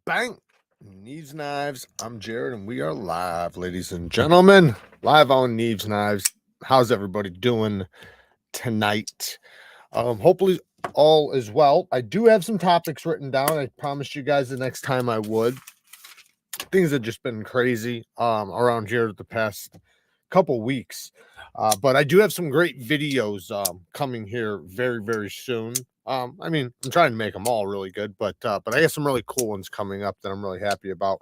Bang! Neevesknives. I'm Jared, and we are live, ladies and gentlemen. Live on Neevesknives. How's everybody doing tonight? Hopefully all is well. I do have some topics written down. I promised you guys the next time I would. Things have just been crazy around here the past couple weeks. But I do have some great videos coming here very, very soon. I mean, I'm trying to make them all really good, but I got some really cool ones coming up that I'm really happy about.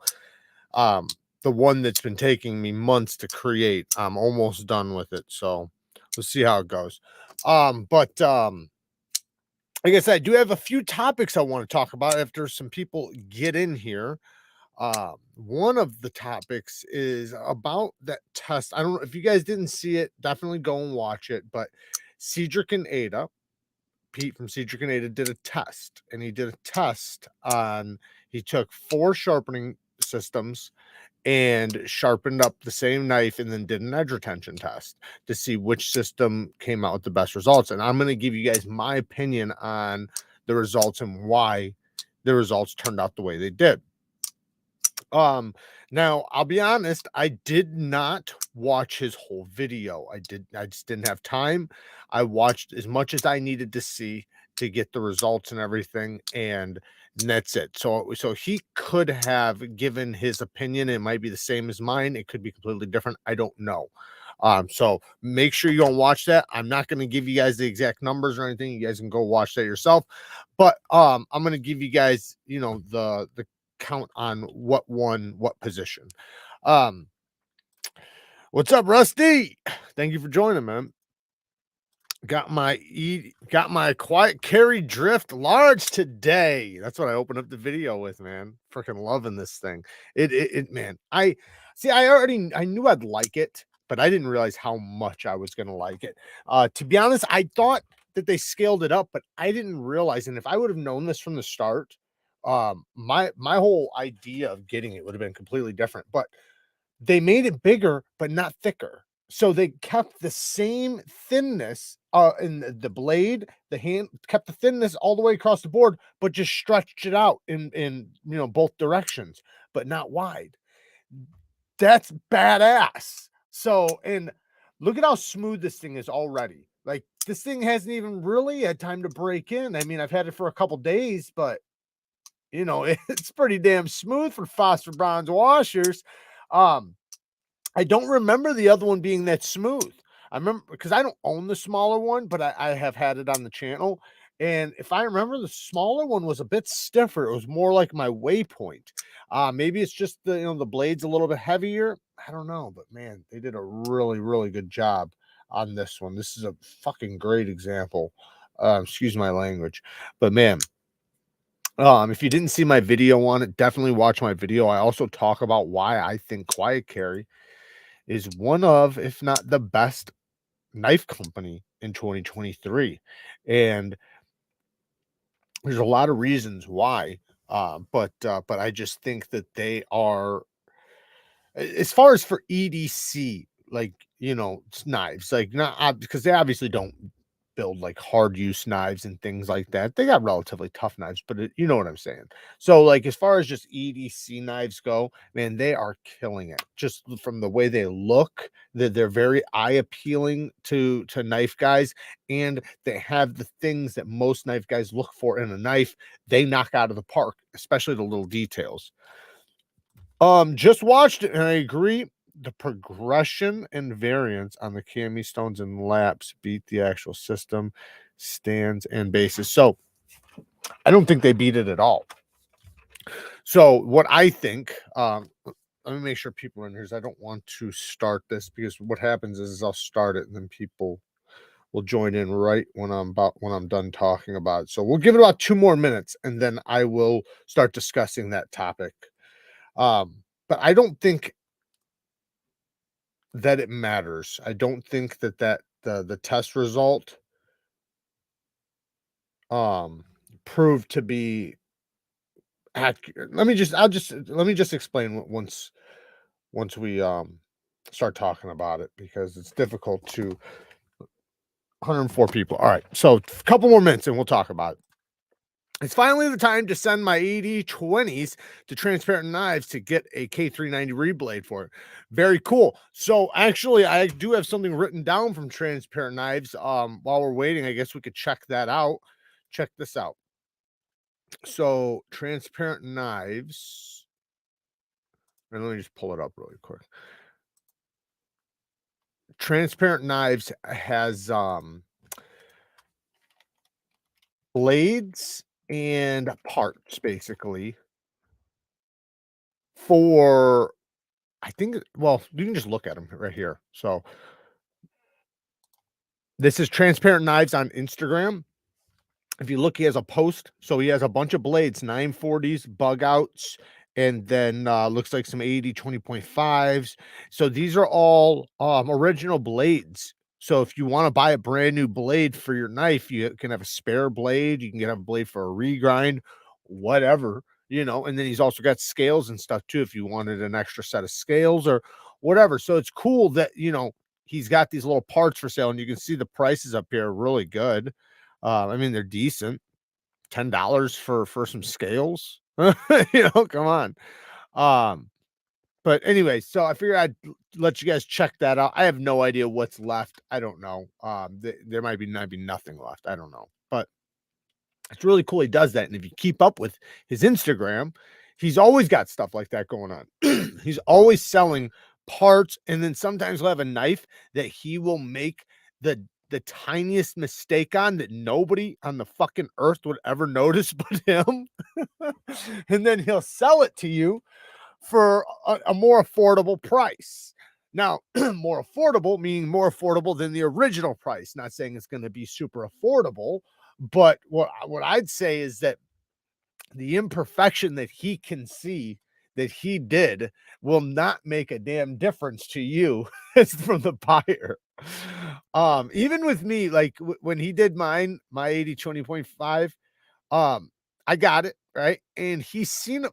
The one that's been taking me months to create, I'm almost done with it, so we'll see how it goes. But like I said, I do have a few topics I want to talk about after some people get in here. One of the topics is about that test. I don't know if you guys didn't see it, definitely go and watch it. But Cedric and Ada, Pete from Cedric and Ada, did a test, and he did a test on. He took 4 sharpening systems and sharpened up the same knife, and then did an edge retention test to see which system came out with the best results. And I'm going to give you guys my opinion on the results and why the results turned out the way they did. Now I'll be honest, I did not watch his whole video. I just didn't have time. I watched as much as I needed to see to get the results and everything, and that's it. So he could have given his opinion. It might be the same as mine. It could be completely different. I don't know. So make sure you don't watch that. I'm not going to give you guys the exact numbers or anything. You guys can go watch that yourself. But I'm going to give you guys, the count on what won what position. What's up, Rusty? Thank you for joining, man. Got my quiet carry drift large today. That's what I opened up the video with, man. Freaking loving this thing. It man. I knew I'd like it, but I didn't realize how much I was gonna like it. To be honest, I thought that they scaled it up, but I didn't realize. And if I would have known this from the start, my whole idea of getting it would have been completely different. But they made it bigger, but not thicker. So they kept the same thinness in the blade, the hand, kept the thinness all the way across the board, but just stretched it out in both directions, but not wide. That's badass. So, and look at how smooth this thing is already. Like, this thing hasn't even really had time to break in. I mean, I've had it for a couple days, but it's pretty damn smooth for phosphor bronze washers. I don't remember the other one being that smooth. I remember because I don't own the smaller one, but I have had it on the channel. And if I remember, the smaller one was a bit stiffer. It was more like my waypoint. Maybe it's just the blade's a little bit heavier. I don't know, but man, they did a really, really good job on this one. This is a fucking great example. Excuse my language, but man, if you didn't see my video on it, definitely watch my video. I also talk about why I think Quiet Carry is one of, if not the best knife company in 2023. And there's a lot of reasons why. But I just think that they are, as far as for EDC, like, knives, like, not because they obviously don't build like hard use knives and things like that. They got relatively tough knives, but you know what I'm saying. So, like, as far as just EDC knives go, man, they are killing it. Just from the way they look, that they're very eye appealing to knife guys, and they have the things that most knife guys look for in a knife. They knock out of the park, especially the little details. Just watched it, and I agree. The progression and variance on the cami stones and laps beat the actual system, stands, and bases. So I don't think they beat it at all. So what I think, let me make sure people are in here, because I don't want to start this, because what happens is I'll start it and then people will join in right when I'm done talking about it. So we'll give it about 2 more minutes, and then I will start discussing that topic. But I don't think that it matters. I don't think that the test result proved to be accurate. Let me just explain once we start talking about it, because it's difficult to 104 people. All right, so a couple more minutes and we'll talk about it. It's finally the time to send my 80/20s to Transparent Knives to get a K390 reblade for it. Very cool. So actually, I do have something written down from Transparent Knives. While we're waiting, I guess we could check that out. Check this out. So Transparent Knives, and let me just pull it up really quick. Transparent Knives has blades and parts basically for, I think, well, you can just look at them right here. So this is Transparent Knives on Instagram. If you look, he has a post. So he has a bunch of blades, 940s, bug outs, and then looks like some 80/20.5s. So these are all original blades. So if you want to buy a brand new blade for your knife, you can have a spare blade. You can have a blade for a regrind, whatever, you know. And then he's also got scales and stuff too, if you wanted an extra set of scales or whatever. So it's cool that, you know, he's got these little parts for sale, and you can see the prices up here, really good. I mean, they're decent. $10 for some scales. You know, come on. Um, but anyway, so I figured I'd let you guys check that out. I have no idea what's left. I don't know. There might be nothing left. I don't know. But it's really cool he does that. And if you keep up with his Instagram, he's always got stuff like that going on. He's always selling parts, and then sometimes he'll have a knife that he will make the tiniest mistake on that nobody on the fucking earth would ever notice but him. And then he'll sell it to you for a more affordable price. Now, more affordable meaning more affordable than the original price. Not saying it's going to be super affordable, but what I'd say is that the imperfection that he can see that he did will not make a damn difference to you as from the buyer. Even with me, like when he did mine, my 80/20.5, I got it right, and he's seen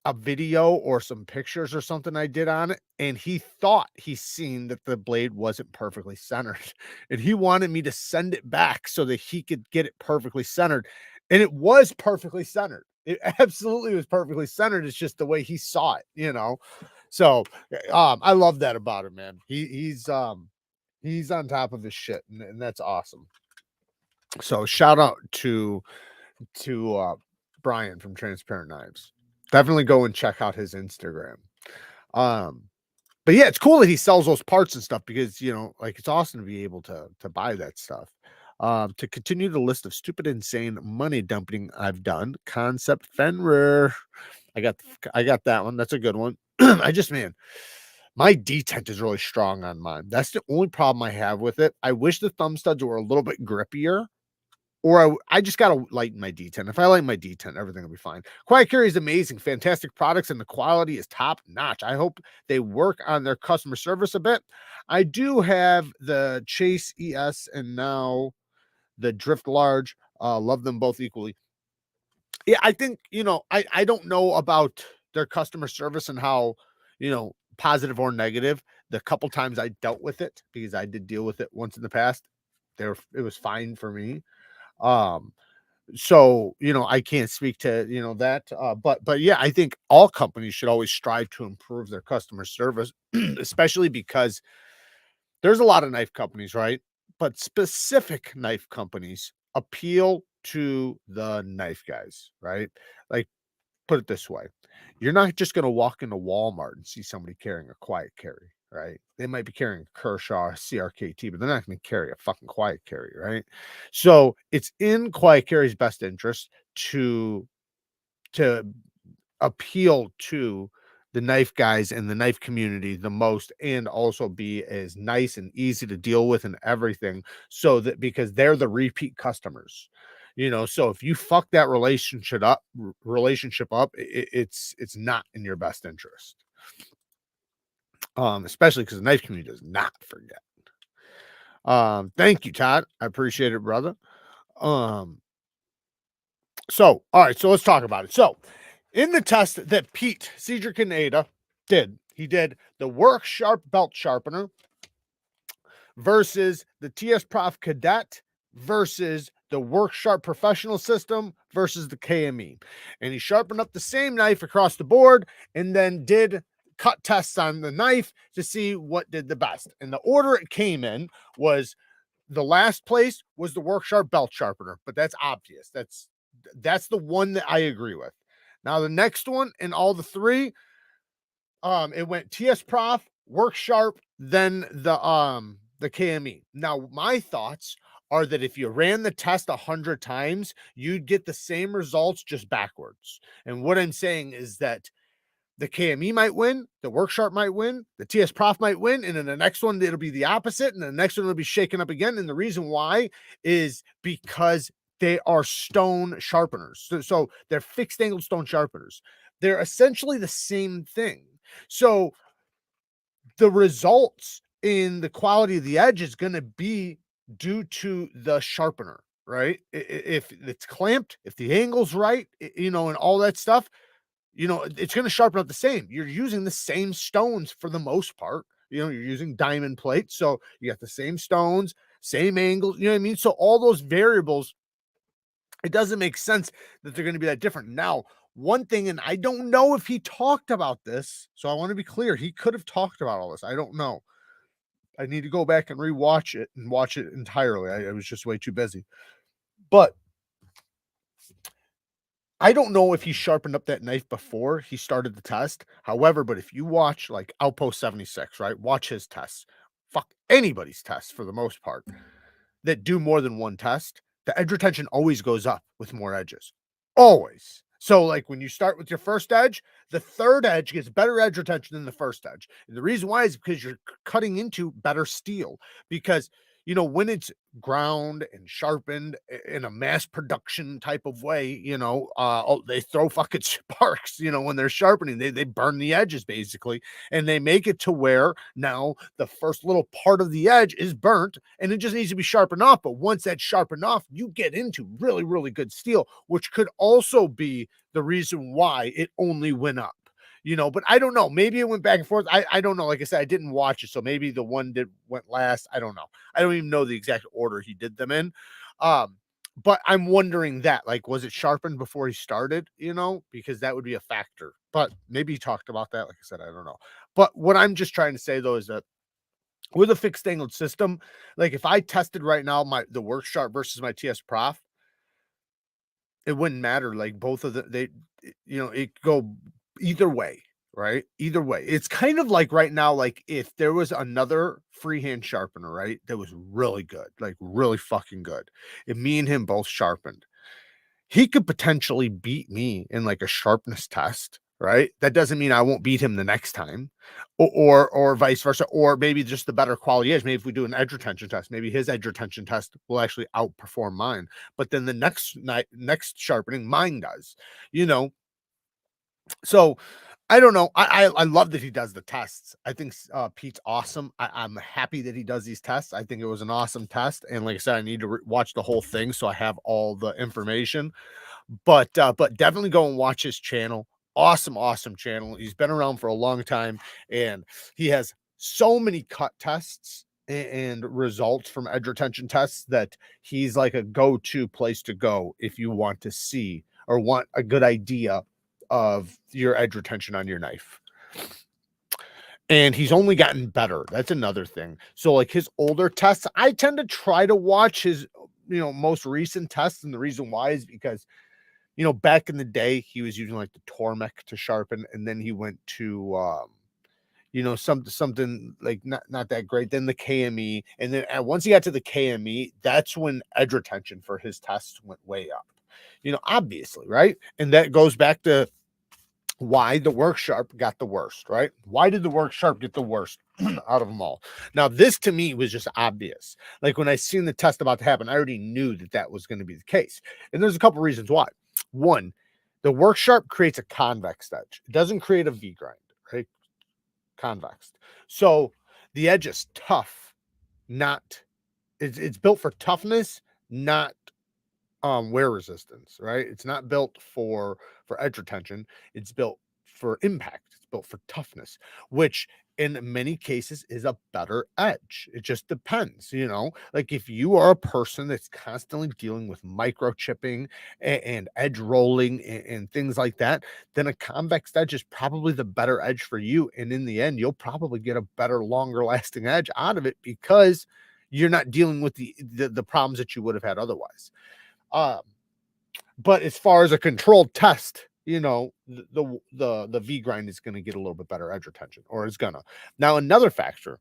a video or some pictures or something I did on it, and he thought he seen that the blade wasn't perfectly centered, and he wanted me to send it back so that he could get it perfectly centered, and it was perfectly centered. It absolutely was perfectly centered. It's just the way he saw it, you know. So, I love that about him, man. He's on top of his shit, and that's awesome. So, shout out to Brian from Transparent Knives. Definitely go and check out his Instagram. But yeah, it's cool that he sells those parts and stuff because, you know, like, it's awesome to be able to buy that stuff. To continue the list of stupid, insane money dumping I've done, KANSEPT Fenrir. I got that one. That's a good one. I just, man, my detent is really strong on mine. That's the only problem I have with it. I wish the thumb studs were a little bit grippier, or I just gotta lighten my detent. If I lighten my detent, everything will be fine. Quiet Carry is amazing, fantastic products, and the quality is top notch. I hope they work on their customer service a bit. I do have the Chase ES and now the Drift Large. Love them both equally. Yeah, I think, you know, I don't know about their customer service and how, you know, positive or negative. The couple times I dealt with it, because I did deal with it once in the past, it was fine for me. Um, so, you know, I can't speak to, you know, that, but yeah, I think all companies should always strive to improve their customer service, especially because there's a lot of knife companies, right? But specific knife companies appeal to the knife guys, right? Like, put it this way, you're not just going to walk into Walmart and see somebody carrying a quiet carry, right? They might be carrying a Kershaw, a CRKT, but they're not going to carry a fucking quiet carry, right? So it's in quiet carry's best interest to appeal to the knife guys and the knife community the most, and also be as nice and easy to deal with and everything, so that, because they're the repeat customers, you know. So if you fuck that relationship up, it's not in your best interest. Especially because the knife community does not forget. Thank you, Todd. I appreciate it, brother. Um, so all right, so let's talk about it. So in the test that Pete Cedric Canada did, he did the Work Sharp belt sharpener versus the TS Prof Cadet versus the Work Sharp Professional System versus the KME. And he sharpened up the same knife across the board and then did cut tests on the knife to see what did the best. And the order it came in was the last place was the Work Sharp belt sharpener, but that's obvious. That's the one that I agree with. Now the next one in all the three, it went TS Prof, Work Sharp, then the KME. Now my thoughts are that if you ran the test 100 times, you'd get the same results just backwards. And what I'm saying is that the KME might win, the Work Sharp might win, the TS Prof might win, and then the next one it'll be the opposite, and the next one will be shaken up again. And the reason why is because they are stone sharpeners. So they're fixed angle stone sharpeners. They're essentially the same thing. So the results in the quality of the edge is going to be due to the sharpener, right? If it's clamped, if the angle's right, and all that stuff, it's going to sharpen up the same. You're using the same stones for the most part. You're using diamond plates. So you got the same stones, same angles, you know what I mean? So all those variables, it doesn't make sense that they're going to be that different. Now, one thing, and I don't know if he talked about this, so I want to be clear. He could have talked about all this. I don't know. I need to go back and rewatch it and watch it entirely. I was just way too busy. But I don't know if he sharpened up that knife before he started the test. However, but if you watch like Outpost 76, right? Watch his tests. Fuck anybody's tests for the most part that do more than one test. The edge retention always goes up with more edges. Always. So like when you start with your first edge, the third edge gets better edge retention than the first edge. And the reason why is because you're cutting into better steel. Because when it's ground and sharpened in a mass production type of way, they throw fucking sparks, when they're sharpening, they burn the edges basically, and they make it to where now the first little part of the edge is burnt and it just needs to be sharpened off. But once that's sharpened off, you get into really, really good steel, which could also be the reason why it only went up. But I don't know. Maybe it went back and forth. I don't know. Like I said, I didn't watch it. So maybe the one that went last. I don't know. I don't even know the exact order he did them in. But I'm wondering that, like, was it sharpened before he started, because that would be a factor. But maybe he talked about that. Like I said, I don't know. But what I'm just trying to say, though, is that with a fixed angled system, like if I tested right now the Work Sharp versus my TS Prof, it wouldn't matter. Like both of it go either way, right? Either way. It's kind of like right now, like if there was another freehand sharpener, right, that was really good, like really fucking good, and me and him both sharpened, he could potentially beat me in like a sharpness test, right? That doesn't mean I won't beat him the next time, or vice versa, or maybe just the better quality edge. Maybe if we do an edge retention test, maybe his edge retention test will actually outperform mine. But then the next sharpening, mine does, you know. So I don't know. I love that he does the tests. I think Pete's awesome. I'm happy that he does these tests. I think it was an awesome test. And like I said, I need to watch the whole thing so I have all the information. But definitely go and watch his channel. Awesome channel. He's been around for a long time, and he has so many cut tests and results from edge retention tests that he's like a go-to place to go if you want to see or want a good idea of your edge retention on your knife. And he's only gotten better. That's another thing. So like his older tests, I tend to try to watch his most recent tests, and the reason why is because back in the day he was using like the Tormek to sharpen, and then he went to something like not that great, then the KME, and then once he got to the KME, that's when edge retention for his tests went way up, obviously, right? And that goes back to why the Work Sharp got the worst, right? Why did the Work Sharp get the worst out of them all? Now, this to me was just obvious. Like when I seen the test about to happen, I already knew that was going to be the case. And there's a couple reasons why. One, the Work Sharp creates a convex edge. It doesn't create a V grind, right? Convex. So the edge is tough, it's built for toughness, not wear resistance, right? It's not built for edge retention. It's built for impact. It's built for toughness, which in many cases is a better edge. It just depends, you know, like if you are a person that's constantly dealing with microchipping and edge rolling and things like that, then a convex edge is probably the better edge for you. And in the end, you'll probably get a better, longer lasting edge out of it because you're not dealing with the problems that you would have had otherwise. Um, but as far as a controlled test, you know, the V grind is going to get a little bit better edge retention, or is gonna. Now, another factor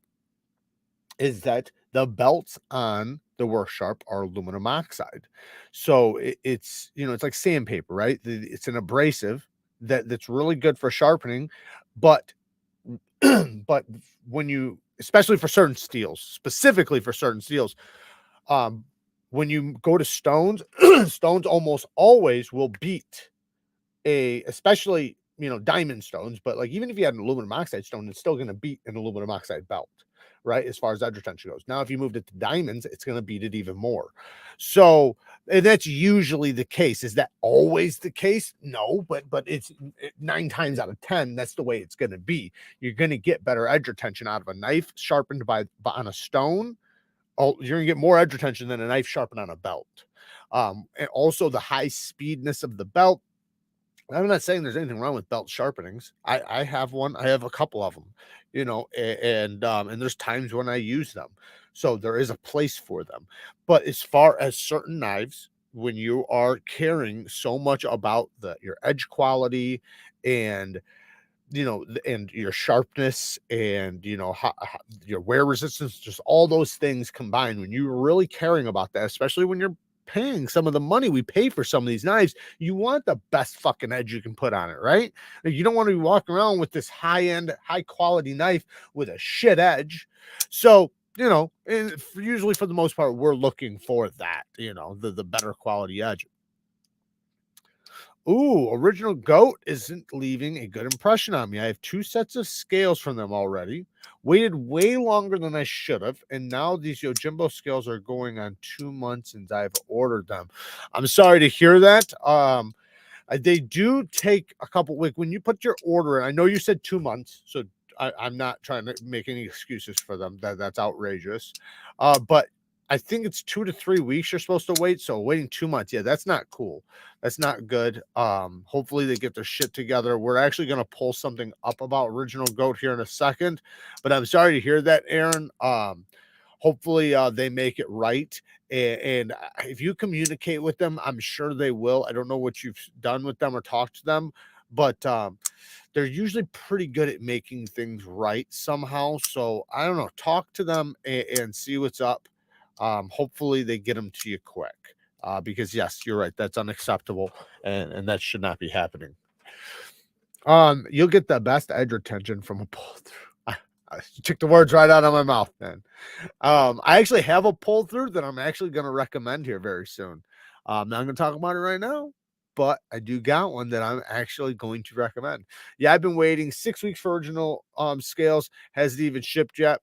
is that the belts on the work sharp are aluminum oxide. So it's, you know, it's like sandpaper, right? It's an abrasive that's really good for sharpening, but but when you, especially for certain steels, specifically for certain steels, um, when you go to stones, stones almost always will beat especially, you know, diamond stones, but like even if you had an aluminum oxide stone, it's still going to beat an aluminum oxide belt, right? As far as edge retention goes. Now, if you moved it to diamonds, it's going to beat it even more. So, and that's usually the case. Is that always the case? No, but it's 9 times out of 10. That's the way it's going to be. You're going to get better edge retention out of a knife sharpened by on a stone. Oh, you're gonna get more edge retention than a knife sharpened on a belt. And also the high speedness of the belt. I'm not saying there's anything wrong with belt sharpenings. I have one. I have a couple of them, you know, and there's times when I use them. So there is a place for them. But as far as certain knives, when you are caring so much about your edge quality and, you know, and your sharpness and, you know, your wear resistance, just all those things combined, when you're really caring about that, especially when you're paying some of the money we pay for some of these knives, you want the best fucking edge you can put on it, right? Like, you don't want to be walking around with this high-end, high-quality knife with a shit edge. So, you know, usually for the most part, we're looking for that, you know, the better quality edge. Ooh, Original Goat isn't leaving a good impression on me. I have 2 sets of scales from them already. Waited way longer than I should have, and now these Yojimbo scales are going on 2 months since I've ordered them. I'm sorry to hear that. They do take a couple weeks when you put your order in. I know you said 2 months, so I'm not trying to make any excuses for them. That's outrageous. But I think it's 2 to 3 weeks you're supposed to wait. So waiting 2 months, yeah, that's not cool. That's not good. Hopefully they get their shit together. We're actually gonna pull something up about Original Goat here in a second, but I'm sorry to hear that, Aaron. Hopefully they make it right. And if you communicate with them, I'm sure they will. I don't know what you've done with them or talked to them, but they're usually pretty good at making things right somehow. So I don't know. Talk to them and see what's up. Hopefully they get them to you quick. Because yes, you're right. That's unacceptable, and that should not be happening. You'll get the best edge retention from a pull through. I took the words right out of my mouth, man. I actually have a pull through that I'm actually going to recommend here very soon. I'm not going to talk about it right now, but I do got one that I'm actually going to recommend. Yeah, I've been waiting 6 weeks for Original scales. Hasn't even shipped yet.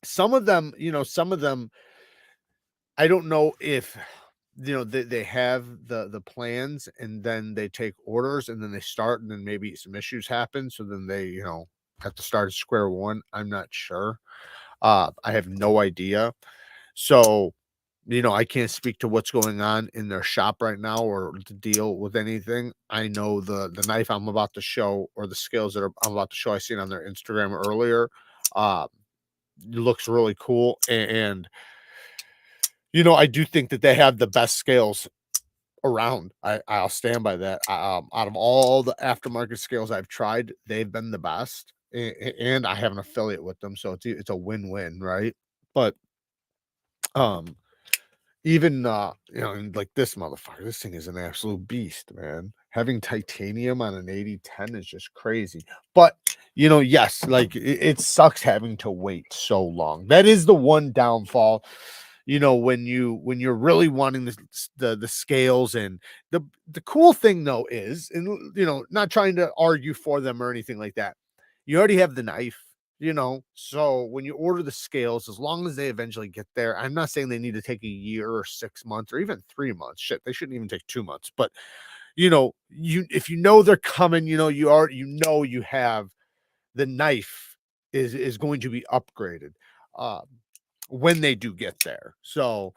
Some of them, you know, I don't know if, you know, they have the plans and then they take orders and then they start and then maybe some issues happen. So then they, you know, have to start at square one. I'm not sure. I have no idea. So, you know, I can't speak to what's going on in their shop right now or to deal with anything. I know the knife I'm about to show, or the scales that I'm about to show, I seen on their Instagram earlier. Uh, looks really cool. And, you know, I do think that they have the best scales around. I'll stand by that. Out of all the aftermarket scales I've tried, they've been the best. And I have an affiliate with them, so it's a win-win, right? But um even you know, like this motherfucker, this thing is an absolute beast, man. Having titanium on an 8010 is just crazy. But you know, yes, like it sucks having to wait so long. That is the one downfall. You know, when you're really wanting the scales. And the cool thing though is, and you know, not trying to argue for them or anything like that, you already have the knife, you know. So when you order the scales, as long as they eventually get there, I'm not saying they need to take a year or 6 months or even 3 months. Shit, they shouldn't even take 2 months. But if you know they're coming, you have the knife is going to be upgraded um, when they do get there. So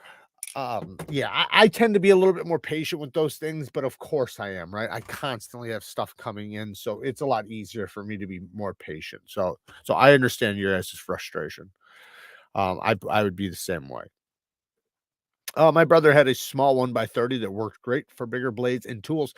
yeah, I tend to be a little bit more patient with those things, but of course I am, right? I constantly have stuff coming in, so it's a lot easier for me to be more patient. So I understand your guys' frustration. I would be the same way. My brother had a small 1x30 that worked great for bigger blades and tools.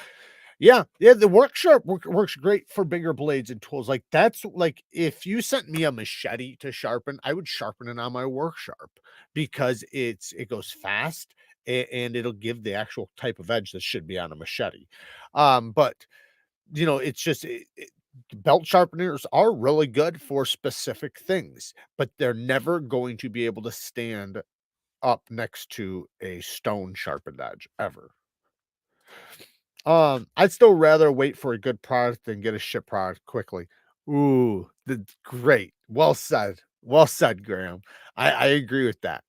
Yeah, the works great for bigger blades and tools. Like, that's like, if you sent me a machete to sharpen, I would sharpen it on my work sharp because it goes fast and it'll give the actual type of edge that should be on a machete. But it's just belt sharpeners are really good for specific things, but they're never going to be able to stand up next to a stone sharpened edge ever. I'd still rather wait for a good product than get a shit product quickly. Ooh, great. Well said. Well said, Graham. I agree with that.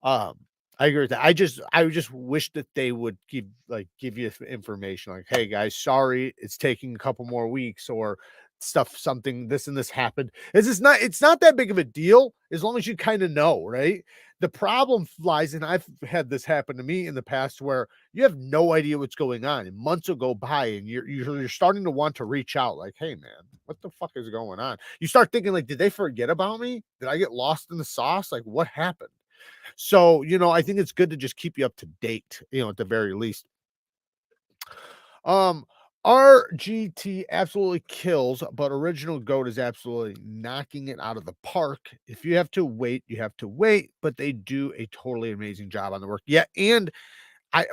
Um, I agree with that. I just wish that they would give you information like, hey guys, sorry, it's taking a couple more weeks, or something, this and this happened. It's not that big of a deal as long as you kind of know, right? The problem lies, and I've had this happen to me in the past, where you have no idea what's going on, and months will go by, and you're starting to want to reach out, like, hey man, what the fuck is going on? You start thinking, like, did they forget about me? Did I get lost in the sauce? Like, what happened? So, I think it's good to just keep you up to date, at the very least. Um, RGT absolutely kills, but Original Goat is absolutely knocking it out of the park. If you have to wait, you have to wait, but they do a totally amazing job on the work. Yeah, and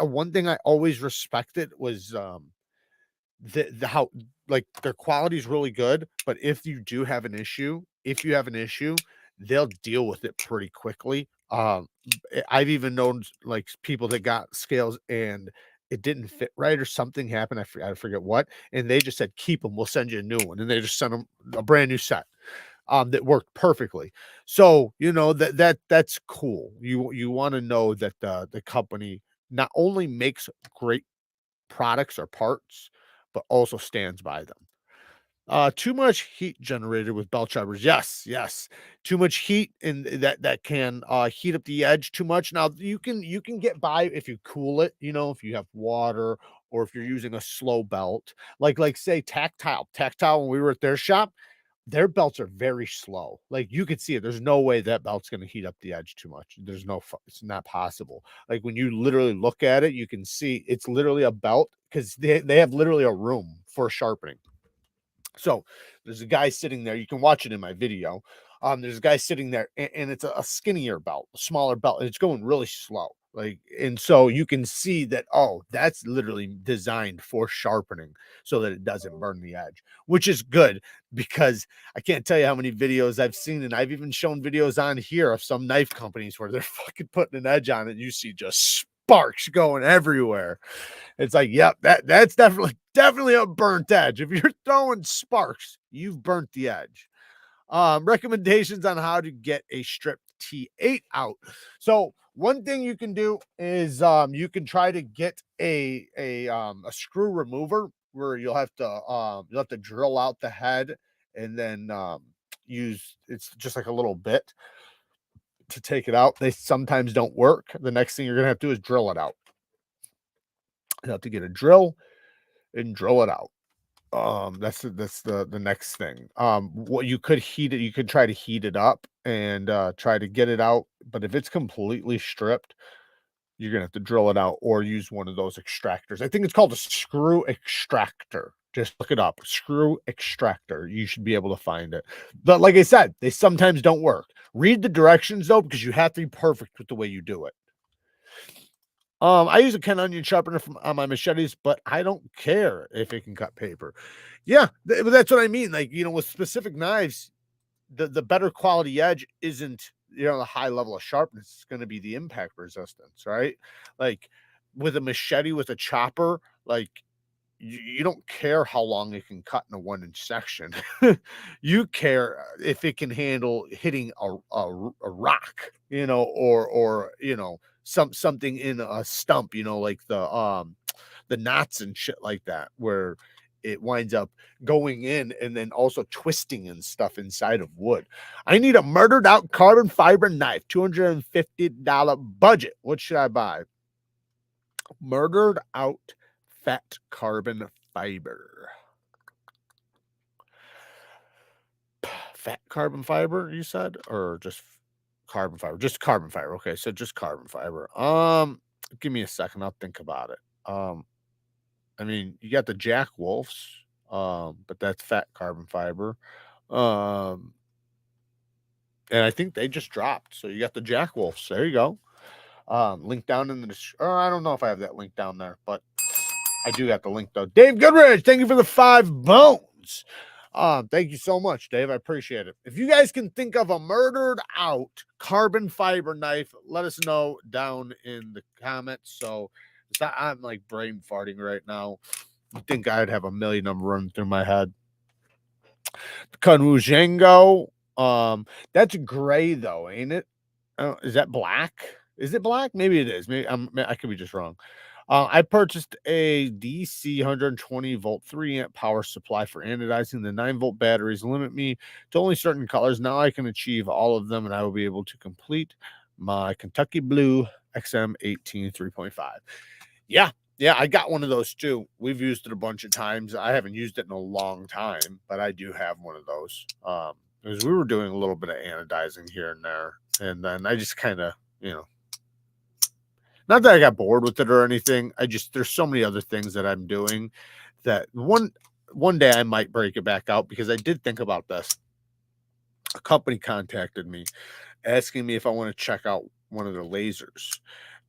one thing I always respected was the how, like, their quality is really good, but if you have an issue, they'll deal with it pretty quickly. I've even known, like, people that got scales and it didn't fit right, or something happened. I forget what, and they just said, keep them, we'll send you a new one, and they just sent them a brand new set that worked perfectly. So that's cool. You want to know that the company not only makes great products or parts, but also stands by them. Too much heat generated with belt sharpers. Yes, yes. Too much heat, and that can heat up the edge too much. Now you can get by if you cool it, if you have water, or if you're using a slow belt, like say Tactile. Tactile, when we were at their shop, their belts are very slow. Like, you could see it. There's no way that belt's going to heat up the edge too much. It's not possible. Like, when you literally look at it, you can see it's literally a belt, because they have literally a room for sharpening. So there's a guy sitting there. You can watch it in my video. There's a guy sitting there, and it's a skinnier belt, a smaller belt, and it's going really slow. Like, and so you can see that, oh, that's literally designed for sharpening so that it doesn't burn the edge, which is good, because I can't tell you how many videos I've seen, and I've even shown videos on here of some knife companies where they're fucking putting an edge on it, and you see just sparks going everywhere. It's like, yep, that's definitely a burnt edge. If you're throwing sparks, you've burnt the edge. Recommendations on how to get a stripped T8 out. So one thing you can do is you can try to get a screw remover, where you'll have to drill out the head, and then use, it's just like a little bit to take it out. They sometimes don't work. The next thing you're gonna have to do is drill it out. You have to get a drill and drill it out. That's the next thing. What you could heat it, you could try to heat it up and try to get it out. But if it's completely stripped, you're gonna have to drill it out or use one of those extractors. I think it's called a screw extractor. Just look it up. Screw extractor. You should be able to find it. But like I said, they sometimes don't work. Read the directions though, because you have to be perfect with the way you do it. I use a Ken onion sharpener on my machetes, but I don't care if it can cut paper. Yeah, but that's what I mean. Like, with specific knives, the better quality edge isn't, the high level of sharpness. It's going to be the impact resistance, right? Like, with a machete, with a chopper, like, you don't care how long it can cut in a 1-inch section. You care if it can handle hitting a rock, or something in a stump, like the knots and shit like that, where it winds up going in and then also twisting and stuff inside of wood. I need a murdered out carbon fiber knife, $250 budget. What should I buy? Murdered out fat carbon fiber. Fat carbon fiber, you said, or just carbon fiber? Just carbon fiber. Okay, so just carbon fiber. Give me a second. I'll think about it. I mean, you got the Jack Wolfs, but that's fat carbon fiber. And I think they just dropped. So you got the Jack Wolfs. There you go. Link down in the I don't know if I have that link down there, but I do got the link though. Dave Goodrich, thank you for the 5 bones. Thank you so much, Dave. I appreciate it. If you guys can think of a murdered out carbon fiber knife, let us know down in the comments. So I'm like brain farting right now. I think I'd have a million of them running through my head. Kunwu Django. That's gray though, ain't it? Is that black? Is it black? Maybe it is. Maybe I could be just wrong. I purchased a DC 120 volt 3 amp power supply for anodizing. The 9-volt batteries limit me to only certain colors. Now I can achieve all of them, and I will be able to complete my Kentucky Blue XM18 3.5. Yeah, I got one of those too. We've used it a bunch of times. I haven't used it in a long time, but I do have one of those. Because we were doing a little bit of anodizing here and there, and then I just kind of, not that I got bored with it or anything. There's so many other things that I'm doing that one day I might break it back out, because I did think about this. A company contacted me asking me if I want to check out one of their lasers,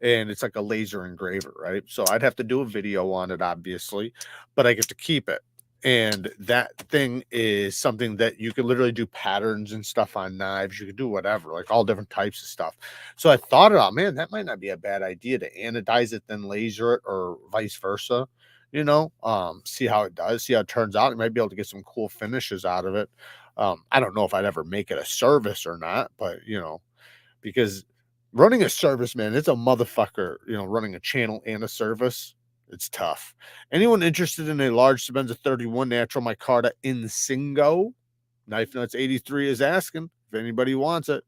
and it's like a laser engraver, right? So I'd have to do a video on it, obviously, but I get to keep it. And that thing is something that you could literally do patterns and stuff on knives. You could do whatever, like all different types of stuff. So I thought about, man, that might not be a bad idea to anodize it, then laser it, or vice versa. See how it does, see how it turns out. You might be able to get some cool finishes out of it. I don't know if I'd ever make it a service or not, but because running a service, man, it's a motherfucker, running a channel and a service. It's tough. Anyone interested in a large Sebenza 31 natural micarta in Singo? Knife Nuts 83 is asking if anybody wants it.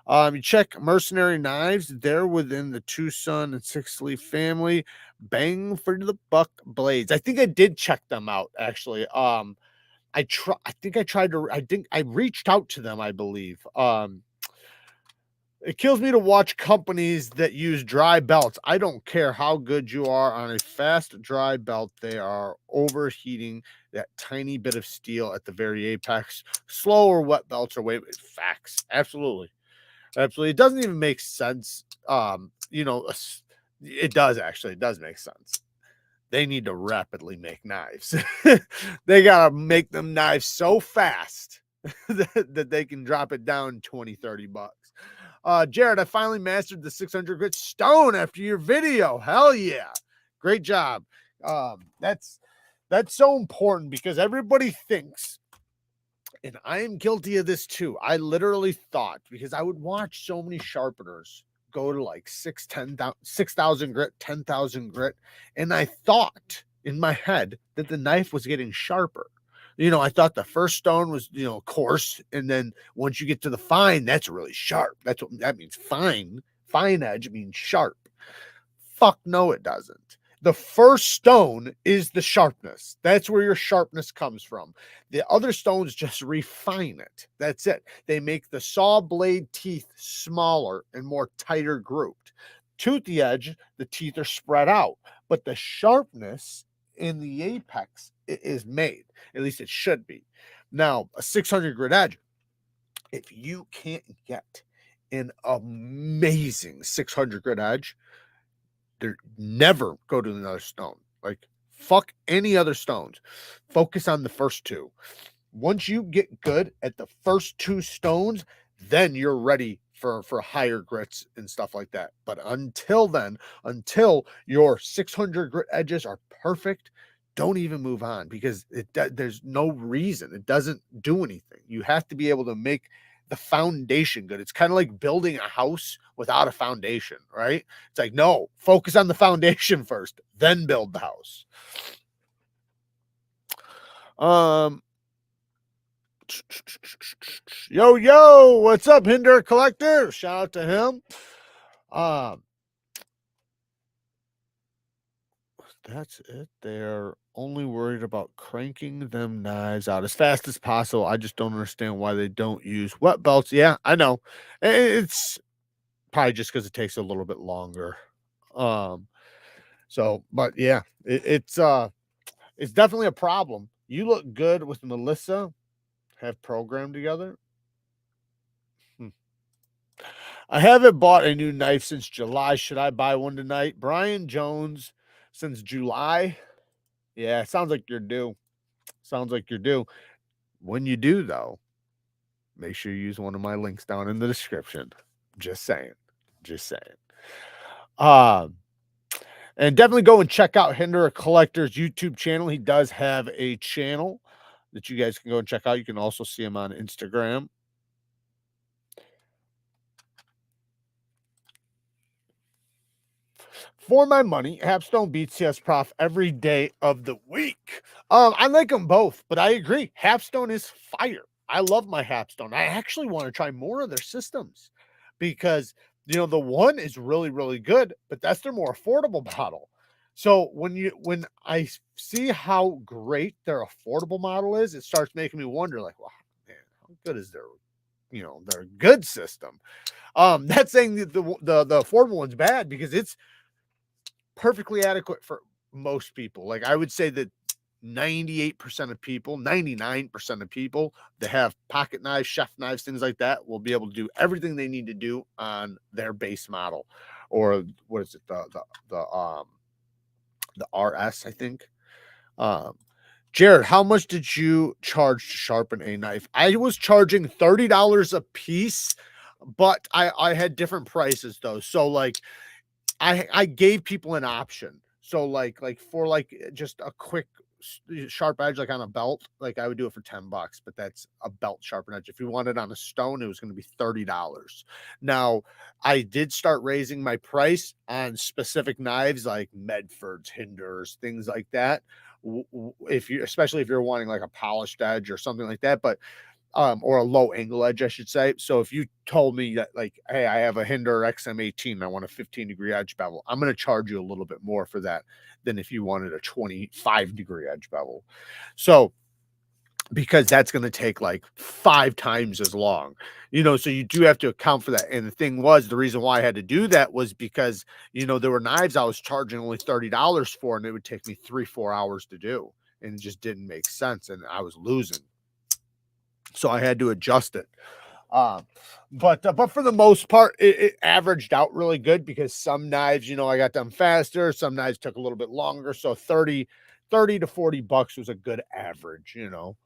You check Mercenary Knives. They're within the Tucson and 6-leaf family. Bang for the buck blades. I think I did check them out, actually. I think I reached out to them, I believe. It kills me to watch companies that use dry belts. I don't care how good you are on a fast dry belt. They are overheating that tiny bit of steel at the very apex. Slower wet belts are way facts. Absolutely. Absolutely. It doesn't even make sense. It does actually. It does make sense. They need to rapidly make knives. They got to make them knives so fast that they can drop it down 20, 30 bucks. Jared, I finally mastered the 600 grit stone after your video. Hell yeah. Great job. That's so important, because everybody thinks, and I am guilty of this too. I literally thought, because I would watch so many sharpeners go to like 6,000 grit, 10,000 grit. And I thought in my head that the knife was getting sharper. I thought the first stone was, coarse. And then once you get to the fine, that's really sharp. That's what that means. Fine edge means sharp. Fuck no, it doesn't. The first stone is the sharpness. That's where your sharpness comes from. The other stones just refine it. That's it. They make the saw blade teeth smaller and more tighter grouped. Toothy edge, the teeth are spread out, but the sharpness in the apex is made. At least it should be. Now, a 600 grit edge, if you can't get an amazing 600 grit edge, never go to another stone. Like, fuck any other stones. Focus on the first two. Once you get good at the first two stones, then you're ready for higher grits and stuff like that. But until then, until your 600 grit edges are perfect, don't even move on, because there's no reason. It doesn't do anything. You have to be able to make the foundation good. It's kind of like building a house without a foundation, right? It's like, no, focus on the foundation first, then build the house. Um, yo, what's up, Hinder Collector? Shout out to him. Um, that's it. They're only worried about cranking them knives out as fast as possible. I just don't understand why they don't use wet belts. Yeah, I know. It's probably just because it takes a little bit longer. Um, so, but yeah, it's definitely a problem. You look good with Melissa. Have programmed together. Hmm. I haven't bought a new knife since July. Should I buy one tonight? Brian Jones, since July. Yeah, sounds like you're due. Sounds like you're due. When you do, though, make sure you use one of my links down in the description. Just saying. Just saying. Um, and definitely go and check out Hinder Collector's YouTube channel. He does have a channel that you guys can go and check out. You can also see him on Instagram. For my money, HAPSTONE beats CS Prof every day of the week. I like them both, but I agree. HAPSTONE is fire. I love my HAPSTONE. I actually want to try more of their systems because, you know, the one is really, really good, but that's their more affordable model. So when I see how great their affordable model is, it starts making me wonder, like, wow, man, how good is their, you know, their good system? Not saying that the affordable one's bad, because it's perfectly adequate for most people. Like, I would say that 98% of people, 99% of people that have pocket knives, chef knives, things like that, will be able to do everything they need to do on their base model. Or what is it? The RS, I think. Um, Jared, how much did you charge to sharpen a knife? I was charging $30 a piece, but I had different prices though. So like, I gave people an option. So like for like just a quick sharp edge, like on a belt, like I would do it for $10, but that's a belt sharpen edge. If you wanted on a stone, it was going to be $30. Now, I did start raising my price on specific knives like Medfords, Hinders, things like that. If you, especially if you're wanting like a polished edge or something like that, but or a low angle edge, I should say. So if you told me that, like, hey, I have a Hinder XM18, I want a 15-degree edge bevel, I'm going to charge you a little bit more for that than if you wanted a 25-degree edge bevel. So because that's going to take like 5 times as long, you know, so you do have to account for that. And the thing was, the reason why I had to do that was because, you know, there were knives I was charging only $30 for, and it would take me 3-4 hours to do, and it just didn't make sense, and I was losing. So I had to adjust it. Uh, but for the most part, it averaged out really good, because some knives, you know, I got them faster. Some knives took a little bit longer. So 30 to $40 was a good average, you know.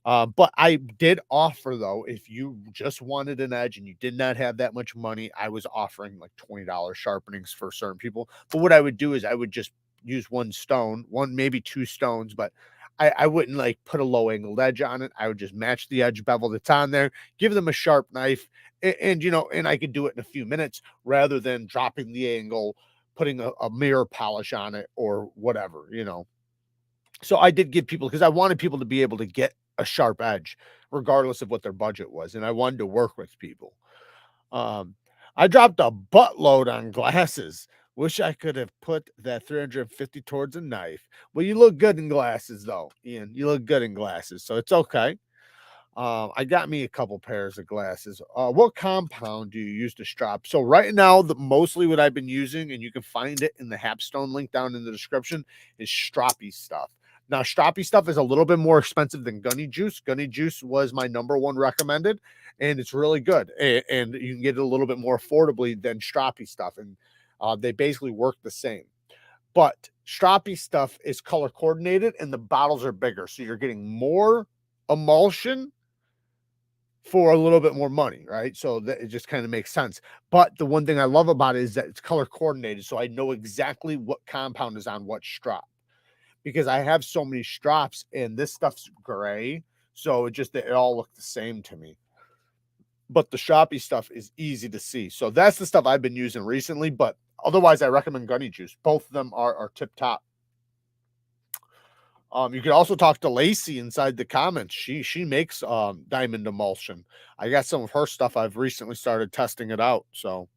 But I did offer, though, if you just wanted an edge and you did not have that much money, I was offering like $20 sharpenings for certain people. But what I would do is I would just use one stone, one, maybe 2 stones, but I wouldn't like put a low angled edge on it. I would just match the edge bevel that's on there, give them a sharp knife, and you know, and I could do it in a few minutes rather than dropping the angle, putting a mirror polish on it or whatever, you know. So I did give people, because I wanted people to be able to get a sharp edge regardless of what their budget was, and I wanted to work with people. Um, I dropped a buttload on glasses. Wish I could have put that 350 towards a knife. Well, you look good in glasses, though, Ian. You look good in glasses, so it's okay. I got me a couple pairs of glasses. What compound do you use to strap? So right now, mostly what I've been using, and you can find it in the HAPSTONE link down in the description, is Stroppy stuff. Now, Stroppy stuff is a little bit more expensive than Gunny Juice. Gunny Juice was my #1 recommended, and it's really good. And you can get it a little bit more affordably than Stroppy stuff, and they basically work the same. But Stroppy stuff is color coordinated, and the bottles are bigger, so you're getting more emulsion for a little bit more money, right? So that it just kind of makes sense. But the one thing I love about it is that it's color coordinated, so I know exactly what compound is on what strap, because I have so many straps and this stuff's gray, so it all look the same to me. but the Shopee stuff is easy to see. So that's the stuff I've been using recently, but otherwise I recommend Gunny Juice. Both of them are tip top. You can also talk to Lacey inside the comments. She makes diamond emulsion. I got some of her stuff. I've recently started testing it out. So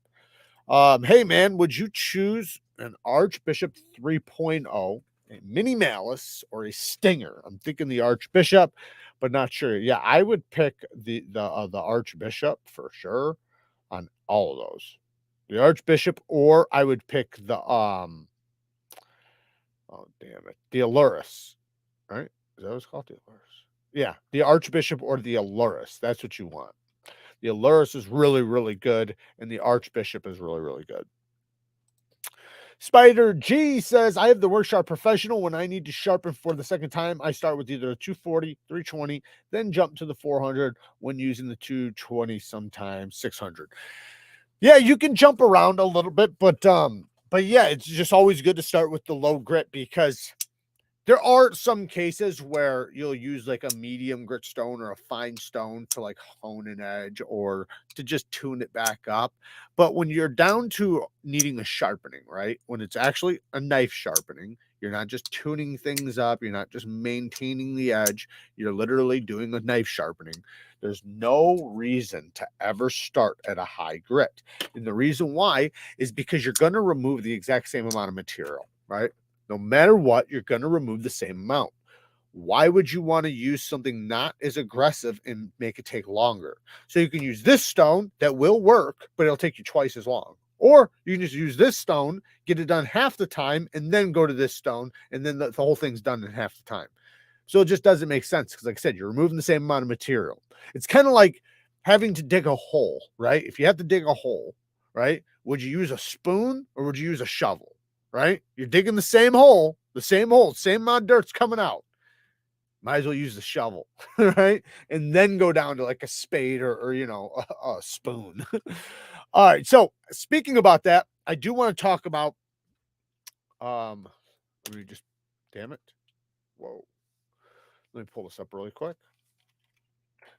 hey man, would you choose an Archbishop 3.0, a mini malice, or a stinger? I'm thinking the Archbishop, but not sure. Yeah, I would pick the Archbishop for sure on all of those. The Archbishop, or I would pick the oh damn it, the Aluris. Right? Is that what it's called? The Aluris. Yeah, the Archbishop or the Aluris. That's what you want. The Aluris is really, really good, and the Archbishop is really, really good. Spider G says, I have the Workshop Professional. When I need to sharpen for the second time, I start with either a 240, 320, then jump to the 400 when using the 220, sometimes 600. Yeah, you can jump around a little bit, but yeah, it's just always good to start with the low grit, because there are some cases where you'll use like a medium grit stone or a fine stone to like hone an edge or to just tune it back up. But when you're down to needing a sharpening, right? When it's actually a knife sharpening, you're not just tuning things up. You're not just maintaining the edge. You're literally doing a knife sharpening. There's no reason to ever start at a high grit. And the reason why is because you're going to remove the exact same amount of material, right? No matter what, you're going to remove the same amount. Why would you want to use something not as aggressive and make it take longer? So you can use this stone that will work, but it'll take you twice as long. Or you can just use this stone, get it done half the time, and then go to this stone, and then the whole thing's done in half the time. So it just doesn't make sense, because like I said, you're removing the same amount of material. It's kind of like having to dig a hole, right? If you have to dig a hole, right, would you use a spoon or would you use a shovel? Right? You're digging the same hole, same amount of dirt's coming out. Might as well use the shovel, right? And then go down to like a spade or you know, a spoon. All right. So speaking about that, I do want to talk about, let me just, damn it. Whoa. Let me pull this up really quick.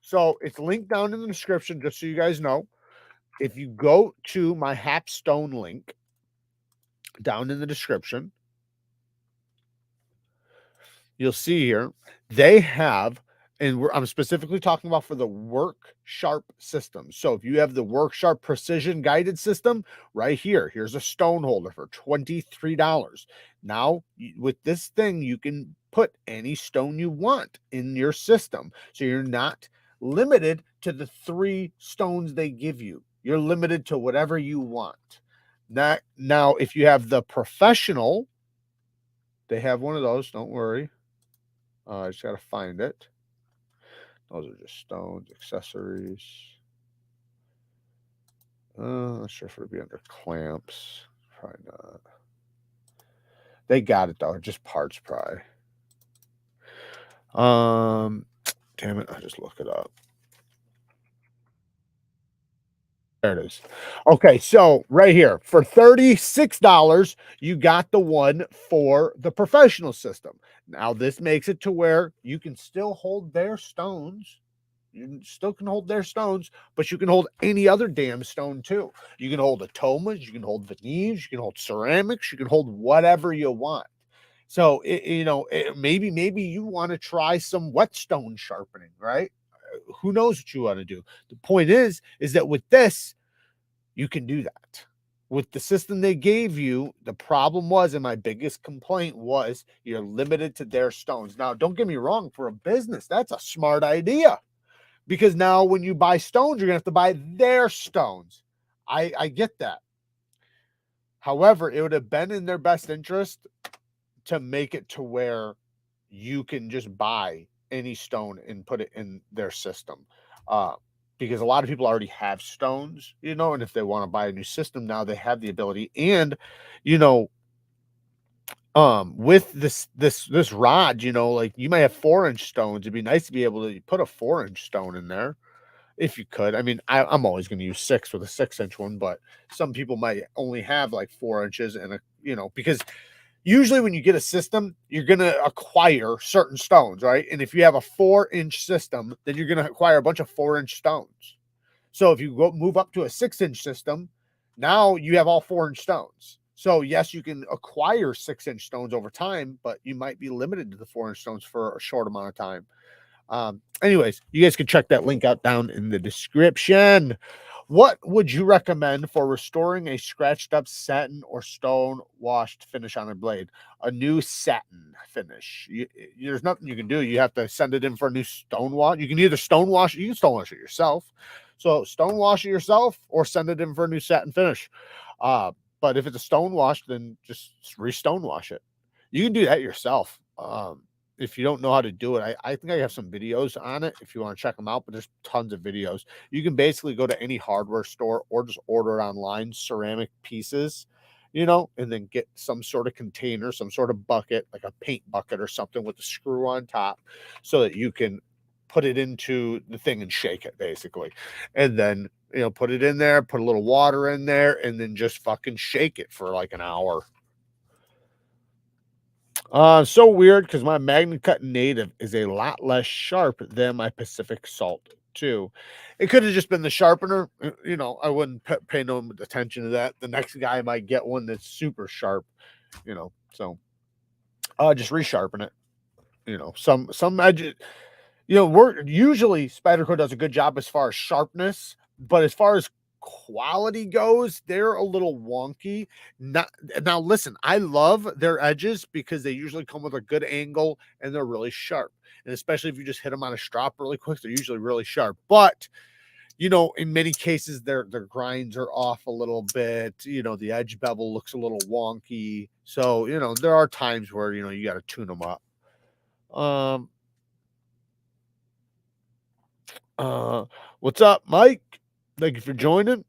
So it's linked down in the description, just so you guys know. If you go to my HAPSTONE link down in the description, you'll see here they have, and I'm specifically talking about for the Work Sharp system. So if you have the Work Sharp Precision Guided System, right here, here's a stone holder for $23. Now, with this thing, you can put any stone you want in your system. So you're not limited to the 3 stones they give you. You're limited to whatever you want. Now, if you have the Professional, they have one of those, don't worry. I just got to find it. Those are just stones, accessories. Not sure if it'll be under clamps. Probably not. They got it though, just parts probably. Damn it, I just look it up. There it is. Okay, so right here for $36, you got the one for the Professional system. Now this makes it to where you can still hold their stones. You still can hold their stones, but you can hold any other damn stone too. You can hold atomas, you can hold veneers, you can hold ceramics, you can hold whatever you want. So maybe you want to try some whetstone sharpening, right? Who knows what you want to do? The point is that with this, you can do that. With the system they gave you, the problem was, and my biggest complaint was, you're limited to their stones. Now, don't get me wrong, for a business, that's a smart idea. Because now when you buy stones, you're going to have to buy their stones. I get that. However, it would have been in their best interest to make it to where you can just buy any stone and put it in their system. Because a lot of people already have stones, and if they want to buy a new system now, they have the ability. And, with this rod, like you might have 4-inch stones. It'd be nice to be able to put a 4-inch stone in there if you could. I mean, I'm always going to use 6 with a 6-inch one, but some people might only have like 4 inches and because usually when you get a system, you're going to acquire certain stones, right? And if you have a 4-inch system, then you're going to acquire a bunch of 4-inch stones. So if you move up to a 6-inch system, now you have all 4-inch stones. So yes, you can acquire 6-inch stones over time, but you might be limited to the 4-inch stones for a short amount of time. Anyways, you guys can check that link out down in the description. What would you recommend for restoring a scratched up satin or stone washed finish on a blade? A new satin finish. There's nothing you can do. You have to send it in for a new stone wash. You can either stone wash, you can stone wash it yourself. So stone wash it yourself or send it in for a new satin finish. But if it's a stone wash, then just re-stone wash it. You can do that yourself. If you don't know how to do it, I think I have some videos on it if you want to check them out, but there's tons of videos. You can basically go to any hardware store or just order online ceramic pieces, and then get some sort of container, some sort of bucket, like a paint bucket or something with a screw on top so that you can put it into the thing and shake it basically. And then, put it in there, put a little water in there, and then just fucking shake it for like an hour. So weird because my Magna Cut Native is a lot less sharp than my Pacific Salt too. It could have just been the sharpener. I wouldn't pay no attention to that. The next guy might get one that's super sharp. So just resharpen it. Some edges. We're usually Spyderco does a good job as far as sharpness, but as far as quality goes, they're a little wonky. Not now, listen, I love their edges because they usually come with a good angle and they're really sharp. And especially if you just hit them on a strop really quick, they're usually really sharp. But in many cases, their grinds are off a little bit. The edge bevel looks a little wonky. So, there are times where you got to tune them up. What's up, Mike? Thank you for joining.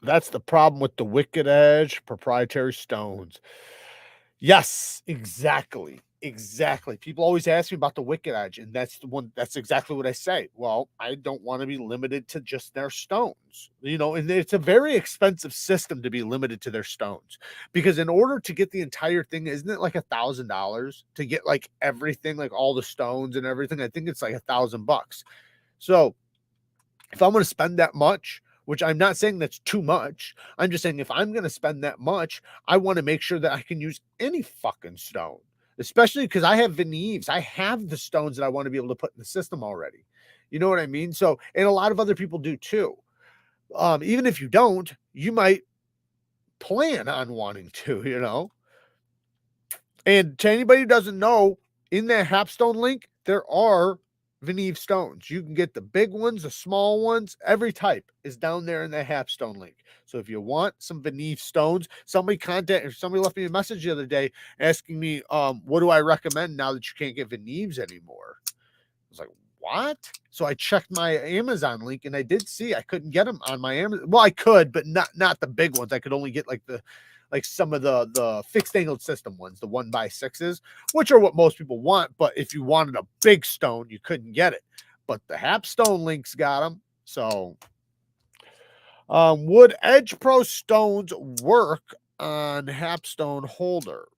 That's the problem with the Wicked Edge proprietary stones. Yes, exactly. Exactly. People always ask me about the Wicked Edge, and that's the one. That's exactly what I say. Well, I don't want to be limited to just their stones, and it's a very expensive system to be limited to their stones because in order to get the entire thing, isn't it like $1,000 to get like everything, like all the stones and everything? I think it's like $1,000. So if I'm going to spend that much, which I'm not saying that's too much, I'm just saying if I'm going to spend that much, I want to make sure that I can use any fucking stone, especially because I have Neevesknives. I have the stones that I want to be able to put in the system already. You know what I mean? So, and a lot of other people do too. Even if you don't, you might plan on wanting to. And to anybody who doesn't know, in that HAPSTONE link, there are Neevesknives stones. You can get the big ones, the small ones, every type is down there in that HAPSTONE link. So if you want some Neevesknives stones, somebody left me a message the other day asking me, what do I recommend now that you can't get Neevesknives anymore? I was like, what? So I checked my Amazon link and I did see I couldn't get them on my Amazon. Well, I could, but not the big ones. I could only get like some of the fixed angled system ones, the 1x6s, which are what most people want. But if you wanted a big stone, you couldn't get it. But the HAPSTONE links got them. So, would Edge Pro stones work on HAPSTONE holder?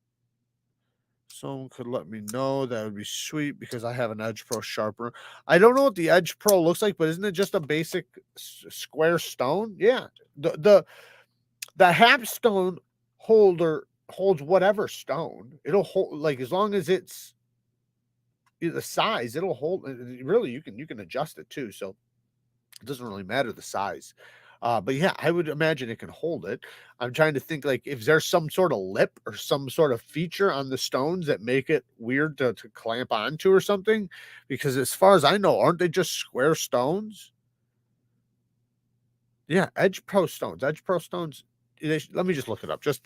Someone could let me know. That would be sweet because I have an Edge Pro sharpener. I don't know what the Edge Pro looks like, but isn't it just a basic square stone? Yeah. The HAPSTONE holder holds whatever stone. It'll hold, like, as long as it's the size, it'll hold. Really, you can adjust it too, so it doesn't really matter the size. But yeah, I would imagine it can hold it. I'm trying to think, like, if there's some sort of lip or some sort of feature on the stones that make it weird to clamp onto or something, because as far as I know, aren't they just square stones? Yeah, Edge Pro stones. Let me just look it up just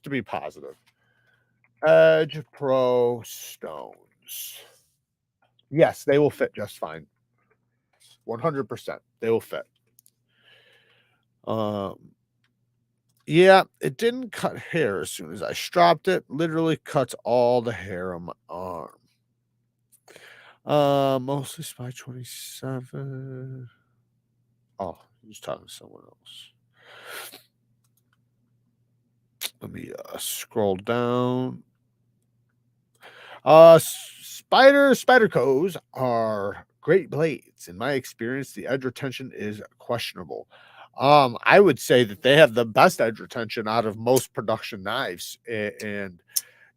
to be positive. Edge Pro stones. Yes, they will fit just fine. 100%. They will fit. Yeah, it didn't cut hair as soon as I stropped it. Literally cuts all the hair on my arm. Mostly Spy 27. Oh, he's talking to someone else. Let me scroll down. Spyderco's are great blades. In my experience, the edge retention is questionable. I would say that they have the best edge retention out of most production knives, and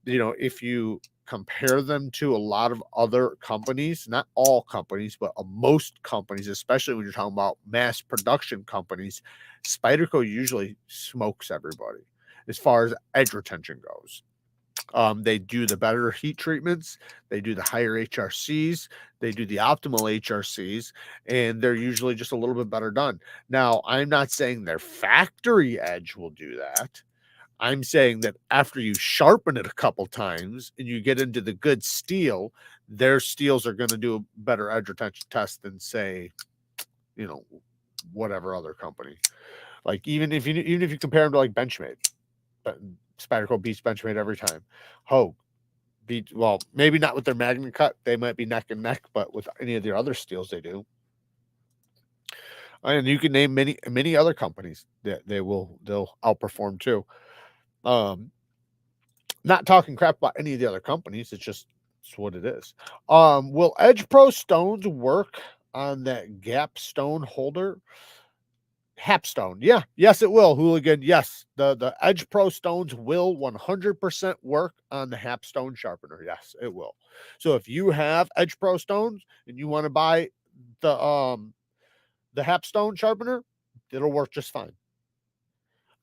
if you compare them to a lot of other companies, not all companies, but most companies, especially when you're talking about mass production companies, Spyderco usually smokes everybody as far as edge retention goes. They do the better heat treatments, they do the higher HRCs, they do the optimal HRCs, and they're usually just a little bit better done. Now, I'm not saying their factory edge will do that. I'm saying that after you sharpen it a couple times and you get into the good steel, their steels are going to do a better edge retention test than, say, you know, whatever other company. Like even if you compare them to like Benchmade, but Spyderco beats Benchmade every time. Hogue beat, well, maybe not with their Magna Cut, they might be neck and neck, but with any of their other steels they do. And you can name many other companies that they'll outperform too. Not talking crap about any of the other companies. It's what it is. Will Edge Pro stones work on that gap stone holder? HAPSTONE. Yeah, yes, it will. Hooligan. Yes, the Edge Pro stones will 100% work on the HAPSTONE sharpener. Yes, it will. So if you have Edge Pro stones and you want to buy the HAPSTONE sharpener, it'll work just fine.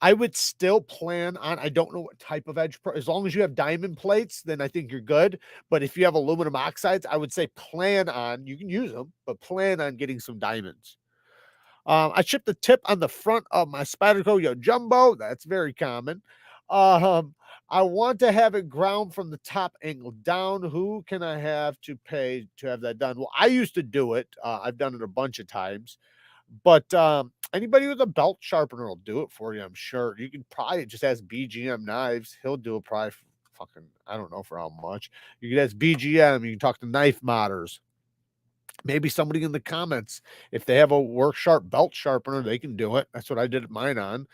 I would still plan on, I don't know what type of edge pro, as long as you have diamond plates, then I think you're good. But if you have aluminum oxides, I would say plan on, you can use them, but plan on getting some diamonds. I chipped the tip on the front of my Spyderco Yo Jumbo. That's very common. I want to have it ground from the top angle down. Who can I have to pay to have that done? Well, I used to do it. I've done it a bunch of times. But anybody with a belt sharpener will do it for you, I'm sure. You can probably just ask BGM Knives. He'll do it probably for fucking, I don't know for how much. You can ask BGM. You can talk to Knife Modders. Maybe somebody in the comments, if they have a work sharp belt sharpener, they can do it. That's what I did mine on.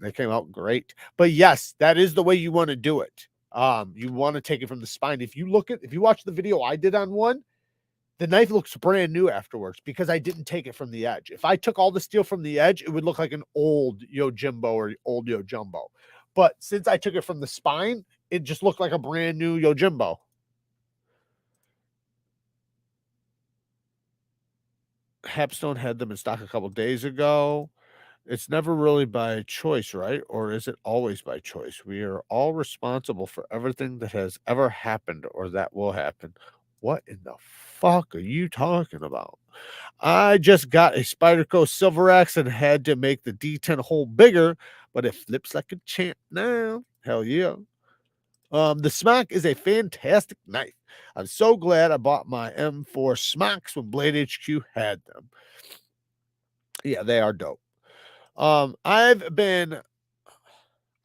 They came out great. But yes, that is the way you want to do it. You want to take it from the spine. If you watch the video I did on one, the knife looks brand new afterwards because I didn't take it from the edge. If I took all the steel from the edge, it would look like an old Yojimbo or old Yojumbo. But since I took it from the spine, it just looked like a brand new Yojimbo. HAPSTONE had them in stock a couple days ago. It's never really by choice, right? Or is it always by choice? We are all responsible for everything that has ever happened or that will happen. What in the fuck are you talking about? I just got a Spyderco Silver Axe and had to make the D10 hole bigger, but it flips like a champ now. Hell yeah. The Smock is a fantastic knife. I'm so glad I bought my M4 Smocks when Blade HQ had them. Yeah, they are dope. I've been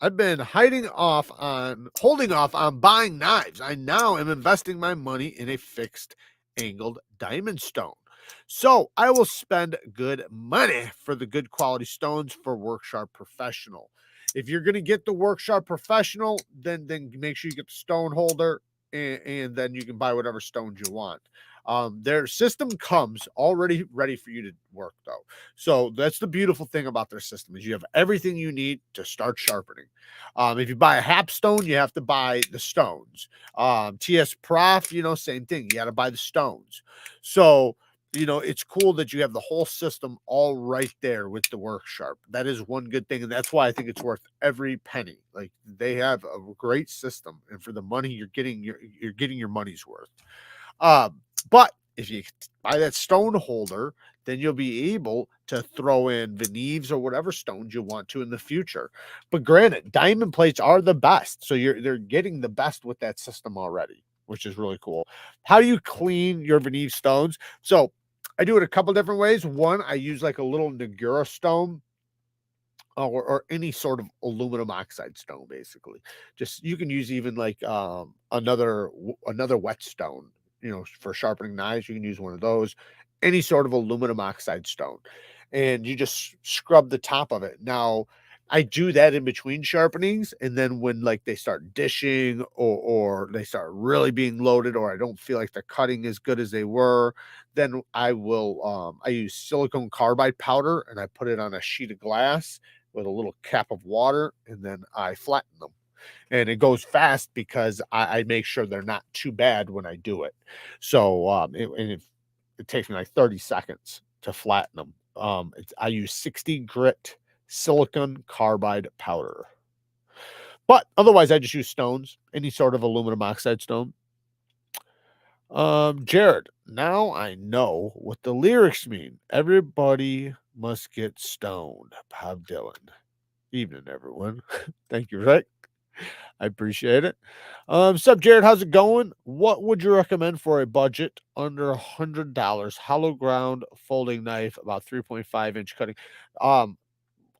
holding off on buying knives. I now am investing my money in a fixed angled diamond stone. So I will spend good money for the good quality stones for Worksharp Professional. If you're going to get the Worksharp Professional, then make sure you get the stone holder, and then you can buy whatever stones you want. Their system comes already ready for you to work, though. So that's the beautiful thing about their system is you have everything you need to start sharpening. If you buy a HAPSTONE, you have to buy the stones. TS Prof, same thing. You got to buy the stones. So, it's cool that you have the whole system all right there with the Worksharp. That is one good thing, and that's why I think it's worth every penny. Like they have a great system, and for the money you're getting your money's worth. But if you buy that stone holder, then you'll be able to throw in Neeves or whatever stones you want to in the future. But granted, diamond plates are the best. So they're getting the best with that system already, which is really cool. How do you clean your Neeves stones? So I do it a couple different ways. One, I use like a little Nagura stone or any sort of aluminum oxide stone, basically. Just you can use even like another whetstone, for sharpening knives. You can use one of those, any sort of aluminum oxide stone, and you just scrub the top of it. Now, I do that in between sharpenings, and then when like they start dishing or they start really being loaded, or I don't feel like they're cutting as good as they were, then I will I use silicone carbide powder and I put it on a sheet of glass with a little cap of water, and then I flatten them. And it goes fast because I make sure they're not too bad when I do it. So it takes me like 30 seconds to flatten them. I use 60 grit silicon carbide powder. But otherwise, I just use stones, any sort of aluminum oxide stone. Jared, now I know what the lyrics mean. Everybody must get stoned. Bob Dylan. Evening, everyone. Thank you, Rick. I appreciate it. Sup, Jared? How's it going? What would you recommend for a budget under $100? Hollow ground folding knife, about 3.5-inch cutting.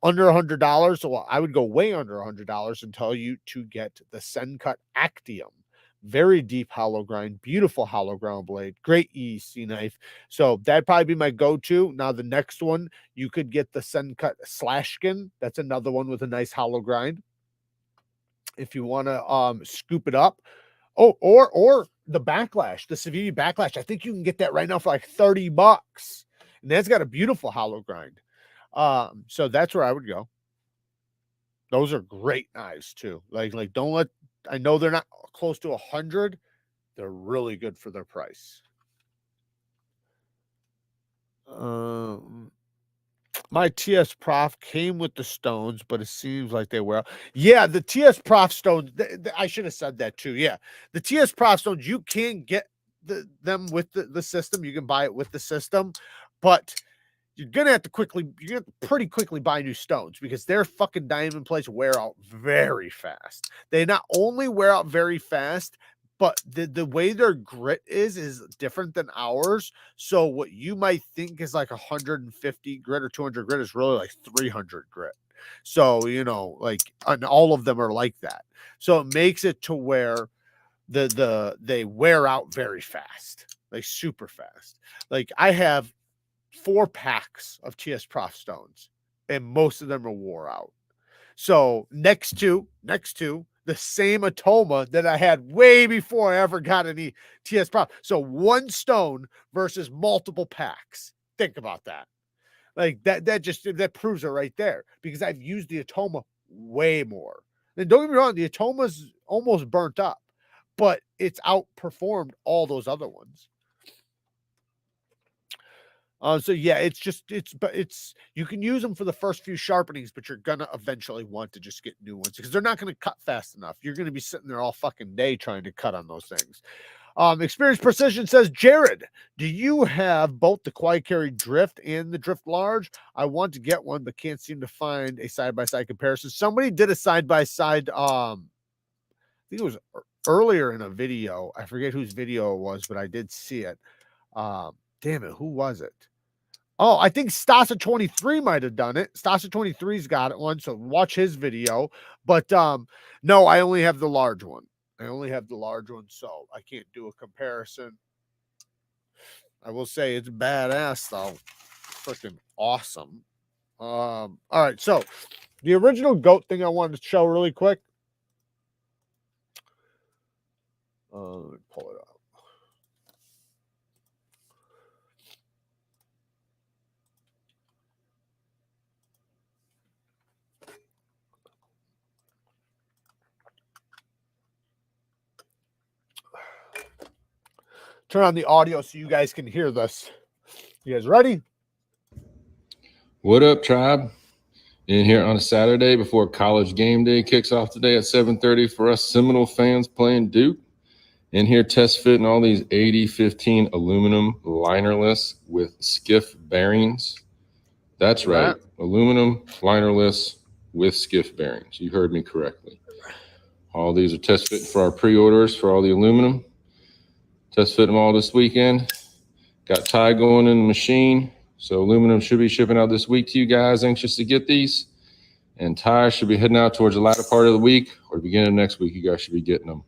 Under $100. So I would go way under $100 and tell you to get the Sencut Actium. Very deep hollow grind, beautiful hollow ground blade, great EEC knife. So that'd probably be my go-to. Now the next one, you could get the Sencut Slashkin. That's another one with a nice hollow grind. If you want to scoop it up. Oh, or the Backlash, the Savini Backlash. I think you can get that right now for like $30. And that's got a beautiful hollow grind. So that's where I would go. Those are great knives too. Like don't let, I know they're not close to 100. They're really good for their price. My TS Prof came with the stones, but it seems like they were. Yeah, the TS Prof stones. I should have said that too. Yeah, the TS Prof stones, you can get them with the system. You can buy it with the system, but you're gonna have to pretty quickly buy new stones because their fucking diamond plates wear out very fast. They not only wear out very fast, but the way their grit is different than ours. So what you might think is like 150 grit or 200 grit is really like 300 grit. So, you know, like, and all of them are like that. So it makes it to where they wear out very fast, like super fast. Like I have 4 packs of TS Prof stones, and most of them are wore out. So next to the same Atoma that I had way before I ever got any TS Prof. So 1 stone versus multiple packs. Think about that. Like that proves it right there, because I've used the Atoma way more. And don't get me wrong, the Atoma's almost burnt up, but it's outperformed all those other ones. So yeah, it's you can use them for the first few sharpenings, but you're gonna eventually want to just get new ones because they're not gonna cut fast enough. You're gonna be sitting there all fucking day trying to cut on those things. Experience Precision says, Jared, do you have both the Quiet Carry Drift and the Drift Large? I want to get one, but can't seem to find a side-by-side comparison. Somebody did a side-by-side, I think it was earlier in a video. I forget whose video it was, but I did see it. Damn it, who was it? Oh, I think Stasa 23 might have done it. Stasa 23's got one, so watch his video. But no, I only have the large one. I only have the large one, so I can't do a comparison. I will say it's badass though. Freaking awesome. All right, so the original goat thing I wanted to show really quick. Let me pull it up. Turn on the audio so you guys can hear this. You guys ready? What up, tribe? In here on a Saturday before college game day kicks off today at 7:30 for us Seminole fans playing Duke. In here test fitting all these 8015 aluminum linerless with skiff bearings. That's right, aluminum linerless with skiff bearings. You heard me correctly. All these are test fitting for our pre-orders for all the aluminum. Test fit them all this weekend. Got tie going in the machine. So aluminum should be shipping out this week to you guys anxious to get these. And ties should be heading out towards the latter part of the week or the beginning of next week. You guys should be getting them.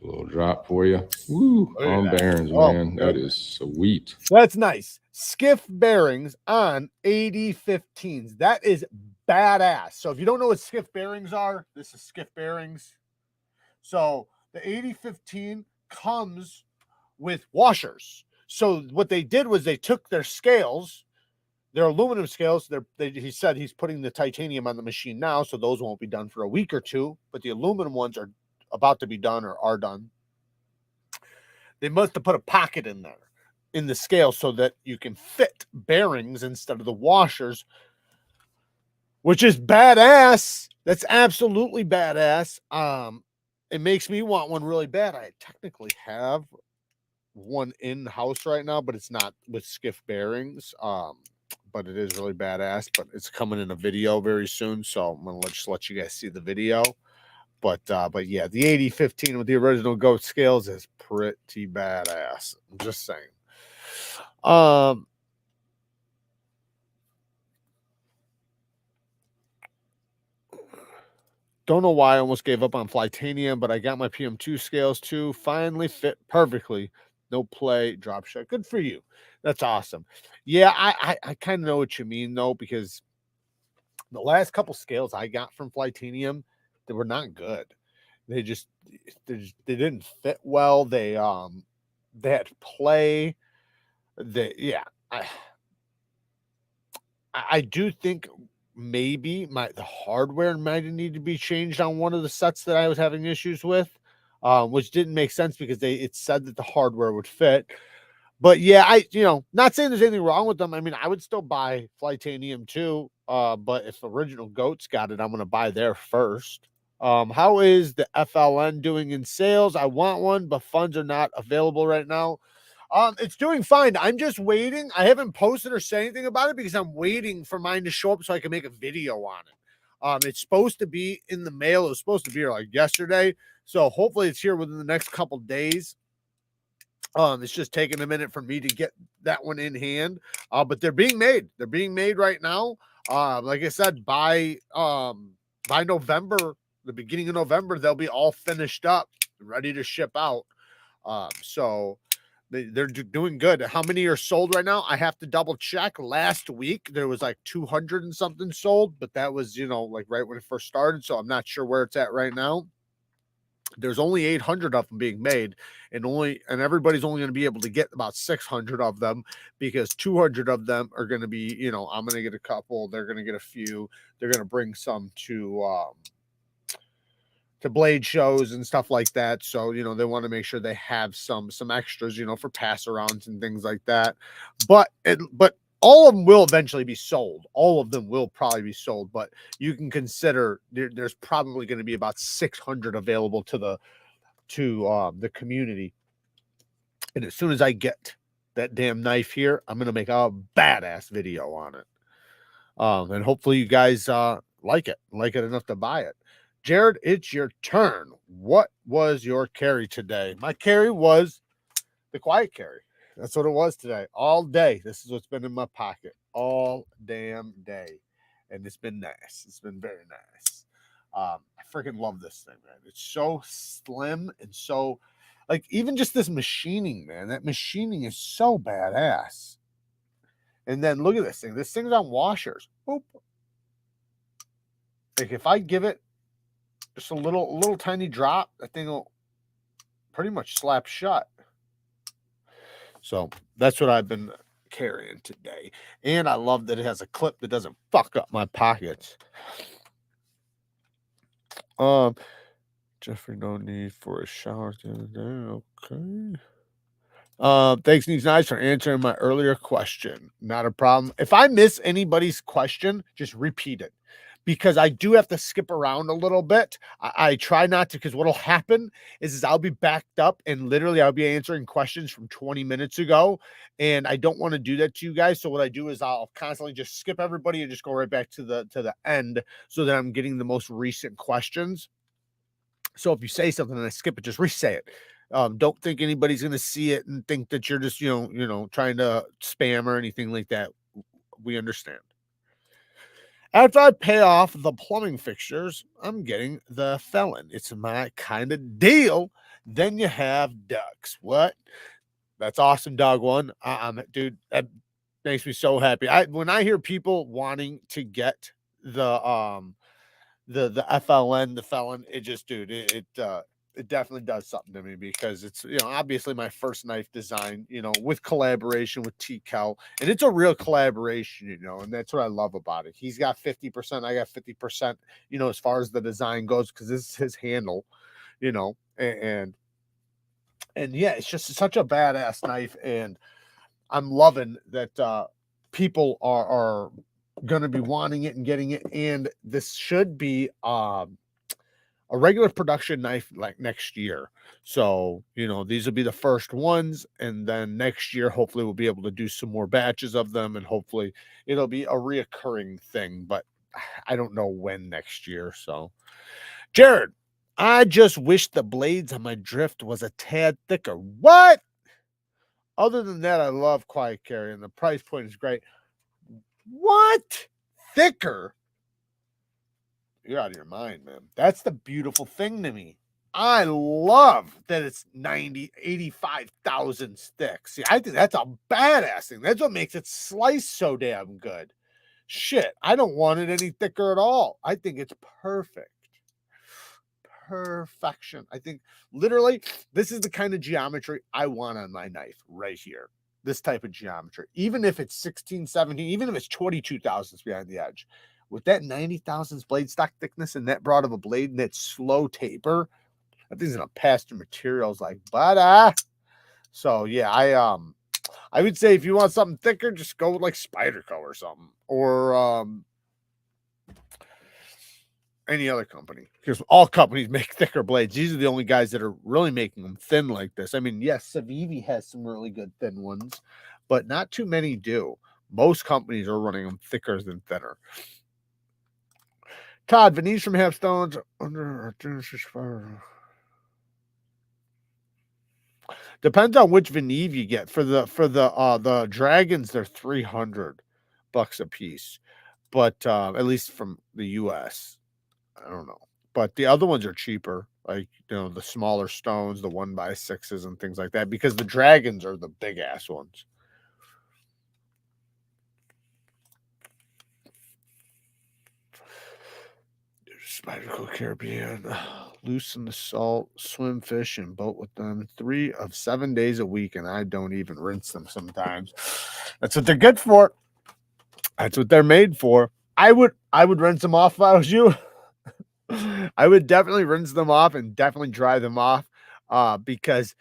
A little drop for you. Woo, on bearings, man. That is sweet. That's nice. Skiff bearings on 8015s. That is badass. So if you don't know what skiff bearings are, this is skiff bearings. So the 8015 comes with washers. So what they did was they took their scales, their aluminum scales. He said he's putting the titanium on the machine now, so those won't be done for a week or two. But the aluminum ones are about to be done or are done. They must have put a pocket in there in the scale so that you can fit bearings instead of the washers, which is badass. That's absolutely badass. It makes me want one really bad. I technically have one in house right now, but it's not with skiff bearings. But it is really badass. But it's coming in a video very soon, so I'm gonna just let you guys see the video. But yeah, the 8015 with the original goat scales is pretty badass. I'm just saying. Don't know why I almost gave up on Flytanium, but I got my PM2 scales too. Finally fit perfectly. No play, drop shot. Good for you. That's awesome. Yeah, I kind of know what you mean though, because the last couple scales I got from Flytanium, they were not good. They didn't fit well. They had play. I do think maybe the hardware might need to be changed on one of the sets that I was having issues with, which didn't make sense because it said that the hardware would fit. But yeah, not saying there's anything wrong with them. I mean, I would still buy Flytanium too. But if Original Goats got it, I'm going to buy there first. How is the FLN doing in sales? I want one, but funds are not available right now. It's doing fine. I'm just waiting. I haven't posted or said anything about it because I'm waiting for mine to show up so I can make a video on it. It's supposed to be in the mail. It was supposed to be here like yesterday. So hopefully it's here within the next couple days. It's just taking a minute for me to get that one in hand. But they're being made. They're being made right now. Like I said, by November, the beginning of November, they'll be all finished up, ready to ship out. So they're doing good. How many are sold right now? I have to double check. Last week there was like 200 and something sold, but that was, like right when it first started. So I'm not sure where it's at right now. There's only 800 of them being made, and everybody's only going to be able to get about 600 of them because 200 of them are going to be, I'm going to get a couple. They're going to get a few. They're going to bring some to blade shows and stuff like that. So, they want to make sure they have some extras, for pass arounds and things like that. But all of them will eventually be sold. All of them will probably be sold, but you can consider there's probably going to be about 600 available to the community. And as soon as I get that damn knife here, I'm going to make a badass video on it. And hopefully you guys like it enough to buy it. Jared, it's your turn. What was your carry today? My carry was the quiet carry. That's what it was today. All day. This is what's been in my pocket all damn day. And it's been nice. It's been very nice. I freaking love this thing, man. It's so slim and so, like, even just this machining, man. That machining is so badass. And then look at this thing. This thing's on washers. Boop. Like, if I give it just a little tiny drop, that thing will pretty much slap shut. So that's what I've been carrying today. And I love that it has a clip that doesn't fuck up my pockets. Jeffrey, no need for a shower the other day. Okay. Thanks, Neevesknives, for answering my earlier question. Not a problem. If I miss anybody's question, just repeat it. Because I do have to skip around a little bit. I try not to, because what'll happen is I'll be backed up and literally I'll be answering questions from 20 minutes ago. And I don't want to do that to you guys. So what I do is I'll constantly just skip everybody and just go right back to the end so that I'm getting the most recent questions. So if you say something and I skip it, just re-say it. Don't think anybody's going to see it and think that you're just, trying to spam or anything like that. We understand. After I pay off the plumbing fixtures, I'm getting the Felon. It's my kind of deal. Then you have ducks. What? That's awesome, dog one. Dude, that makes me so happy. When I hear people wanting to get the FLN, the felon, it just, dude, it definitely does something to me because it's, obviously my first knife design, with collaboration with TKELL, and it's a real collaboration, and that's what I love about it. He's got 50%, I got 50%, as far as the design goes, because this is his handle, and yeah, it's just such a badass knife, and I'm loving that people are going to be wanting it and getting it, and this should be a regular production knife like next year. So, these will be the first ones, and then next year hopefully we'll be able to do some more batches of them, and hopefully it'll be a reoccurring thing, but I don't know when next year. So, Jared, I just wish the blades on my drift was a tad thicker. What? Other than that, I love Quiet Carry, and the price point is great. What? Thicker? You're out of your mind, man. That's the beautiful thing to me. I love that it's 90, 85 thousandths thick. See, I think that's a badass thing. That's what makes it slice so damn good. Shit, I don't want it any thicker at all. I think it's perfect. Perfection. I think literally this is the kind of geometry I want on my knife right here. This type of geometry, even if it's 16, 17, even if it's 22 thousandths behind the edge, with that 90 thousandths blade stock thickness and that broad of a blade and that slow taper, that thing's gonna pass through materials like butter. So yeah, I would say if you want something thicker, just go with like Spyderco or something, or any other company, because all companies make thicker blades. These are the only guys that are really making them thin like this. I mean, yes, Civivi has some really good thin ones, but not too many do. Most companies are running them thicker than thinner. Todd, Venice from HAPSTONE's under depends on which Veneve you get. For the dragons, they're $300 a piece, but at least from the US. I don't know, but the other ones are cheaper, like the smaller stones, the 1x6s and things like that, because the dragons are the big ass ones. Spyderco Caribbean, loosen the salt, swim, fish, and boat with them 3 of 7 days a week, and I don't even rinse them sometimes. That's what they're good for. That's what they're made for. I would rinse them off if I was you. I would definitely rinse them off and definitely dry them off, because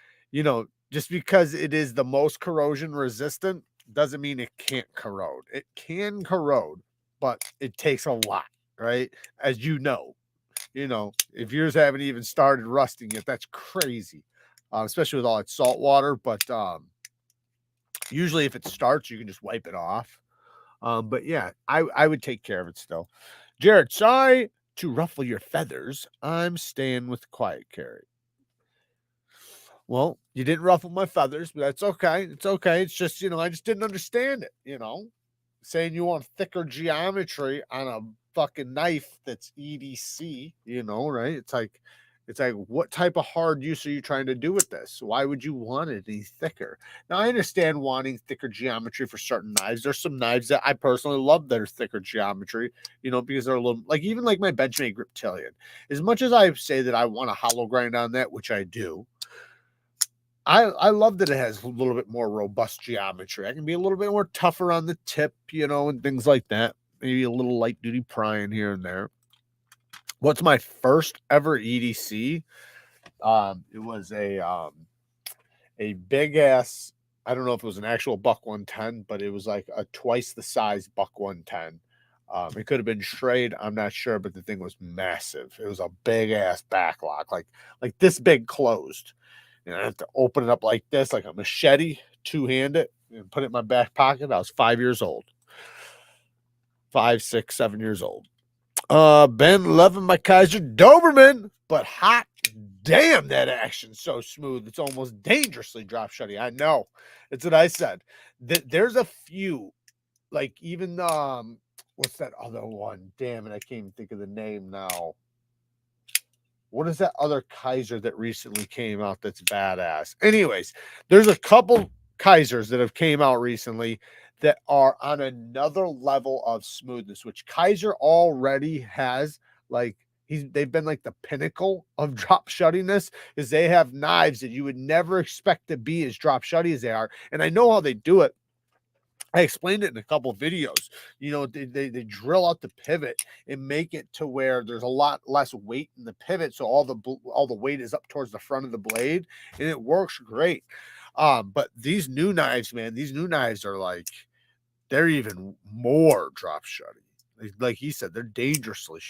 just because it is the most corrosion resistant doesn't mean it can't corrode. It can corrode, but it takes a lot, right? As if yours haven't even started rusting yet, that's crazy, especially with all that salt water. But usually if it starts, you can just wipe it off. But yeah, I would take care of it still. Jared, sorry to ruffle your feathers. I'm staying with Quiet Carry. Well, you didn't ruffle my feathers, but that's okay. It's okay. It's just, I just didn't understand it, saying you want thicker geometry on a fucking knife that's EDC, right? It's like, what type of hard use are you trying to do with this? Why would you want it any thicker? Now, I understand wanting thicker geometry for certain knives. There's some knives that I personally love that are thicker geometry, because they're a little, like, even like my Benchmade Griptilian. As much as I say that I want a hollow grind on that, which I do, I love that it has a little bit more robust geometry. I can be a little bit more tougher on the tip, and things like that. Maybe a little light duty prying here and there. What's my first ever EDC? It was a big ass. I don't know if it was an actual buck 110, but it was like a twice the size buck 110. It could have been Schrade, I'm not sure, but the thing was massive. It was a big ass backlock, like this big closed. I have to open it up like this, like a machete, two-handed, and put it in my back pocket. I was 5 years old. 5, 6, 7 years old. Ben loving my KIZER Doberman, but hot damn, that action's so smooth. It's almost dangerously drop shutty. I know. It's what I said. There's a few, like even what's that other one? Damn it, I can't even think of the name now. What is that other KIZER that recently came out that's badass? Anyways, there's a couple KIZERs that have came out recently that are on another level of smoothness, which KIZER already has. Like, they've been like the pinnacle of drop shuttiness, is they have knives that you would never expect to be as drop shutty as they are. And I know how they do it. I explained it in a couple of videos. You know, they drill out the pivot and make it to where there's a lot less weight in the pivot, so all the weight is up towards the front of the blade, and it works great. But these new knives, man, these new knives are like, they're even more drop shutty. Like he said, they're dangerously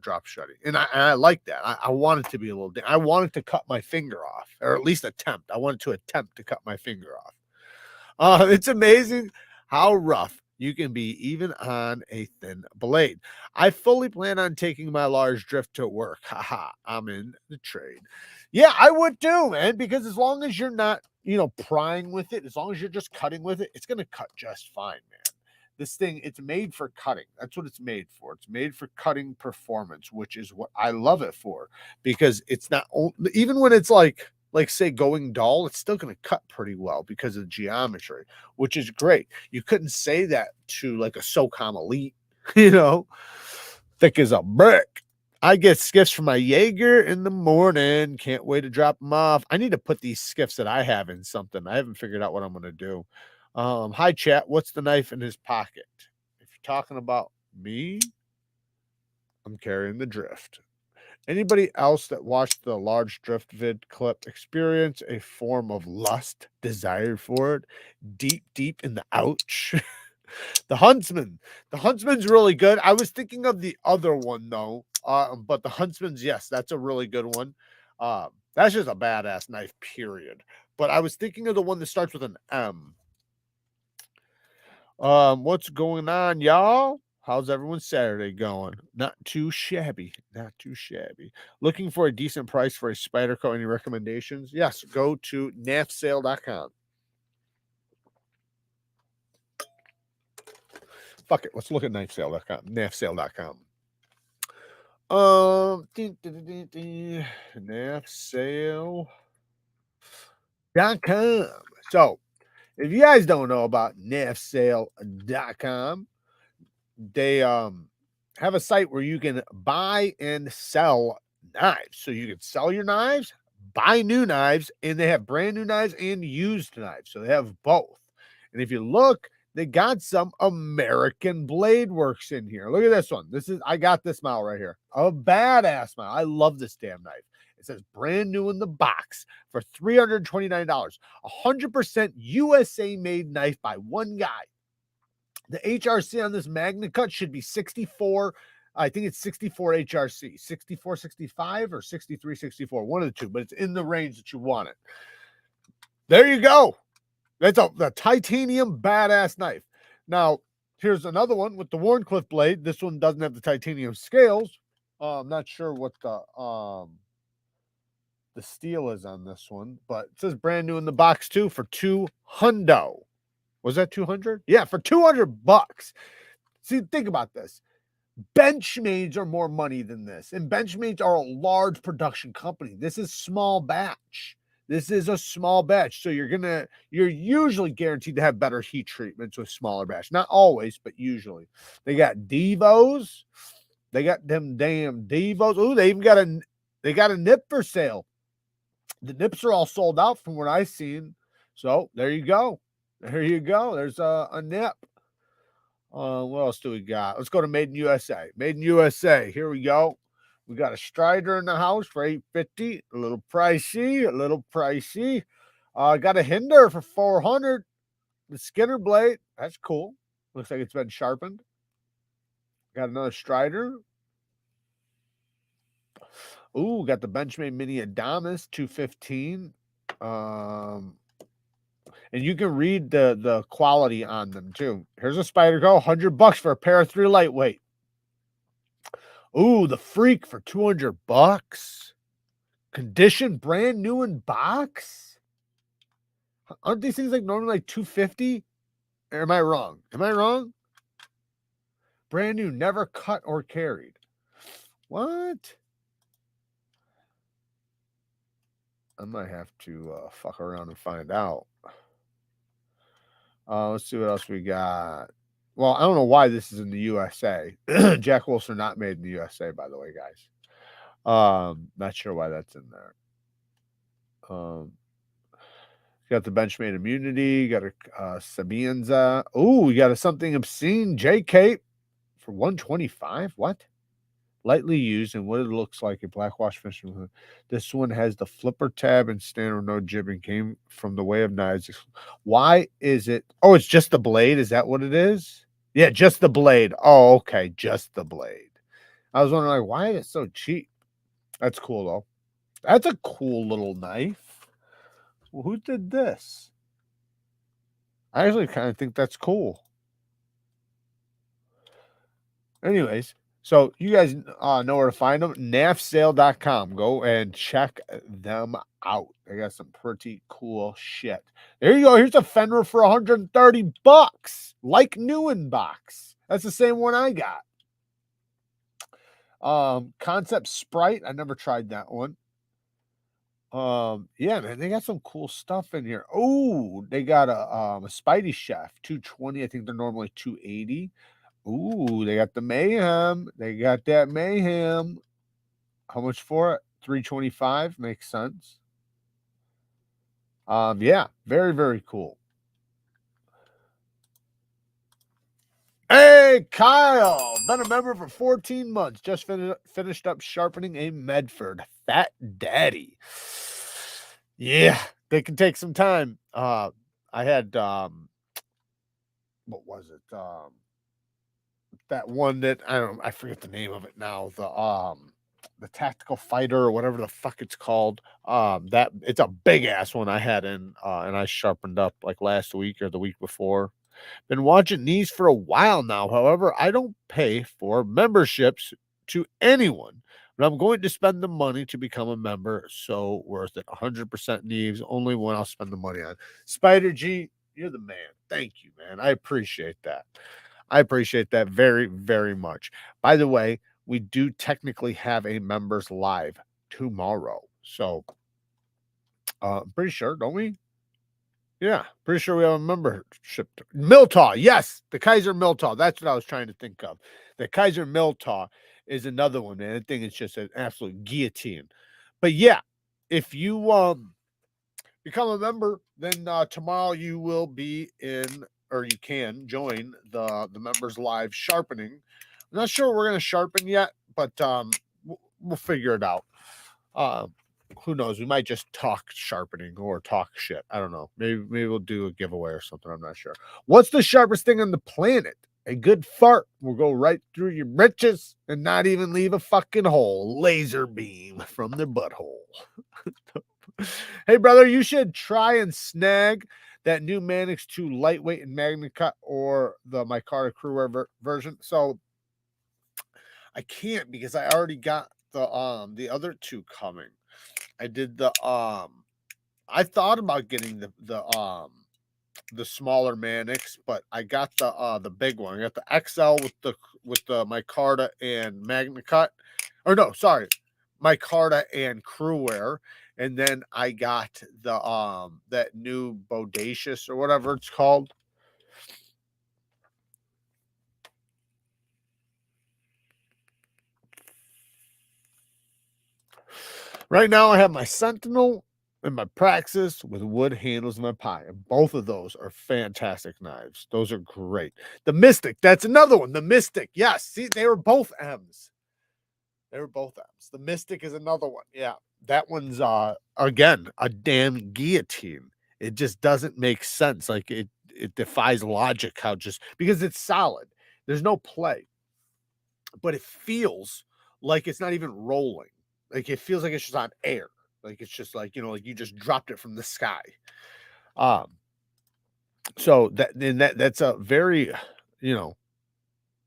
drop shutty, and I like that. I want it to be a little. I wanted to cut my finger off, or at least attempt. I wanted to attempt to cut my finger off. It's amazing how rough you can be even on a thin blade. I fully plan on taking my large drift to work. Haha, I'm in the trade. Yeah, I would too, man, because as long as you're not, you know, prying with it, as long as you're just cutting with it, it's going to cut just fine, man. This thing, it's made for cutting. That's what it's made for. It's made for cutting performance, which is what I love it for, because it's not, even when it's like say going dull, it's still going to cut pretty well because of the geometry, which is great. You couldn't say that to like a SOCOM Elite, you know, thick as a brick. I get skiffs from my Jaeger in the morning. Can't wait to drop them off. I need to put these skiffs that I have in something. I haven't figured out what I'm going to do. Hi chat. What's the knife in his pocket? If you're talking about me, I'm carrying the drift. Anybody else that watched the large drift vid clip experience a form of lust, desire for it, deep in the ouch? The Huntsman. The Huntsman's really good. I was thinking of the other one though, but the Huntsman's, yes, that's a really good one. That's just a badass knife, period. But I was thinking of the one that starts with an M. What's going on, y'all? How's everyone's Saturday going? Not too shabby. Not too shabby. Looking for a decent price for a Spyderco. Any recommendations? Yes, go to nafsale.com. Fuck it. Let's look at knifesale.com. nafsale.com. Nafsale.com. So, if you guys don't know about nafsale.com, they have a site where you can buy and sell knives. So you can sell your knives, buy new knives, and they have brand new knives and used knives. So they have both. And if you look, they got some American Blade Works in here. Look at this one. I got this model right here. A badass model. I love this damn knife. It says brand new in the box for $329. 100% USA made knife by one guy. The HRC on this Magna Cut should be 64. I think it's 64 HRC, 6465 or 6364, one of the two, but it's in the range that you want it. There you go. That's the titanium badass knife. Now, here's another one with the Wharncliffe blade. This one doesn't have the titanium scales. I'm not sure what the steel is on this one, but it says brand new in the box too for $200. Was that 200? Yeah, for $200. See, think about this. Benchmades are more money than this, and Benchmades are a large production company. This is small batch. This is a small batch, so you're usually guaranteed to have better heat treatments with smaller batch. Not always, but usually. They got Devos. They got them damn Devos. Ooh, they got a nip for sale. The nips are all sold out from what I've seen. So there you go. There you go. There's a nip. What else do we got? Let's go to Made in USA. Made in USA. Here we go. We got a Strider in the house for $850. A little pricey. A little pricey. Got a Hinder for $400. The Skinner blade. That's cool. Looks like it's been sharpened. Got another Strider. Ooh, got the Benchmade Mini Adamas, $215. And you can read the quality on them too. Here's a Spyderco, $100 for a pair of 3 lightweight. Ooh, the Freak for $200. Condition brand new in box. Aren't these things like normally like $250? Or am I wrong? Am I wrong? Brand new, never cut or carried. What? I might have to fuck around and find out. Let's see what else we got. Well, I don't know why this is in the USA. Jack Wolfs not made in the USA, by the way, guys. Not sure why that's in there. Got the Benchmade Immunity. Got a Sabienza. Oh, we got a Something Obscene J Cape for 125. What? Lightly used and what it looks like a black wash finish. This one has the flipper tab and standard no jibbing. Came from the Way of Knives. Why is it? Oh, it's just the blade. Is that what it is? Yeah, just the blade. Oh, okay, just the blade. I was wondering, like, why is it so cheap? That's cool though. That's a cool little knife. Well, who did this? I actually kind of think that's cool. Anyways, so you guys know where to find them. nafsale.com. Go and check them out. They got some pretty cool shit. There you go. Here's a Fenrir for 130 bucks. Like new in box. That's the same one I got. KANSEPT Sprite. I never tried that one. Yeah, man, they got some cool stuff in here. Oh, they got a Spidey Chef 220. I think they're normally 280. Ooh, they got the Mayhem. They got that Mayhem. How much for it? 325. Makes sense. Yeah, very, very cool. Hey, Kyle, been a member for 14 months. Just finished up sharpening a Medford. Fat Daddy. Yeah, they can take some time. I had what was it? That one that I forget the name of it now. The tactical fighter or whatever the fuck it's called. That it's a big ass one I had in and I sharpened up like last week or the week before. Been watching these for a while now. However, I don't pay for memberships to anyone, but I'm going to spend the money to become a member. So worth it. 100% Neeves. Only one I'll spend the money on. Spider G, you're the man. Thank you, man. I appreciate that. I appreciate that very, very much. By the way, we do technically have a members live tomorrow. So I'm pretty sure, don't we? Yeah, pretty sure we have a membership. Miltaw, yes, the KIZER Miltaw. That's what I was trying to think of. The KIZER Miltaw is another one, man. I think it's just an absolute guillotine. But yeah, if you become a member, then tomorrow you will be in, or you can join the members live sharpening. I'm not sure what we're gonna sharpen yet, but we'll figure it out. Who knows? We might just talk sharpening or talk shit. I don't know. Maybe we'll do a giveaway or something. I'm not sure. What's the sharpest thing on the planet? A good fart will go right through your britches and not even leave a fucking hole. Laser beam from their butthole. Hey, brother, you should try and snag that new Manix 2 lightweight and magnet cut or the Micarta Crewwear version. So I can't because I already got the other two coming. I did the I thought about getting the smaller Manix, but I got the big one. I got the XL with the micarta and magnet cut. Or no, sorry, micarta and Crewwear. And then I got the that new Bodacious or whatever it's called. Right now, I have my Sentinel and my Praxis with wood handles in my pie. And both of those are fantastic knives. Those are great. The Mystic, that's another one. The Mystic, yes. See, they were both M's. They were both M's. The Mystic is another one. Yeah. That one's, again, a damn guillotine. It just doesn't make sense. Like, it defies logic how just, because it's solid. There's no play. But it feels like it's not even rolling. Like it feels like it's just on air. Like it's just like, like you just dropped it from the sky. So that's a very,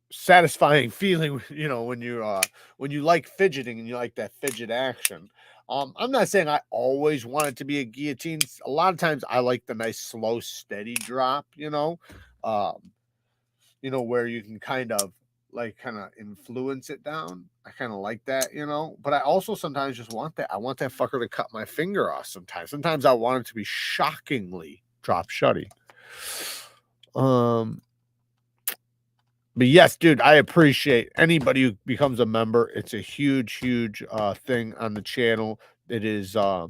satisfying feeling, when you like fidgeting and you like that fidget action. I'm not saying I always want it to be a guillotine. A lot of times I like the nice slow, steady drop, where you can kind of like kind of influence it down. I kind of like that, you know, but I also sometimes just want that. I want that fucker to cut my finger off sometimes. Sometimes I want it to be shockingly drop shutty. But yes, dude, I appreciate anybody who becomes a member. It's a huge thing on the channel. It is a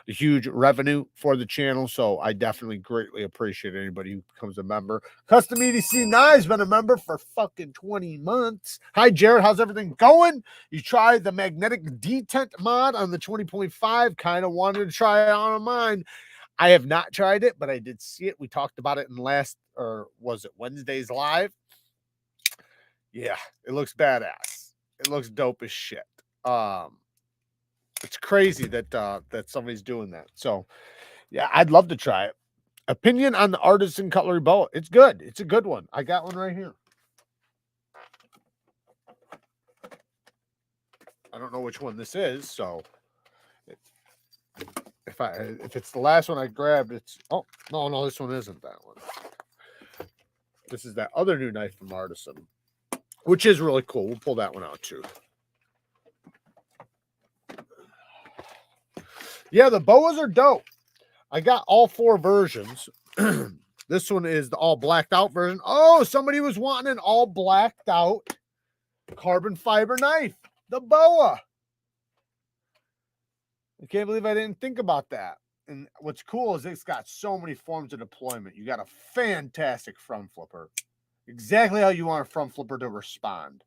huge revenue for the channel, so I definitely greatly appreciate anybody who becomes a member. Custom EDC Knives been a member for fucking 20 months. Hi, Jared. How's everything going? You tried the magnetic detent mod on the 20.5. Kind of wanted to try it on mine. I have not tried it, but I did see it. We talked about it in last, or was it Wednesday's live? Yeah, it looks badass. It looks dope as shit. It's crazy that that somebody's doing that. So yeah, I'd love to try it. Opinion on the Artisan cutlery bow. It's good. It's a good one. I got one right here. I don't know which one this is, so if it's the last one I grabbed, it's no, this one isn't that one. This is that other new knife from Artisan, which is really cool. We'll pull that one out too. Yeah, the boas are dope. I got all 4 versions. This one is the all blacked out version. Oh, somebody was wanting an all blacked out carbon fiber knife. The boa. I can't believe I didn't think about that. And what's cool is it's got so many forms of deployment. You got a fantastic front flipper. Exactly how you want a front flipper to respond.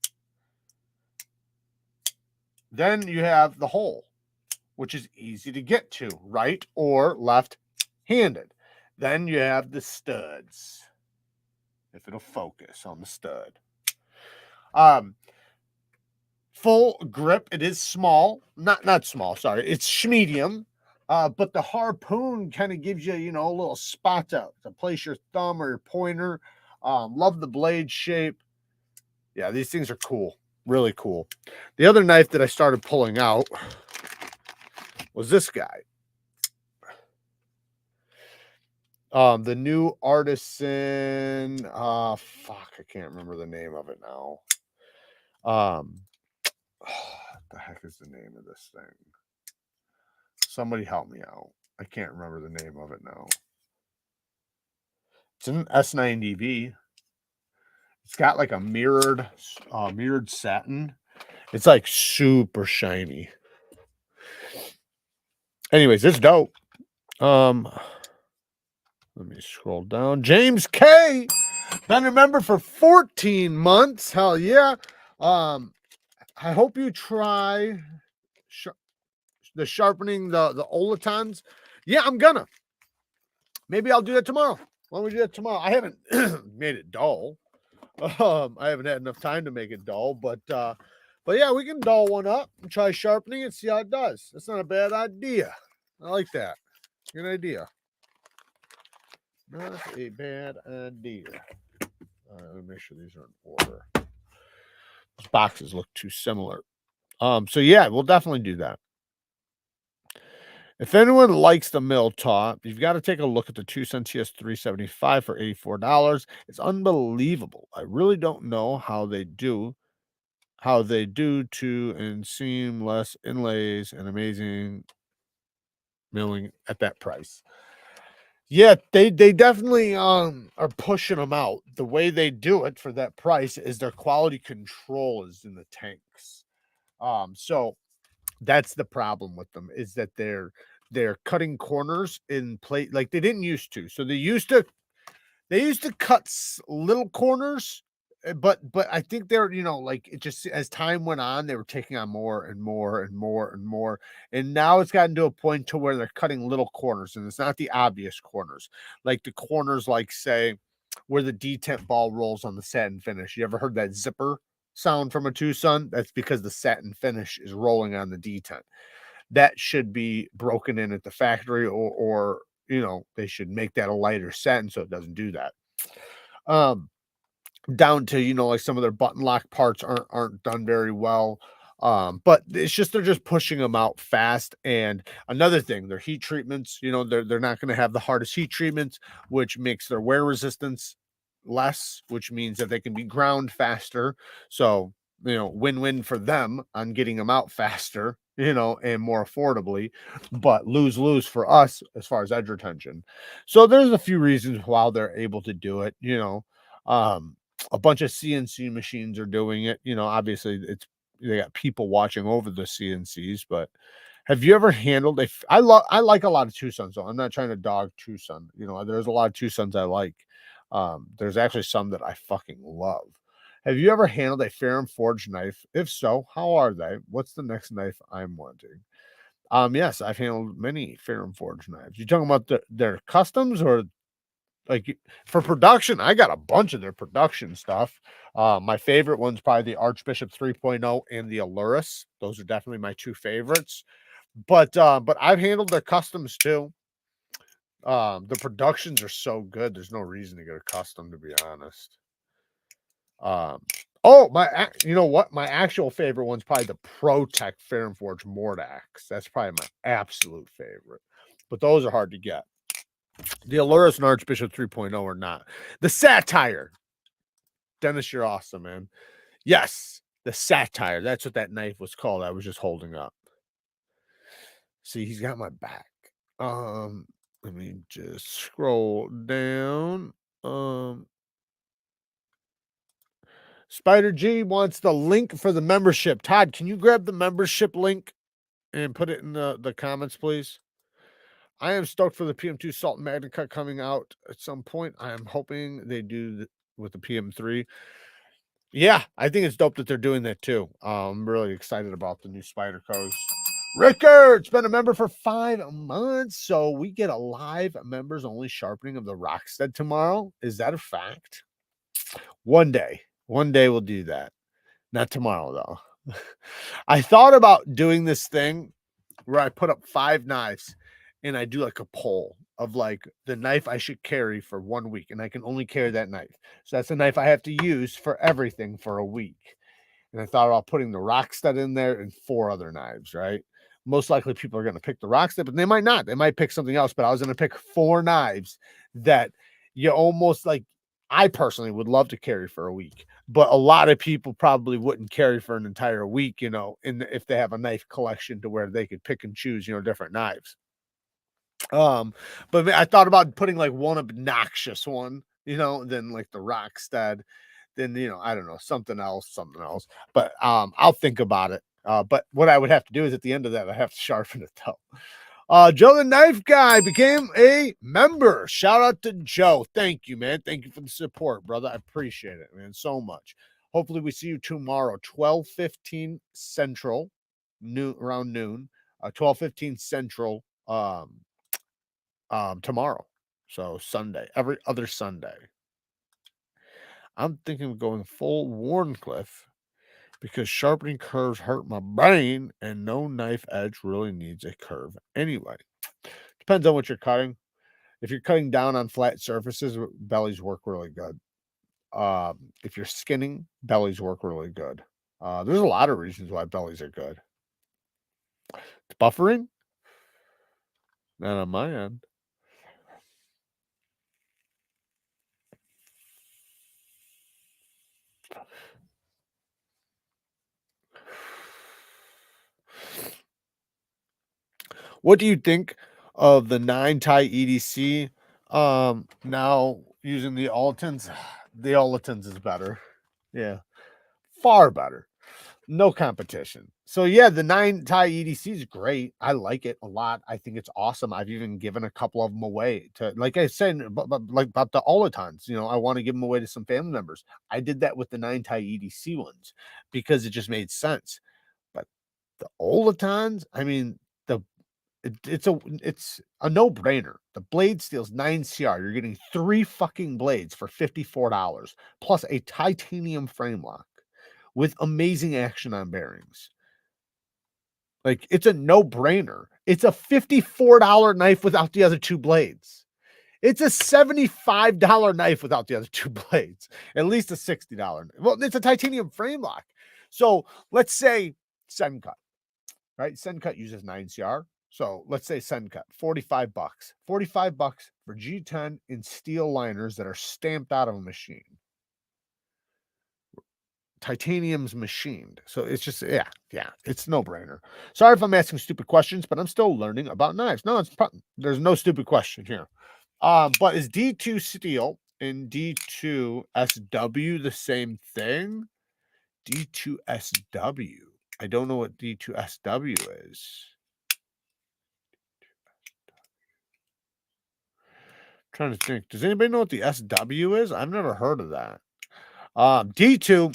Then you have the hole, which is easy to get to, right or left-handed. Then you have the studs, if it'll focus on the stud. Full grip. It is small, not small. Sorry, it's medium. But the harpoon kind of gives you, you know, a little spot to place your thumb or your pointer. Love the blade shape. Yeah, these things are cool. Really cool. The other knife that I started pulling out was this guy. The new Artisan. Fuck, I can't remember the name of it now. What the heck is the name of this thing? Somebody help me out. I can't remember the name of it now. It's an S90V. It's got like a mirrored satin. It's like super shiny. Anyways, it's dope. Let me scroll down. James K. Been a member for 14 months. Hell yeah. I hope you try the sharpening the Olatons. Yeah, I'm gonna. Maybe I'll do that tomorrow. Why don't we do that tomorrow? I haven't made it dull. I haven't had enough time to make it dull, but yeah, we can dull one up and try sharpening and see how it does. That's not a bad idea. I like that. Good idea. Not a bad idea. All right, let me make sure these are in order. These boxes look too similar. So yeah, we'll definitely do that. If anyone likes the mill top, you've got to take a look at the 2-cent TS375 for $84. It's unbelievable. I really don't know how they do to and seamless inlays and amazing milling at that price. Yeah, they definitely are pushing them out. The way they do it for that price is their quality control is in the tanks. So that's the problem with them, is that they're cutting corners in plate like they didn't used to. So they used to cut little corners, but I think they're, you know, like it just as time went on, they were taking on more and more and more and more. And now it's gotten to a point to where they're cutting little corners, and it's not the obvious corners, like the corners, like say where the detent ball rolls on the satin finish. You ever heard that zipper sound from a Tucson? That's because the satin finish is rolling on the detent. That should be broken in at the factory, or you know, they should make that a lighter satin so it doesn't do that. Down to, you know, like some of their button lock parts aren't done very well. But it's just they're just pushing them out fast. And another thing, their heat treatments, you know, they're not going to have the hardest heat treatments, which makes their wear resistance less, which means that they can be ground faster. So, you know, win-win for them on getting them out faster, you know, and more affordably, but lose-lose for us as far as edge retention. So there's a few reasons why they're able to do it, you know. A bunch of CNC machines are doing it, you know. Obviously they got people watching over the CNCs, but have you ever handled I like a lot of Tucson's, so I'm not trying to dog Tucson. You know, there's a lot of Tucson's I like. There's actually some that I fucking love. Have you ever handled a ferrum forged knife? If so, how are they? What's the next knife I'm wanting? Yes, I've handled many ferrum forged knives. You talking about their customs or like for production? I got a bunch of their production stuff. My favorite one's probably the Archbishop 3.0 and the Aluris. Those are definitely my two favorites. But I've handled their customs too. The productions are so good. There's no reason to get a custom, to be honest. You know what? My actual favorite one's probably the ProTech Ferrum Forge Mordax. That's probably my absolute favorite. But those are hard to get. The Aluris and Archbishop 3.0 are not. The Satire. Dennis, you're awesome, man. Yes, the Satire. That's what that knife was called. I was just holding up. See, he's got my back. Let me just scroll down. Spider G wants the link for the membership. Todd, can you grab the membership link and put it in the comments, please? I am stoked for the PM2 Salt Magna Cut coming out at some point. I am hoping they do with the PM3. Yeah, I think it's dope that they're doing that too. I'm really excited about the new Spydercos. Rickard's been a member for 5 months, so we get a live members only sharpening of the Rockstead tomorrow. Is that a fact? One day we'll do that. Not tomorrow though. I thought about doing this thing where I put up 5 knives and I do like a poll of like the knife I should carry for 1 week, and I can only carry that knife. So that's the knife I have to use for everything for a week. And I thought about putting the Rockstead in there and 4 other knives, right? Most likely people are going to pick the Rockstead, but they might not. They might pick something else, but I was going to pick 4 knives that you almost like, I personally would love to carry for a week, but a lot of people probably wouldn't carry for an entire week, you know, if they have a knife collection to where they could pick and choose, you know, different knives. But I thought about putting like one obnoxious one, you know, then like the Rockstead, then, you know, I don't know, something else. But I'll think about it. But what I would have to do is at the end of that, I have to sharpen it though. Joe the Knife Guy became a member. Shout out to Joe. Thank you, man. Thank you for the support, brother. I appreciate it, man, so much. Hopefully we see you tomorrow, 12:15 Central, around noon, 12:15 Central, tomorrow. So Sunday, every other Sunday. I'm thinking of going full Warncliffe because sharpening curves hurt my brain and no knife edge really needs a curve anyway. Depends on what you're cutting. If you're cutting down on flat surfaces, bellies work really good. If you're skinning, bellies work really good. There's a lot of reasons why bellies are good. Buffering? Not on my end. What do you think of the 9-tie EDC? Now using the Olitons, the Olitons is better. Yeah, far better. No competition. So yeah, the 9-tie EDC is great. I like it a lot. I think it's awesome. I've even given a couple of them away to, like I said, but like about the Olitons, you know, I want to give them away to some family members. I did that with the 9-tie EDC ones because it just made sense. But the Olitons, I mean, it's a no-brainer. The blade steel's 9CR. You're getting 3 fucking blades for $54 plus a titanium frame lock with amazing action on bearings. Like, it's a no-brainer. It's a $54 knife without the other 2 blades. It's a $75 knife without the other 2 blades. At least a $60. Well, it's a titanium frame lock. So let's say Sencut, right? Sencut uses 9CR. So let's say send cut, 45 bucks. 45 bucks for G10 in steel liners that are stamped out of a machine. Titanium's machined. So it's just, yeah, it's no brainer. Sorry if I'm asking stupid questions, but I'm still learning about knives. No, there's no stupid question here. But is D2 steel and D2SW the same thing? D2SW. I don't know what D2SW is. Trying to think. Does anybody know what the SW is? I've never heard of that. D2.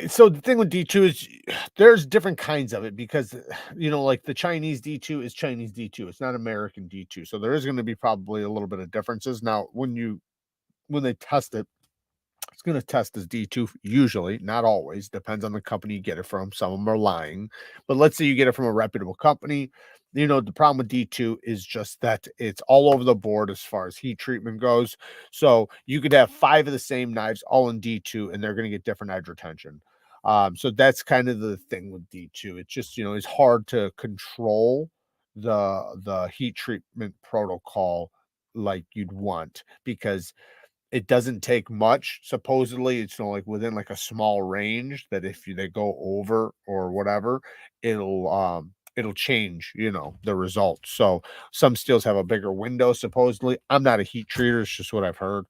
So the thing with D2 is there's different kinds of it because, like the Chinese D2 is Chinese D2. It's not American D2. So there is going to be probably a little bit of differences. Now, when they test it, it's going to test as D2 usually, not always. Depends on the company you get it from. Some of them are lying. But let's say you get it from a reputable company. The problem with D2 is just that it's all over the board as far as heat treatment goes. So you could have 5 of the same knives all in D2 and they're going to get different edge retention. So that's kind of the thing with D2. It's just, it's hard to control the heat treatment protocol like you'd want because it doesn't take much. Supposedly, it's like within like a small range that if they go over or whatever, it'll change, the results. So some steels have a bigger window, supposedly. I'm not a heat treater, it's just what I've heard.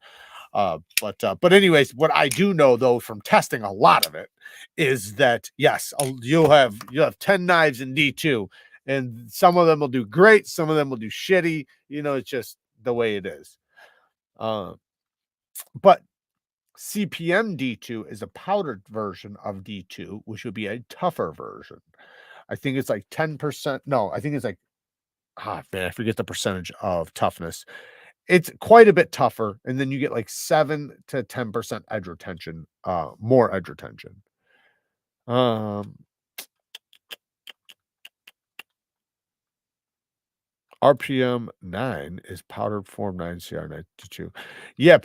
But anyways, what I do know though from testing a lot of it is that yes, you'll have 10 knives in D2, and some of them will do great, some of them will do shitty. It's just the way it is. But CPM D2 is a powdered version of D2, which would be a tougher version. I think it's like 10%. No, I think it's like, man, I forget the percentage of toughness. It's quite a bit tougher. And then you get like 7 to 10% edge retention, more edge retention. RPM 9 is powdered form 9 CR92. Yeah,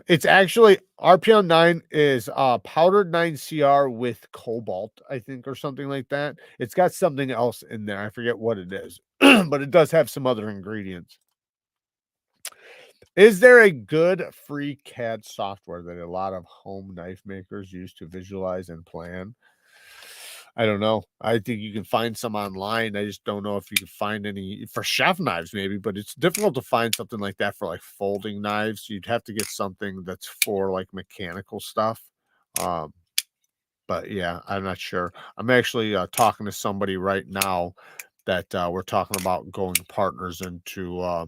it's actually RPM 9 is powdered 9 CR with cobalt, I think, or something like that. It's got something else in there. I forget what it is, but it does have some other ingredients. Is there a good free CAD software that a lot of home knife makers use to visualize and plan? I don't know. I think you can find some online. I just don't know if you can find any for chef knives, maybe, but it's difficult to find something like that for like folding knives. You'd have to get something that's for like mechanical stuff. But yeah, I'm not sure. I'm actually talking to somebody right now that we're talking about going partners into a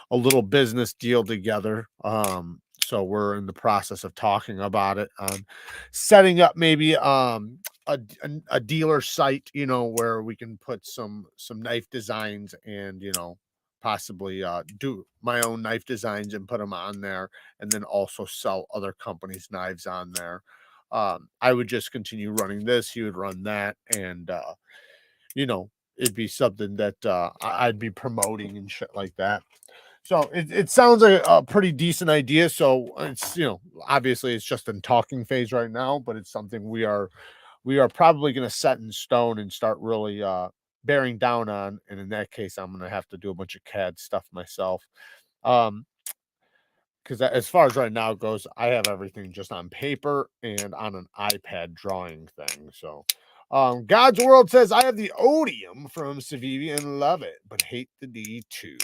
little business deal together. So we're in the process of talking about it, setting up maybe a dealer site, where we can put some knife designs and possibly do my own knife designs and put them on there, and then also sell other companies' knives on there. I would just continue running this. He would run that, and it'd be something that I'd be promoting and shit like that. So it sounds like a pretty decent idea. So it's obviously it's just in talking phase right now, but it's something we are probably going to set in stone and start really bearing down on. And in that case, I'm going to have to do a bunch of CAD stuff myself. Because as far as right now goes, I have everything just on paper and on an iPad drawing thing. So, God's World says, I have the Odium from Civivi and love it, but hate the D2.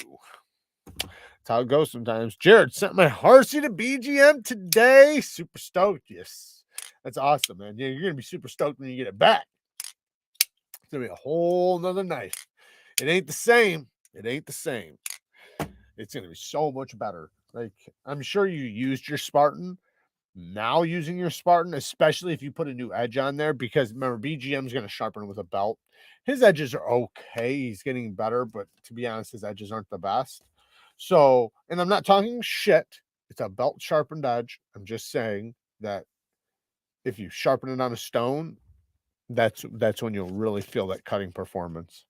That's how it goes sometimes. Jared sent my Harsey to BGM today. Super stoked. Yes. That's awesome, man. Yeah, you're going to be super stoked when you get it back. It's going to be a whole nother knife. It ain't the same. It ain't the same. It's going to be so much better. Like, I'm sure you used your Spartan. Now using your Spartan, especially if you put a new edge on there, because remember, BGM is going to sharpen with a belt. His edges are okay. He's getting better, but to be honest, his edges aren't the best. So, and I'm not talking shit. It's a belt sharpened edge. I'm just saying that if you sharpen it on a stone, that's when you'll really feel that cutting performance.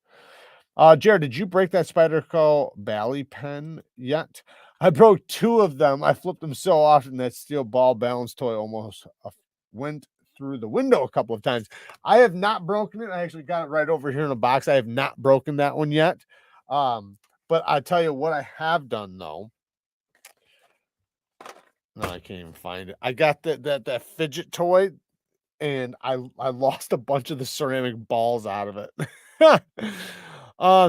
Jared, did you break that Spyderco Bally pen yet? I broke 2 of them. I flipped them so often that steel ball balance toy almost went through the window a couple of times. I have not broken it. I actually got it right over here in a box. I have not broken that one yet. But I tell you what I have done though. No, I can't even find it. I got that fidget toy, and I lost a bunch of the ceramic balls out of it.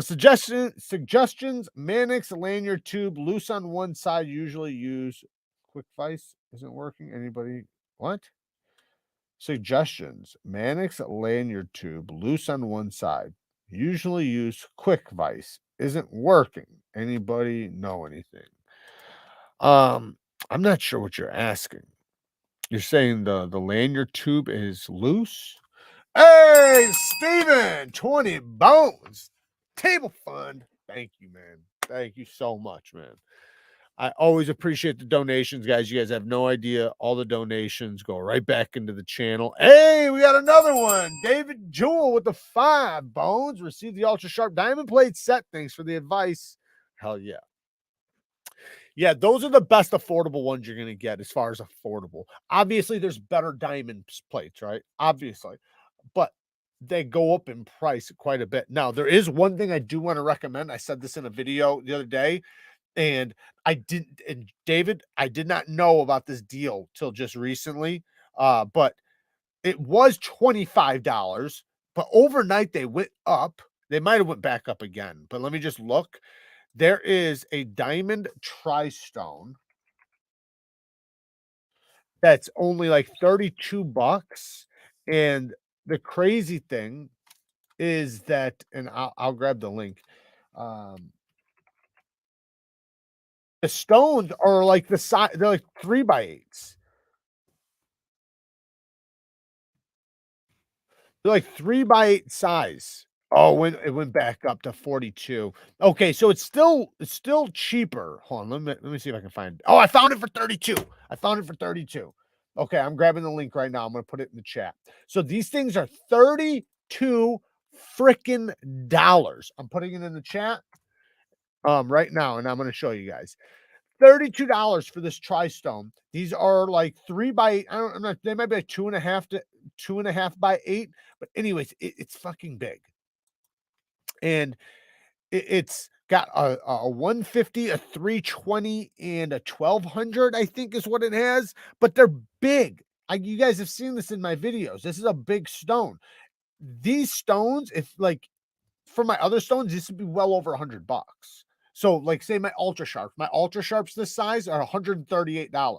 Suggestions: Mannix lanyard tube loose on one side. Usually use quick vice. Isn't working. Anybody? What? Suggestions: Mannix lanyard tube loose on one side. Usually use quick vice. Isn't working. Anybody know anything? I'm not sure what you're asking. You're saying the lanyard tube is loose? Hey, Steven, 20 bones. Table fund. Thank you, man. Thank you so much, man. I always appreciate the donations, guys. You guys have no idea. All the donations go right back into the channel. Hey, we got another one. David Jewell with the 5 bones. Received the Ultra Sharp Diamond Plate set. Thanks for the advice. Hell yeah. Yeah, those are the best affordable ones you're going to get as far as affordable. Obviously, there's better diamond plates, right? Obviously. But they go up in price quite a bit. Now, there is one thing I do want to recommend. I said this in a video the other day, and David, I did not know about this deal till just recently. But it was $25, but overnight they went up. They might have went back up again, but let me just look. There is a diamond tri-stone that's only like 32 bucks. And the crazy thing is that, and I'll grab the link. The stones are like the size, they're like 3x8s. They're like 3x8 size. Oh, it went back up to 42. Okay, so it's still cheaper. Hold on, let me see if I can find it. Oh, I found it for 32. I found it for 32. Okay, I'm grabbing the link right now. I'm gonna put it in the chat. So these things are 32 freaking dollars. I'm putting it in the chat right now, and I'm gonna show you guys. $32 for this tri-stone. These are like 3x8. I'm not, they might be like 2.5 to 2.5x8, but anyways, it's fucking big. And it's got a 150, a 320, and a 1200, I think is what it has, but they're big. You guys have seen this in my videos. This is a big stone. These stones, if like for my other stones, this would be well over $100. So like say my ultra sharps this size are $138.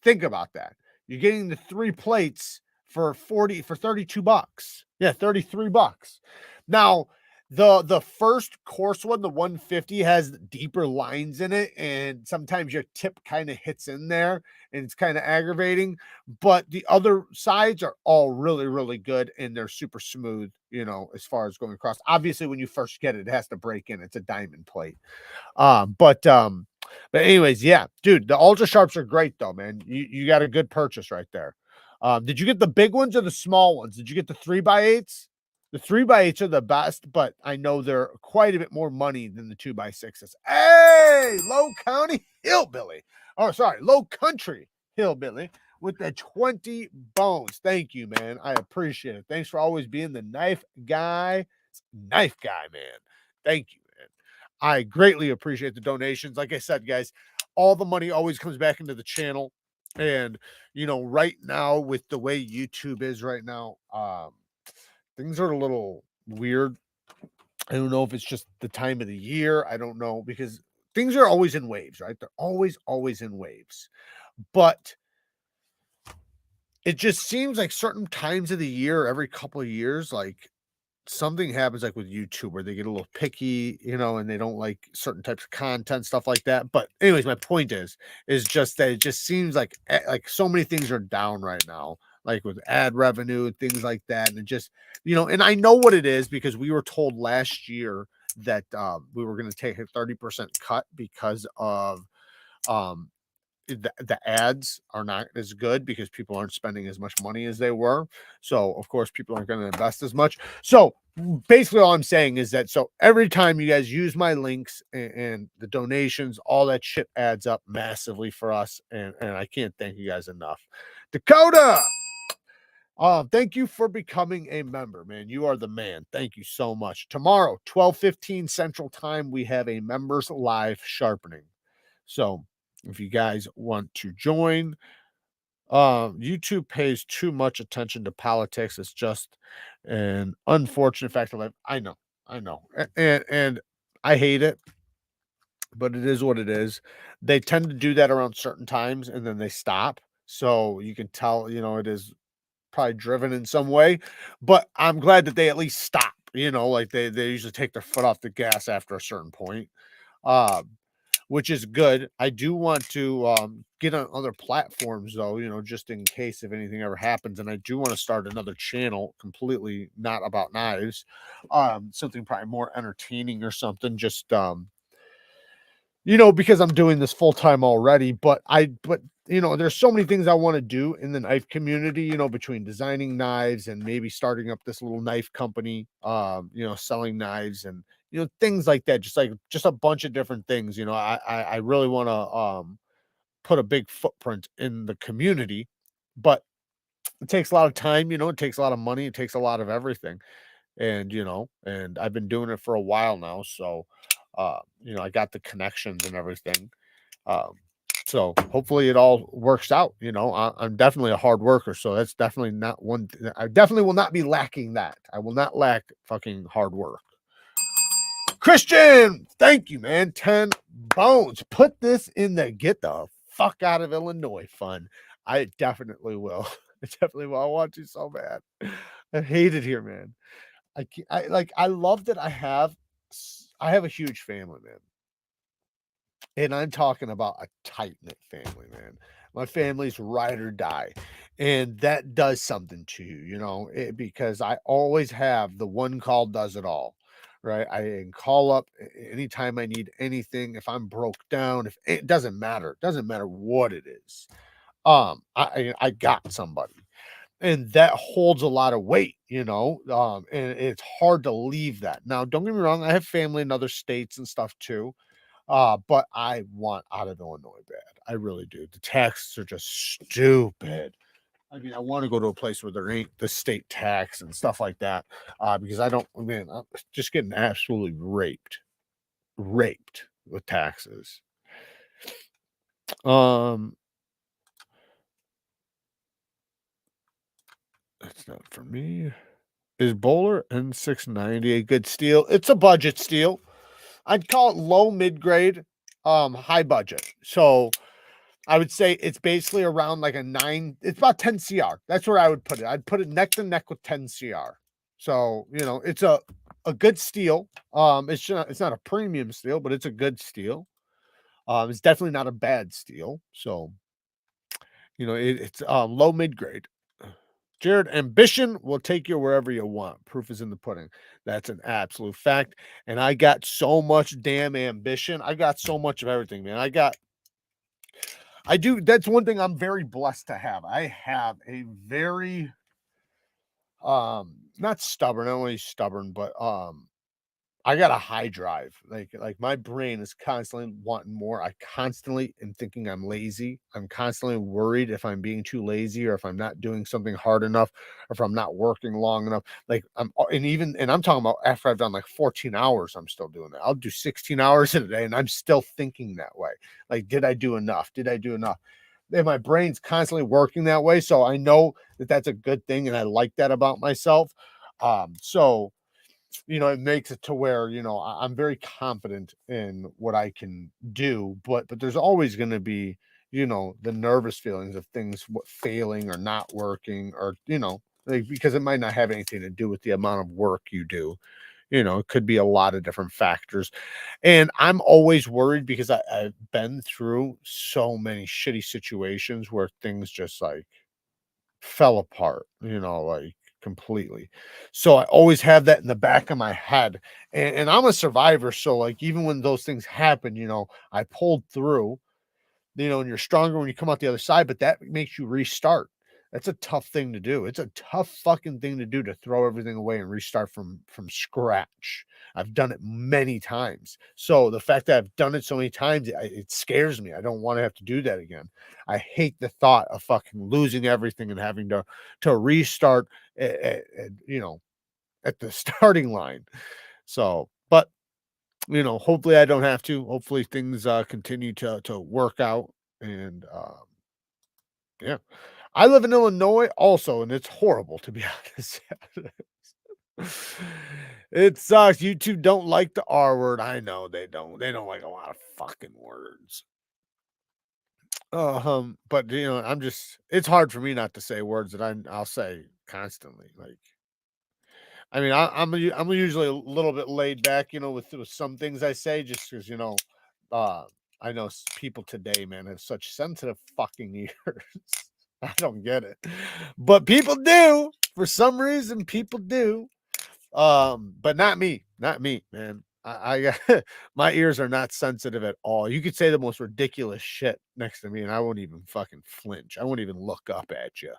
Think about that. You're getting the 3 plates for 32 bucks. Yeah, 33 bucks. Now, the first course one, the 150, has deeper lines in it, and sometimes your tip kind of hits in there and it's kind of aggravating, but the other sides are all really, really good, and they're super smooth, you know, as far as going across. Obviously, when you first get it, it has to break in. It's a diamond plate. But anyways, yeah, dude, the ultra sharps are great though, man. You got a good purchase right there. Did you get the big ones or the small ones? Did you get the 3x8s? The 3x8s are the best, but I know they're quite a bit more money than the 2x6s. Hey, Low County Hillbilly. Oh, sorry, Low Country Hillbilly with the 20 bones. Thank you, man. I appreciate it. Thanks for always being the knife guy. Knife guy, man. Thank you, man. I greatly appreciate the donations. Like I said, guys, all the money always comes back into the channel. And, you know, right now with the way YouTube is right now, things are a little weird. I don't know if it's just the time of the year. I don't know, because things are always in waves, right? They're always in waves. But it just seems like certain times of the year, every couple of years, like something happens like with YouTube where they get a little picky, you know, and they don't like certain types of content, stuff like that. But anyways, my point is just that it just seems like so many things are down right now, like with ad revenue and things like that. And it just, you know, and I know what it is because we were told last year that we were going to take a 30% cut because of the ads are not as good because people aren't spending as much money as they were. So of course people aren't going to invest as much. So basically all I'm saying is that, so every time you guys use my links and the donations, all that shit adds up massively for us. And I can't thank you guys enough. Dakota, Thank you for becoming a member, man. You are the man. Thank you so much. Tomorrow, 12:15 Central Time, we have a members live sharpening. So if you guys want to join, YouTube pays too much attention to politics. It's just an unfortunate fact of life. I know, and I hate it, but it is what it is. They tend to do that around certain times, and then they stop. So you can tell, it is probably driven in some way, but I'm glad that they at least stop. Like they usually take their foot off the gas after a certain point. Um, which is good. I do want to get on other platforms though, just in case if anything ever happens. And I do want to start another channel completely not about knives, something probably more entertaining or something. Just because I'm doing this full time already. But there's so many things I want to do in the knife community. Between designing knives and maybe starting up this little knife company, selling knives and things like that, just a bunch of different things. I really want to put a big footprint in the community, but it takes a lot of time, it takes a lot of money, it takes a lot of everything. And I've been doing it for a while now. So I got the connections and everything. Um, so hopefully it all works out. I'm definitely a hard worker, so that's definitely not one. I definitely will not be lacking that. I will not lack fucking hard work. Christian, thank you, man. 10 bones. Put this in the get the fuck out of Illinois fun. I definitely will. I definitely will. I want to so bad. I hate it here, man. I love that I have a huge family, man. And I'm talking about a tight-knit family, man. My family's ride or die. And that does something to you, because I always have the one call does it all, right? I can call up anytime I need anything. If I'm broke down, if it doesn't matter, what it is. I got somebody. And that holds a lot of weight, and it's hard to leave that. Now, don't get me wrong, I have family in other states and stuff too. But I want out of Illinois bad. I really do. The taxes are just stupid. I mean, I want to go to a place where there ain't the state tax and stuff like that. Because I'm just getting absolutely raped with taxes. That's not for me. Is Bowler N690 a good steel? It's a budget steel. I'd call it low mid-grade, high budget. So I would say it's basically around like a 9. It's about 10 CR. That's where I would put it. I'd put it neck to neck with 10 CR. So, it's a good steel. It's not a premium steel, but it's a good steel. It's definitely not a bad steel. So, it's low mid grade. Jared, ambition will take you wherever you want. Proof is in the pudding. That's an absolute fact. And I got so much damn ambition. I got so much of everything, man. That's one thing I'm very blessed to have. I have a very not stubborn, I don't want to be stubborn, but I got a high drive. Like my brain is constantly wanting more. I constantly am thinking I'm lazy. I'm constantly worried if I'm being too lazy or if I'm not doing something hard enough or if I'm not working long enough. And I'm talking about after I've done like 14 hours, I'm still doing that. I'll do 16 hours in a day and I'm still thinking that way. Like, did I do enough? Did I do enough? And my brain's constantly working that way. So I know that that's a good thing. And I like that about myself. So it makes it to where, I'm very confident in what I can do, but there's always going to be, the nervous feelings of things failing or not working or, because it might not have anything to do with the amount of work you do. It could be a lot of different factors. And I'm always worried because I've been through so many shitty situations where things just like fell apart, like completely. So I always have that in the back of my head. And I'm a survivor. So like even when those things happen, I pulled through, and you're stronger when you come out the other side, but that makes you restart. That's a tough thing to do. It's a tough fucking thing to do, to throw everything away and restart from scratch. I've done it many times. So the fact that I've done it so many times, it scares me. I don't want to have to do that again. I hate the thought of fucking losing everything and having to restart you know, at the starting line. So, but you know, hopefully I don't have to. Hopefully things continue to work out. And yeah. I live in Illinois also, and it's horrible, to be honest. It sucks. YouTube don't like the R word. I know they don't. They don't like a lot of fucking words. But you know, it's hard for me not to say words that I'll say constantly. Like, I mean, I'm usually a little bit laid back, you know, with some things I say, just because, you know, uh, I know people today, man, have such sensitive fucking ears. I don't get it, but people do. For some reason, people do. But not me, man. I my ears are not sensitive at all. You could say the most ridiculous shit next to me, and I won't even fucking flinch. I won't even look up at you.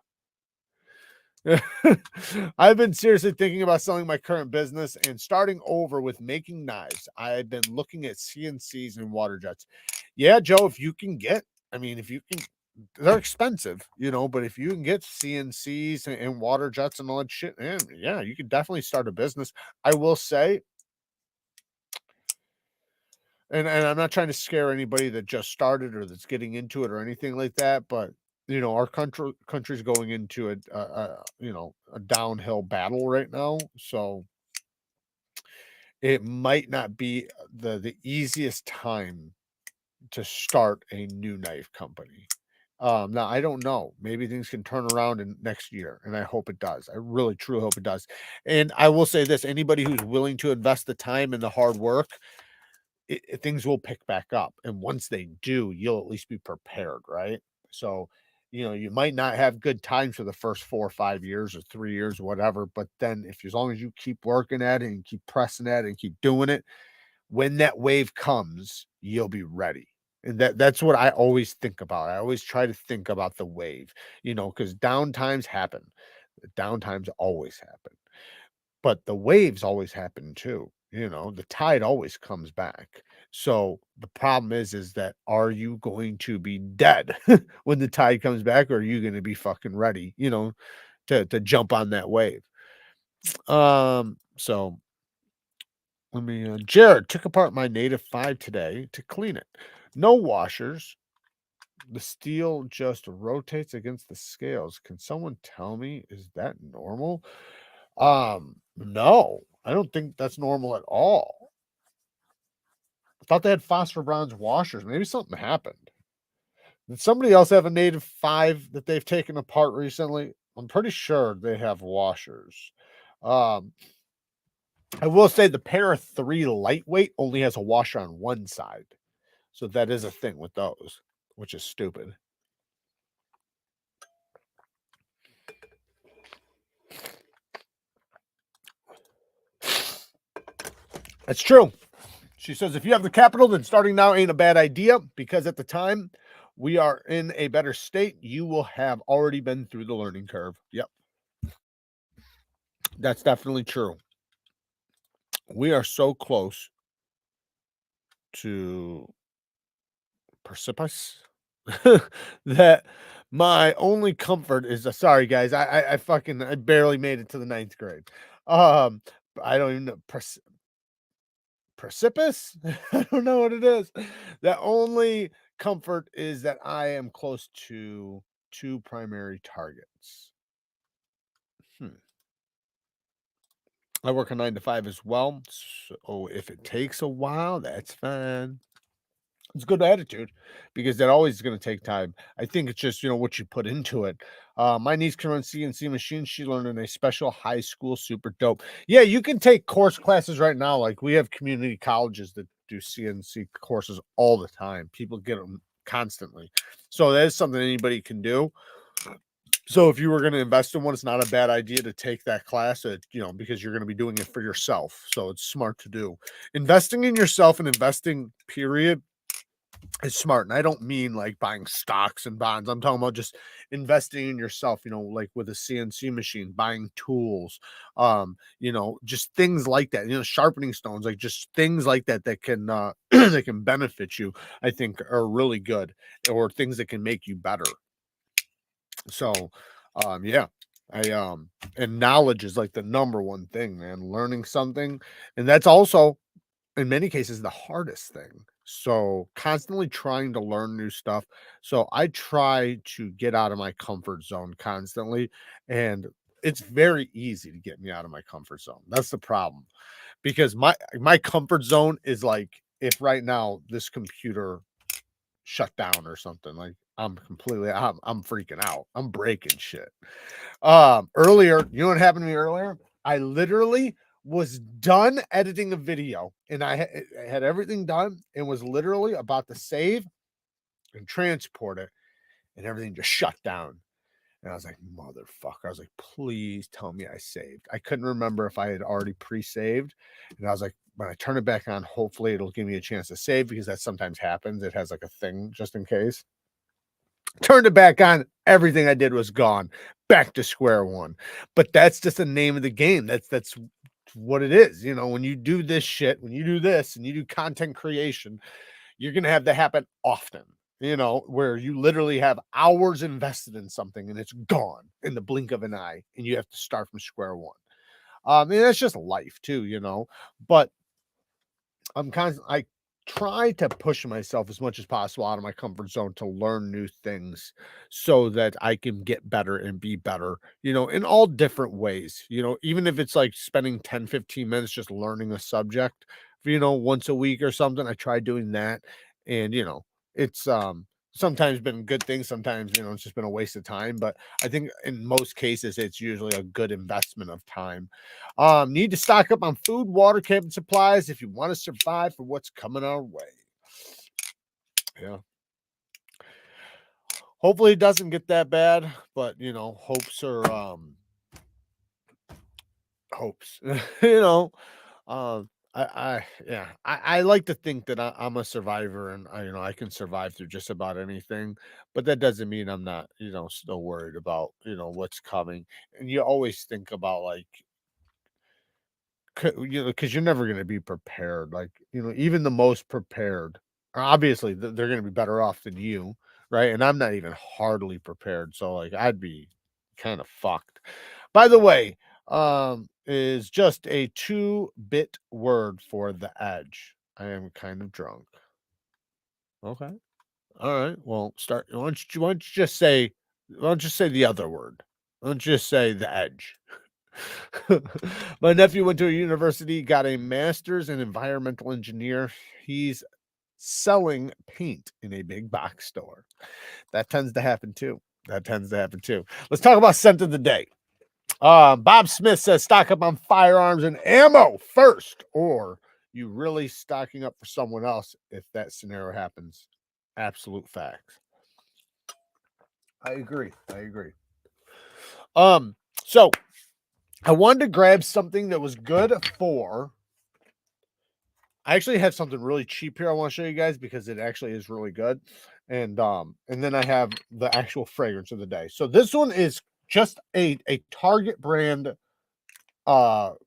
I've been seriously thinking about selling my current business and starting over with making knives. I've been looking at CNCs and water jets. Yeah, Joe, if you can get, I mean, if you can, they're expensive, you know, but if you can get CNCs and water jets and all that shit, man, yeah, you could definitely start a business. I will say, and I'm not trying to scare anybody that just started or that's getting into it or anything like that, but you know, our country's going into you know, a downhill battle right now, so it might not be the easiest time to start a new knife company. Now I don't know. Maybe things can turn around in next year, and I hope it does. I really, truly hope it does. And I will say this: anybody who's willing to invest the time and the hard work, things will pick back up. And once they do, you'll at least be prepared, right? So, you know, you might not have good times for the first 4 or 5 years or 3 years, whatever. But then, if as long as you keep working at it and keep pressing at it and keep doing it, when that wave comes, you'll be ready. And that's what I always think about. I always try to think about the wave, you know, because downtimes happen. Downtimes always happen. But the waves always happen too. You know, the tide always comes back. So the problem is that are you going to be dead when the tide comes back, or are you going to be fucking ready, you know, to jump on that wave? So let me Jared took apart my native 5 today to clean it. No washers. The steel just rotates against the scales. Can someone tell me, is that normal? No, I don't think that's normal at all. I thought they had phosphor bronze washers. Maybe something happened. Did somebody else have a native 5 that they've taken apart recently? I'm pretty sure they have washers. Um, I will say the Para 3 lightweight only has a washer on one side. So that is a thing with those, which is stupid. That's true. She says, if you have the capital, then starting now ain't a bad idea, because at the time we are in a better state, you will have already been through the learning curve. Yep. That's definitely true. We are so close to precipice that my only comfort is sorry guys, I fucking I barely made it to the 9th grade. Um I don't even know precipice. I don't know what it is. The only comfort is that I am close to 2 primary targets. I work a 9 to 5 as well. So if it takes a while, that's fine. It's a good attitude, because that always is going to take time. I think it's just, you know, what you put into it. My niece can run CNC machines. She learned in a special high school. Super dope. Yeah, you can take course classes right now. Like, we have community colleges that do CNC courses all the time. People get them constantly. So that is something anybody can do. So if you were going to invest in one, it's not a bad idea to take that class, you know, because you're going to be doing it for yourself. So it's smart to do. Investing in yourself and investing, period, is smart. And I don't mean like buying stocks and bonds. I'm talking about just investing in yourself, you know, like with a CNC machine, buying tools, you know, just things like that, you know, sharpening stones, like just things like that that can that can benefit you, I think are really good, or things that can make you better. So yeah. And knowledge is like the number one thing, man. Learning something. And that's also in many cases the hardest thing. So constantly trying to learn new stuff. So I try to get out of my comfort zone constantly, and it's very easy to get me out of my comfort zone. That's the problem, because my comfort zone is like, if right now this computer shut down or something, like I'm freaking out. I'm breaking shit. Earlier, you know what happened to me earlier? I literally was done editing a video, and I had everything done and was literally about to save and transport it, and everything just shut down. And I was like, motherfucker. I was like, please tell me I saved. I couldn't remember if I had already pre-saved. And I was like, when I turn it back on, hopefully it'll give me a chance to save, because that sometimes happens. It has like a thing just in case. Turned it back on. Everything I did was gone. Back to square one. But that's just the name of the game. That's what it is. You know, when you do this shit, when you do this and you do content creation, you're gonna have that happen often. You know, where you literally have hours invested in something and it's gone in the blink of an eye, and you have to start from square one. And that's just life too, you know. But I try to push myself as much as possible out of my comfort zone to learn new things, so that I can get better and be better, you know, in all different ways, you know, even if it's like spending 10, 15 minutes just learning a subject, you know, once a week or something. I try doing that. And, you know, it's, sometimes been good things. Sometimes, you know, it's just been a waste of time, but I think in most cases, it's usually a good investment of time. Need to stock up on food, water, camping supplies if you want to survive for what's coming our way. Yeah. Hopefully it doesn't get that bad, but you know, hopes are hopes. You know, I like to think that I'm a survivor, and you know, I can survive through just about anything, but that doesn't mean I'm not, you know, still worried about, you know, what's coming. And you always think about like, you know, because you're never going to be prepared. Like, you know, even the most prepared, obviously, they're going to be better off than you, right? And I'm not even hardly prepared, so like, I'd be kind of fucked. By the way, is just a 2-bit word for the edge. I am kind of drunk. Okay. All right. Well, start. Why don't you just say? Why don't you say the other word? Why don't you just say the edge? My nephew went to a university, got a master's in environmental engineer. He's selling paint in a big box store. That tends to happen too. Let's talk about scent of the day. Bob Smith says stock up on firearms and ammo first, or you really stocking up for someone else if that scenario happens. Absolute facts. I agree. So I wanted to grab something that was good for. I actually have something really cheap here I want to show you guys, because it actually is really good. And then I have the actual fragrance of the day. So this one is just a Target brand, brand.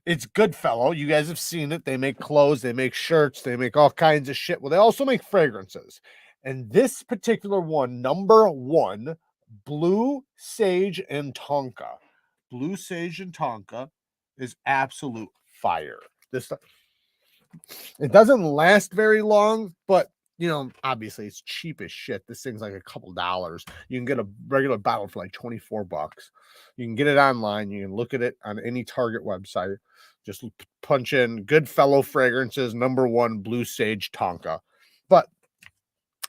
It's Goodfellow. You guys have seen it. They make clothes, they make shirts, they make all kinds of shit. Well, they also make fragrances. And this particular one, number one, Blue Sage and Tonka. Blue Sage and Tonka is absolute fire. This, it doesn't last very long, but you know, obviously it's cheap as shit. This thing's like a couple dollars. You can get a regular bottle for like 24 bucks. You can get it online. You can look at it on any Target website. Just punch in Goodfellow fragrances, number one, Blue Sage Tonka. But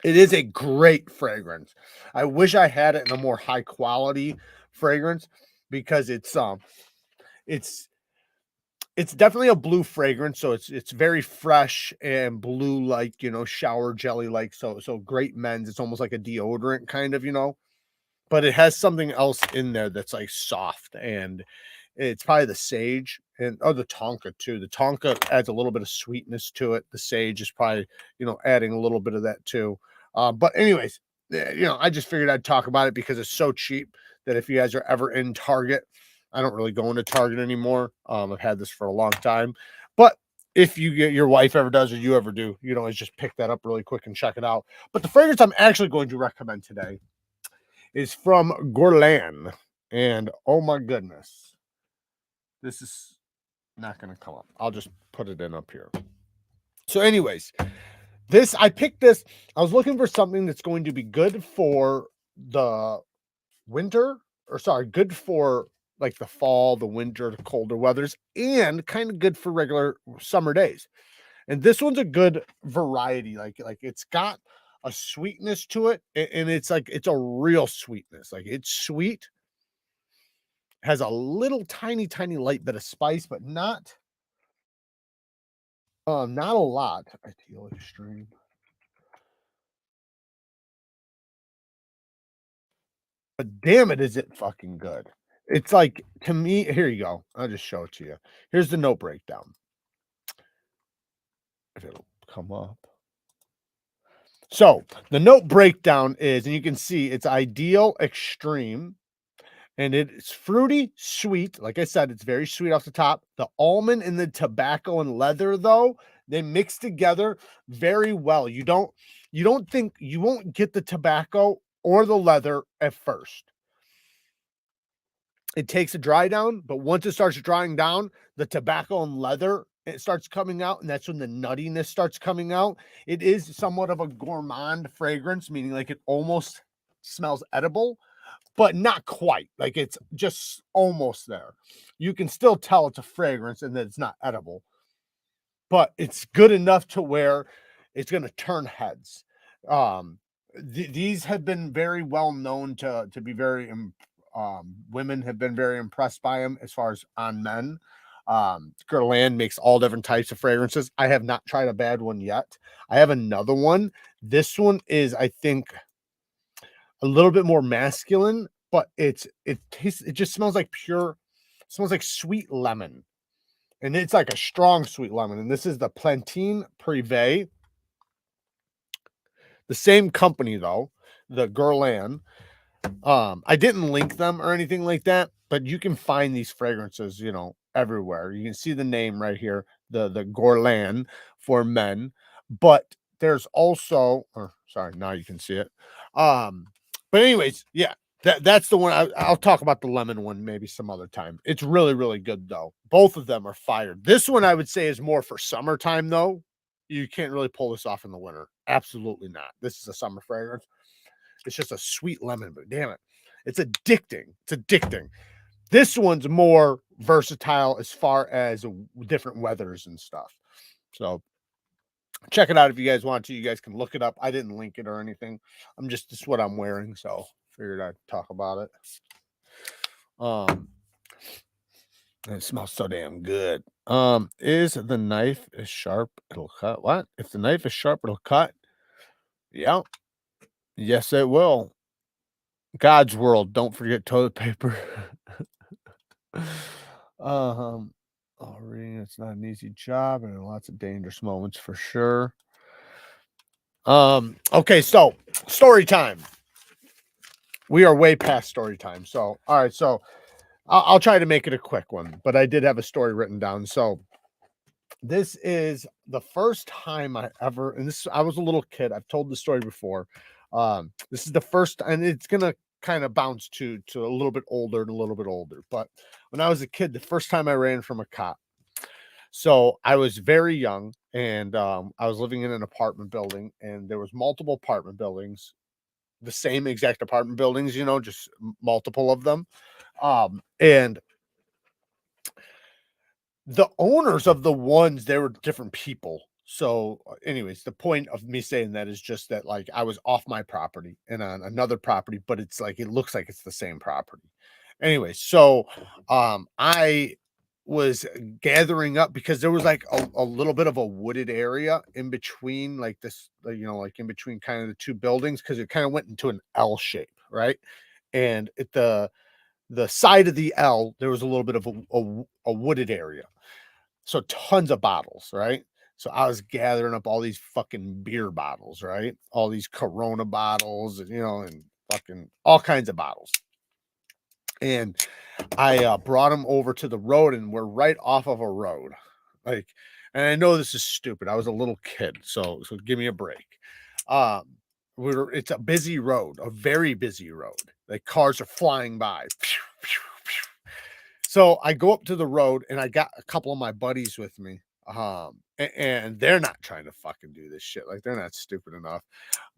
it is a great fragrance. I wish I had it in a more high quality fragrance, because it's definitely a blue fragrance, so it's very fresh and blue, like, you know, shower jelly, like, so great men's. It's almost like a deodorant kind of, you know, but it has something else in there that's like soft, and It's probably the sage and the tonka too. The tonka adds a little bit of sweetness to it. The sage is probably, adding a little bit of that too. But anyways, I just figured I'd talk about it because it's so cheap that if you guys are ever in Target, I don't really go into Target anymore. I've had this for a long time, but if your wife ever does or you ever do, you know, just pick that up really quick and check it out. But the fragrance I'm actually going to recommend today is from Guerlain, and oh my goodness, this is not going to come up. I'll just put it in up here. So, anyways, I picked this. I was looking for something that's going to be good for the winter, or sorry, good for like the fall, the winter, the colder weathers, and kind of good for regular summer days. And this one's a good variety. Like it's got a sweetness to it, and it's like it's a real sweetness. Like it's sweet, has a little tiny light bit of spice, but not not a lot. Ideal Extreme. But damn it, is it fucking good. It's like, to me, here you go. I'll just show it to you. Here's the note breakdown. If it'll come up. So the note breakdown is, and you can see it's Ideal Extreme, and it's fruity, sweet. Like I said, it's very sweet off the top. The almond and the tobacco and leather, though, they mix together very well. You won't get the tobacco or the leather at first. It takes a dry down, but once it starts drying down, the tobacco and leather, it starts coming out, and that's when the nuttiness starts coming out. It is somewhat of a gourmand fragrance, meaning like it almost smells edible, but not quite. Like it's just almost there. You can still tell it's a fragrance and that it's not edible, but it's good enough to where it's going to turn heads. These have been very well known to be very women have been very impressed by them as far as on men. Guerlain makes all different types of fragrances. I have not tried a bad one yet. I have another one. This one is, I think, a little bit more masculine, but it just smells like smells like sweet lemon. And it's like a strong sweet lemon. And this is the Plantain Privé. The same company though, the Guerlain. I didn't link them or anything like that, but you can find these fragrances, everywhere. You can see the name right here, the Guerlain for men, but there's also, or sorry, now you can see it. But anyways, yeah, that's the one. I'll talk about the lemon one maybe some other time. It's really, really good though. Both of them are fired. This one I would say is more for summertime though. You can't really pull this off in the winter. Absolutely not. This is a summer fragrance. It's just a sweet lemon, but damn it, it's addicting. It's addicting. This one's more versatile as far as different weathers and stuff. So check it out if you guys want to. You guys can look it up. I didn't link it or anything. This is what I'm wearing, so figured I'd talk about it. It smells so damn good. Is the knife is sharp, it'll cut. What? If the knife is sharp, it'll cut. Yeah. Yes, it will. God's world. Don't forget toilet paper. Oh, reading, it's not an easy job, and lots of dangerous moments for sure. Okay, so story time. We are way past story time. So, all right, so I'll try to make it a quick one, but I did have a story written down. So this is the first time I ever, and I was a little kid. I've told the story before. This is the first, and it's gonna kind of bounce to a little bit older and a little bit older. But when I was a kid, the first time I ran from a cop. So I was very young, and I was living in an apartment building, and there was multiple apartment buildings, the same exact apartment buildings, just multiple of them. And the owners of the ones, they were different people. So anyways, the point of me saying that is just that, like, I was off my property and on another property, but it's like, it looks like it's the same property. Anyway, so I was gathering up because there was like a little bit of a wooded area in between, like this, like in between kind of the two buildings, because it kind of went into an L shape, right? And the side of the L, there was a little bit of a wooded area. So tons of bottles, right? So I was gathering up all these fucking beer bottles, right? All these Corona bottles, and, and fucking all kinds of bottles. And I brought them over to the road, and we're right off of a road. Like, and I know this is stupid. I was a little kid, so give me a break. It's a busy road, a very busy road. Like cars are flying by. So I go up to the road, and I got a couple of my buddies with me. And they're not trying to fucking do this shit. Like, they're not stupid enough.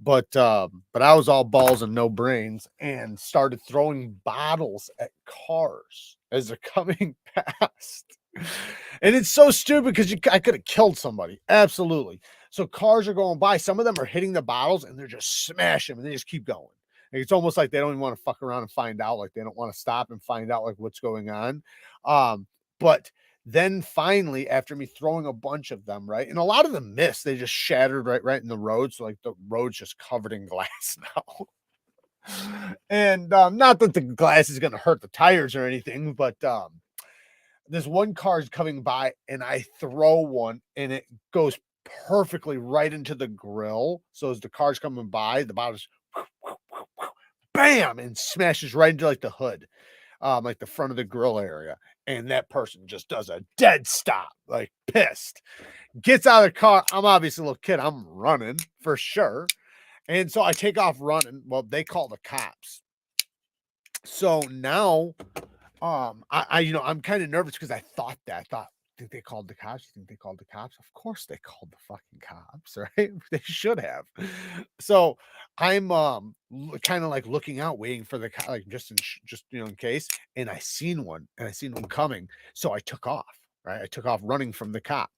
But I was all balls and no brains, and started throwing bottles at cars as they're coming past. And it's so stupid because I could have killed somebody. Absolutely. So cars are going by. Some of them are hitting the bottles, and they're just smashing them, and they just keep going. Like, it's almost like they don't even want to fuck around and find out. Like, they don't want to stop and find out like what's going on. But then finally, after me throwing a bunch of them, right, and a lot of them missed, they just shattered right in the road. So like the road's just covered in glass now. And not that the glass is going to hurt the tires or anything, but this one car is coming by, and I throw one, and it goes perfectly right into the grill. So as the car's coming by, the bottle's bam, and smashes right into like the hood, like the front of the grill area. And that person just does a dead stop, like pissed, gets out of the car. I'm obviously a little kid. I'm running for sure. And so I take off running. Well, they call the cops. So now, I'm kind of nervous because I thought, think they called the cops? You think they called the cops? Of course they called the fucking cops, right? They should have. So I'm kind of like looking out, waiting for the like just in case. And I seen one coming. So I took off, right? I took off running from the cop.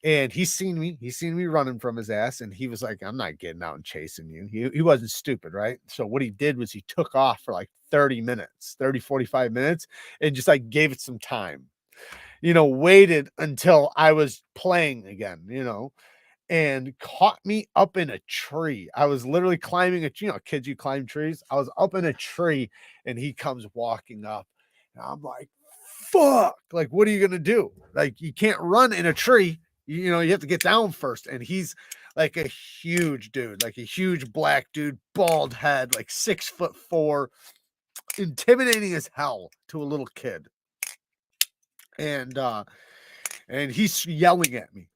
And he's seen me running from his ass, and he was like, I'm not getting out and chasing you. He wasn't stupid, right? So what he did was he took off for like 45 minutes, and just like gave it some time, waited until I was playing again, and caught me up in a tree. I was literally climbing kids, you climb trees. I was up in a tree, and he comes walking up, and I'm like, fuck, like, what are you going to do? Like, you can't run in a tree. You have to get down first. And he's like a huge dude, like a huge black dude, bald head, like 6'4", intimidating as hell to a little kid. And he's yelling at me,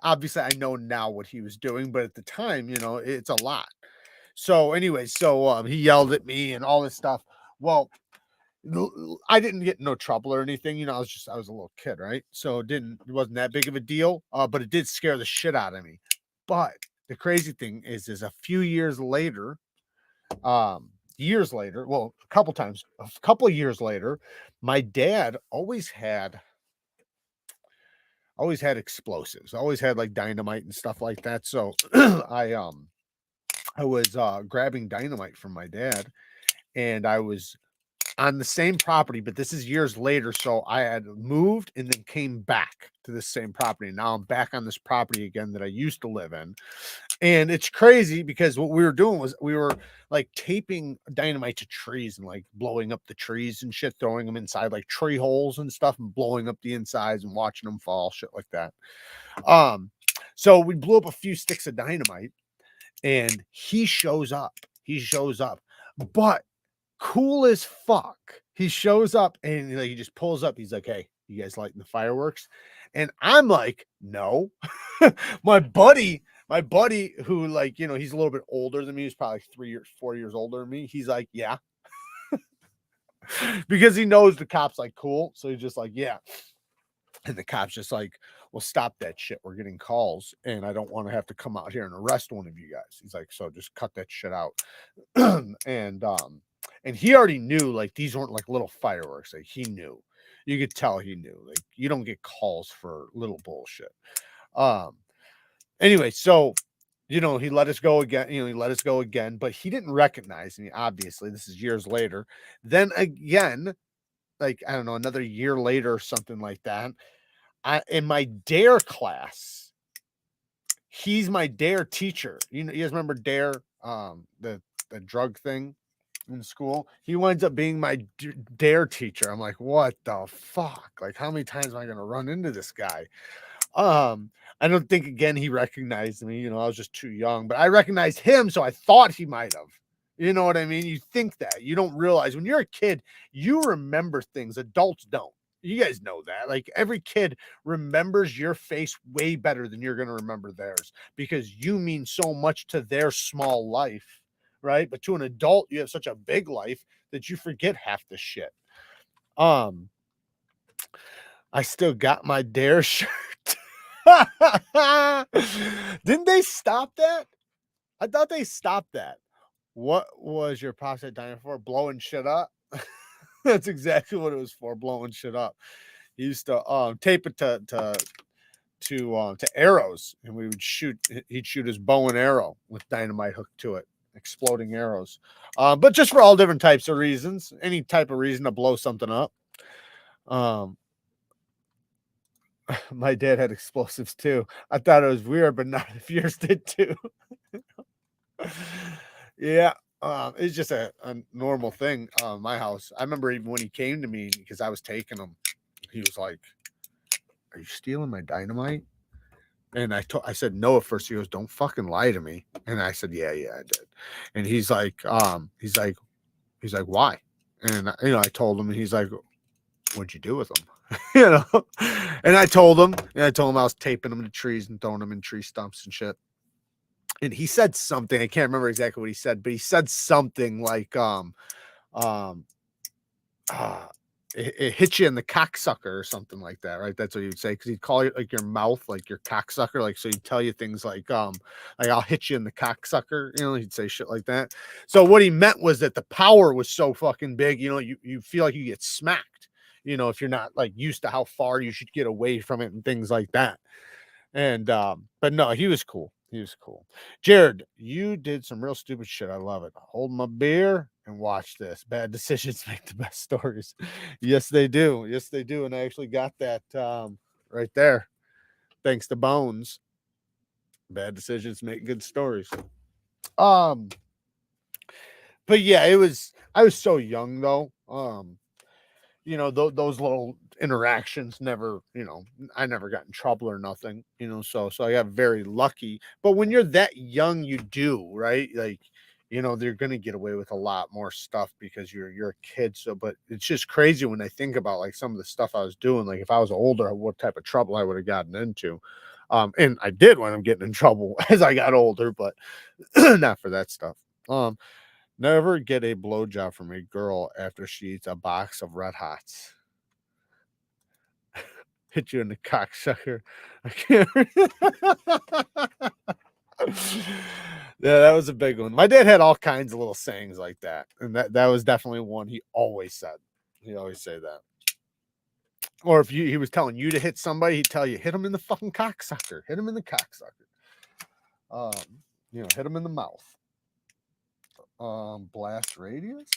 obviously I know now what he was doing, but at the time, it's a lot. So anyway, he yelled at me and all this stuff. Well, I didn't get no trouble or anything, I was a little kid, right? So it wasn't that big of a deal, but it did scare the shit out of me. But the crazy thing is a few years later, well, a couple of years later, my dad always had explosives, always had like dynamite and stuff like that. So I was grabbing dynamite from my dad, and I was on the same property, but this is years later. So I had moved and then came back to the same property. Now I'm back on this property again that I used to live in. And it's crazy because what we were doing was we were like taping dynamite to trees and like blowing up the trees and shit, throwing them inside like tree holes and stuff, and blowing up the insides and watching them fall, shit like that. So we blew up a few sticks of dynamite, and he shows up. But cool as fuck, he shows up, and he just pulls up. He's like, hey, you guys lighting the fireworks? And I'm like, no. my buddy who, like, he's a little bit older than me, he's probably 4 years older than me, he's like, yeah. Because he knows the cop's like cool, so he's just like, yeah. And the cop's just like, well, stop that shit, we're getting calls, and I don't want to have to come out here and arrest one of you guys. He's like, so just cut that shit out. And he already knew, like, these weren't like little fireworks. Like, he knew. You could tell he knew. Like, you don't get calls for little bullshit. Anyway, so he let us go again, but he didn't recognize me. Obviously, this is years later. Then again, like, I don't know, another year later or something like that, in my DARE class, he's my DARE teacher. You guys remember DARE, the drug thing? in school. He winds up being my dare teacher. I'm like, what the fuck? Like, how many times am I gonna run into this guy? I don't think again he recognized me. You know, I was just too young, but I recognized him, so I thought he might have. You know what I mean? You think that. You don't realize when you're a kid, you remember things adults don't. You guys know that. Like every kid remembers your face way better than you're going to remember theirs because you mean so much to their small life, right? But to an adult, you have such a big life that you forget half the shit. I still got my dare shirt. Didn't they stop that? I thought they stopped that. What was your pops at diner for? Blowing shit up. That's exactly what it was for, blowing shit up. He used to tape it to arrows, and we would shoot. He'd shoot his bow and arrow with dynamite hooked to it, exploding arrows. But just for all different types of reasons, any type of reason to blow something up. My dad had explosives too. I thought it was weird, but not if yours did too. Yeah. It's just a normal thing. My house. I remember even when he came to me because I was taking him, he was like, "Are you stealing my dynamite?" And I said no at first. He goes, "Don't fucking lie to me." And I said, "Yeah, I did." And he's like, "Why?" And I told him, and he's like, "What'd you do with them?" And I told him I was taping them to trees and throwing them in tree stumps and shit. And he said something, I can't remember exactly what he said, but he said something like, it hit you in the cocksucker or something like that, right? That's what he would say, because he'd call it like your mouth, like your cocksucker, like, so he'd tell you things like I'll hit you in the cocksucker, he'd say shit like that. So what he meant was that the power was so fucking big, you feel like you get smacked, if you're not like used to how far you should get away from it and things like that. And but no, he was cool. He was cool. Jared, you did some real stupid shit. I love it. Hold my beer and watch this. Bad decisions make the best stories. Yes, they do. Yes, they do. And I actually got that right there. Thanks to Bones. Bad decisions make good stories. But yeah, I was so young though. Those little interactions never, I never got in trouble or nothing, so I got very lucky. But when you're that young, you do, right? Like, they're gonna get away with a lot more stuff because you're a kid. So, but it's just crazy when I think about like some of the stuff I was doing. Like if I was older, what type of trouble I would have gotten into. And I did when I'm getting in trouble as I got older, but not for that stuff. Never get a blowjob from a girl after she eats a box of Red Hots. Hit you in the cocksucker. I can't. Yeah, that was a big one. My dad had all kinds of little sayings like that, and that was definitely one he always said. He always say that. Or if he was telling you to hit somebody, he'd tell you, hit him in the fucking cocksucker. Hit him in the cocksucker. Hit him in the mouth. Blast radius.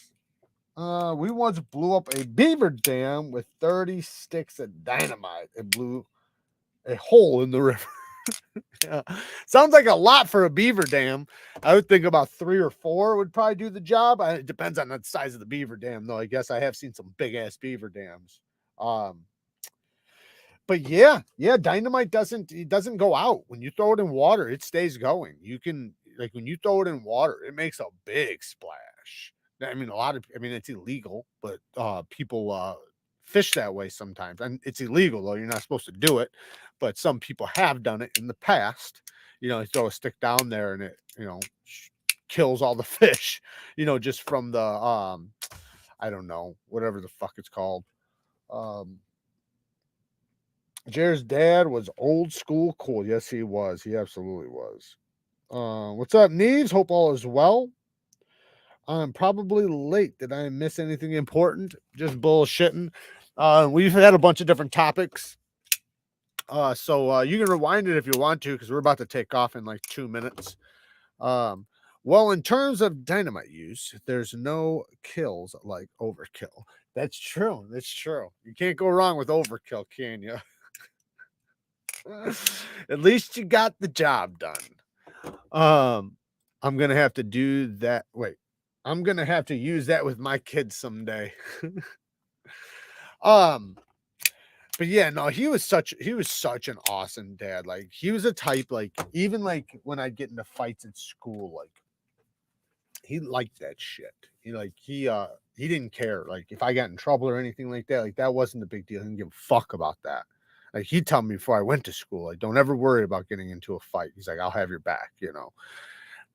We once blew up a beaver dam with 30 sticks of dynamite. It blew a hole in the river. Yeah. Sounds like a lot for a beaver dam. I would think about 3 or 4 would probably do the job. It depends on the size of the beaver dam, though. I guess I have seen some big ass beaver dams. But yeah, dynamite doesn't go out. When you throw it in water, it stays going. You can, like, when you throw it in water, it makes a big splash. I mean, it's illegal, but people fish that way sometimes. And it's illegal, though. You're not supposed to do it, but some people have done it in the past. You throw a stick down there and it, kills all the fish, just from the I don't know, whatever the fuck it's called. Jared's dad was old school cool. Yes, he was. He absolutely was. What's up, Neves? Hope all is well. I'm probably late. Did I miss anything important? Just bullshitting. We've had a bunch of different topics. So you can rewind it if you want to, because we're about to take off in like 2 minutes. Well, in terms of dynamite use, there's no kills like overkill. That's true. That's true. You can't go wrong with overkill, can you? At least you got the job done. I'm gonna have to do that. Wait, I'm gonna have to use that with my kids someday. um, but yeah, no, he was such an awesome dad. Like he was a type, like even like when I'd get into fights at school, like he liked that shit. He didn't care. Like if I got in trouble or anything like that wasn't a big deal. He didn't give a fuck about that. Like he'd tell me before I went to school, like, don't ever worry about getting into a fight. He's like, I'll have your back, you know.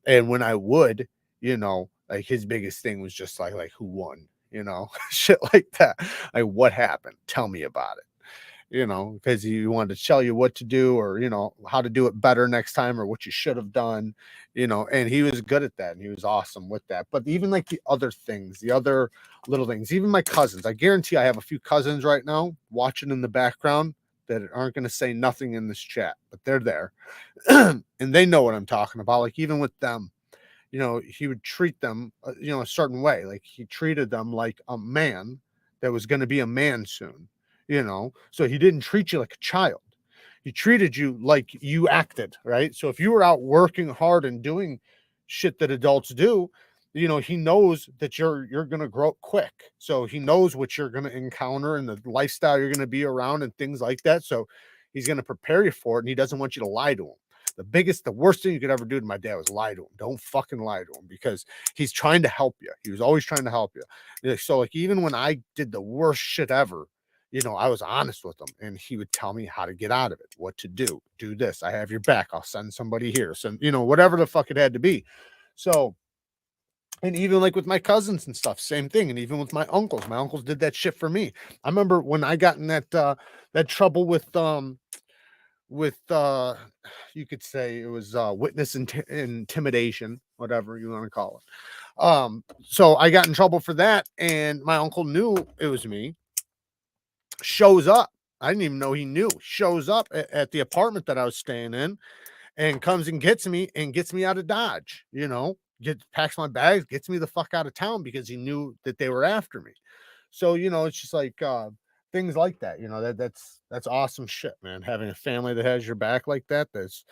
And when I would, you know, like his biggest thing was just like who won, you know, shit like that. Like what happened? Tell me about it. You know, because he wanted to tell you what to do or, you know, how to do it better next time or what you should have done, you know, and he was good at that and he was awesome with that. But even like the other things, the other little things, even my cousins, I guarantee I have a few cousins right now watching in the background that aren't going to say nothing in this chat, but they're there and they know what I'm talking about. Like even with them, you know, he would treat them, you know, a certain way. Like he treated them like a man that was going to be a man soon, you know. So he didn't treat you like a child. He treated you like you acted, right? So if you were out working hard and doing shit that adults do, you know, he knows that you're going to grow up quick. So he knows what you're going to encounter and the lifestyle you're going to be around and things like that. So he's going to prepare you for it and he doesn't want you to lie to him. The worst thing you could ever do to my dad was lie to him. Don't fucking lie to him because he's trying to help you. He was always trying to help you. So like even when I did the worst shit ever, you know, I was honest with him and he would tell me how to get out of it, what to do. Do this. I have your back. I'll send somebody here. So, you know, whatever the fuck it had to be. So, and even like with my cousins and stuff, same thing. And even with my uncles did that shit for me. I remember when I got in that trouble with you could say it was witness intimidation, whatever you want to call it. So I got in trouble for that and my uncle knew it was me. Shows up, I didn't even know he knew. Shows up at the apartment that I was staying in and comes and gets me out of Dodge, you know, packs my bags, gets me the fuck out of town because he knew that they were after me. So, you know, it's just like things like that, you know, that's awesome shit, man. Having a family that has your back like that, that's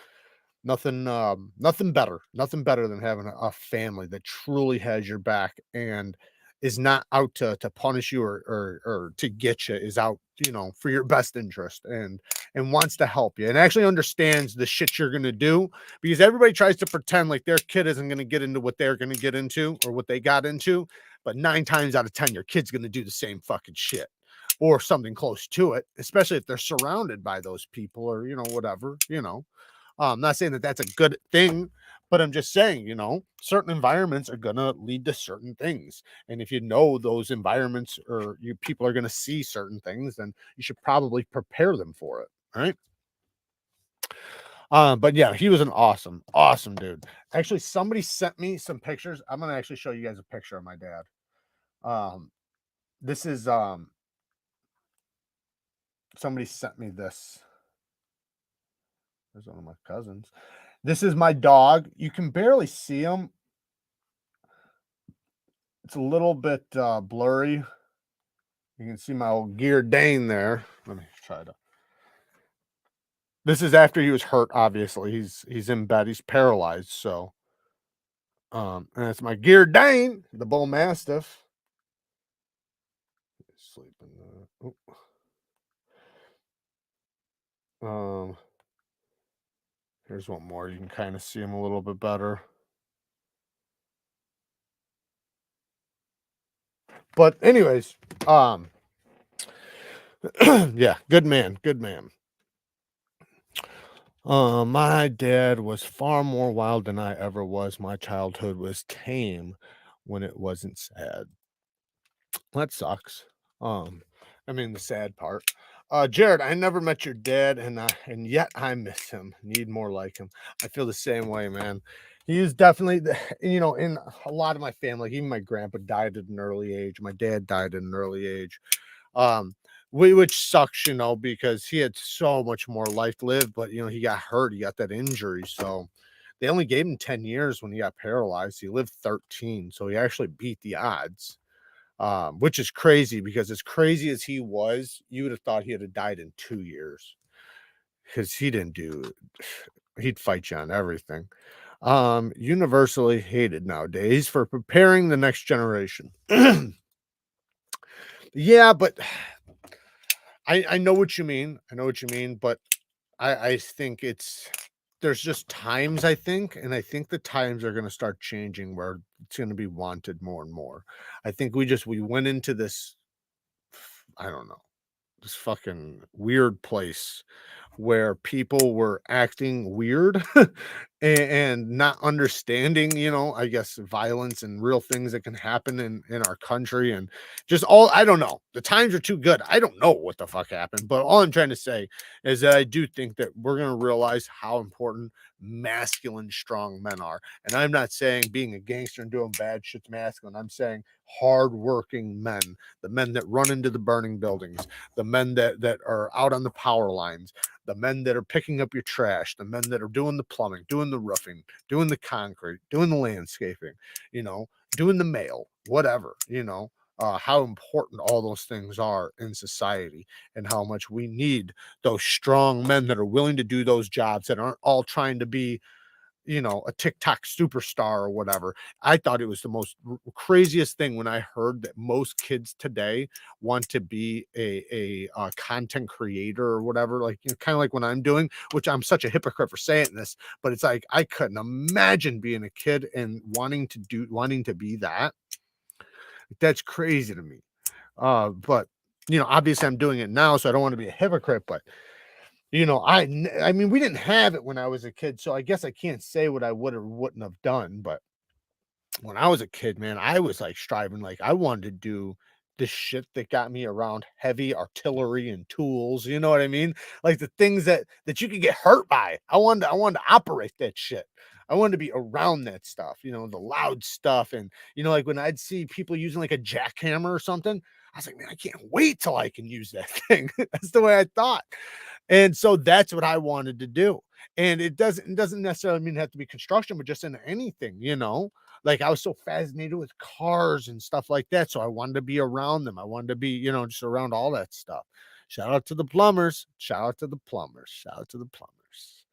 nothing better than having a family that truly has your back and is not out to punish you or to get you, is out, you know, for your best interest and wants to help you and actually understands the shit you're gonna do, because everybody tries to pretend like their kid isn't gonna get into what they're gonna get into or what they got into, but 9 times out of 10 your kid's gonna do the same fucking shit or something close to it, especially if they're surrounded by those people or, you know, whatever, you know. I'm not saying that that's a good thing, but I'm just saying, you know, certain environments are going to lead to certain things. And if you know those environments or you people are going to see certain things, then you should probably prepare them for it. Right. But yeah, he was an awesome dude. Actually, somebody sent me some pictures. I'm going to actually show you guys a picture of my dad. This is, somebody sent me this. There's one of my cousins. This is my dog. You can barely see him. It's a little bit blurry. You can see my old gear Dane there. Let me try to. This is after he was hurt, obviously. He's in bed, he's paralyzed. So and it's my gear Dane, the bull mastiff. Sleeping. Here's one more. You can kind of see him a little bit better. But anyways, yeah, good man. My dad was far more wild than I ever was. My childhood was tame when it wasn't sad. That sucks. I mean the sad part. Jared, I never met your dad, and yet I miss him. Need more like him. I feel the same way, man. He is definitely, you know, in a lot of my family. Even my grandpa died at an early age. My dad died at an early age. Um, which sucks, you know, because he had so much more life to live, but you know, he got hurt, he got that injury. So they only gave him 10 years when he got paralyzed. He lived 13, so he actually beat the odds. Which is crazy because as crazy as he was, you would have thought he had died in 2 years because he didn't do, he'd fight you on everything. Universally hated nowadays for preparing the next generation. Yeah, but I know what you mean. I know what you mean, but I think there's just times, I think, and I think the times are gonna start changing where it's gonna be wanted more and more. I think we went into this, I don't know, this fucking weird place where people were acting weird and not understanding, I guess, violence and real things that can happen in our country, and just all, I don't know. The times are too good. I don't know what the fuck happened, but all I'm trying to say is that I do think that we're going to realize how important masculine, strong men are. And I'm not saying being a gangster and doing bad shit's masculine. I'm saying hardworking men, the men that run into the burning buildings, the men that are out on the power lines, the men that are picking up your trash, the men that are doing the plumbing, doing the roofing, doing the concrete, doing the landscaping, doing the mail, whatever, how important all those things are in society, and how much we need those strong men that are willing to do those jobs, that aren't all trying to be, a TikTok superstar or whatever. I thought it was the most craziest thing when I heard that most kids today want to be a content creator or whatever, like, kind of like what I'm doing, which I'm such a hypocrite for saying this, but it's like I couldn't imagine being a kid and wanting to be that. That's crazy to me. But obviously I'm doing it now, so I don't want to be a hypocrite, but I mean, we didn't have it when I was a kid, so I guess I can't say what I would or wouldn't have done. But when I was a kid, man, I was like striving, like I wanted to do the shit that got me around heavy artillery and tools. You know what I mean? Like the things that you could get hurt by. I wanted to operate that shit. I wanted to be around that stuff, the loud stuff. And like when I'd see people using like a jackhammer or something, I was like, man, I can't wait till I can use that thing. That's the way I thought. And so that's what I wanted to do. And it doesn't necessarily mean it have to be construction, but just in anything, like I was so fascinated with cars and stuff like that. So I wanted to be around them. I wanted to be, just around all that stuff. Shout out to the plumbers. Shout out to the plumbers. Shout out to the plumbers.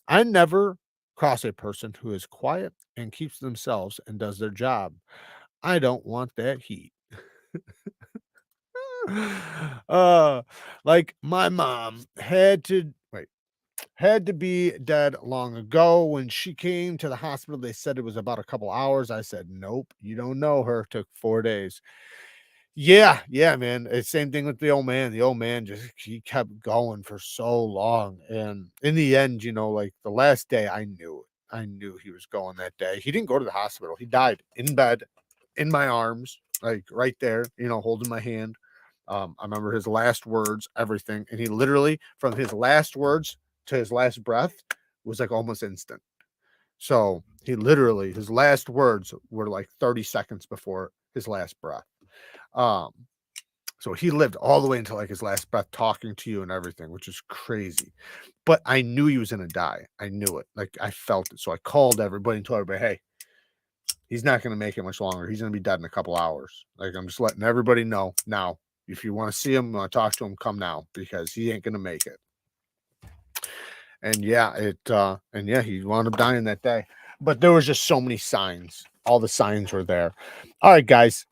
I never cross a person who is quiet and keeps themselves and does their job. I don't want that heat. uh like my mom had to be dead long ago. When she came to the hospital, they said it was about a couple hours. I said, nope, you don't know her. Took 4 days. Yeah, man. It's same thing with the old man. The old man just he kept going for so long. And in the end, like the last day, I knew it. I knew he was going that day. He didn't go to the hospital. He died in bed, in my arms, like right there, holding my hand. I remember his last words, everything. And he literally, from his last words to his last breath, was like almost instant. So he literally, his last words were like 30 seconds before his last breath. Um, so he lived all the way until like his last breath, talking to you and everything, which is crazy. But I knew he was gonna die. I knew it. Like I felt it. So I called everybody and told everybody, hey, he's not gonna make it much longer. He's gonna be dead in a couple hours. Like I'm just letting everybody know now. If you want to see him, talk to him, come now, because he ain't gonna make it. And yeah, he wound up dying that day. But there was just so many signs. All the signs were there. All right, guys.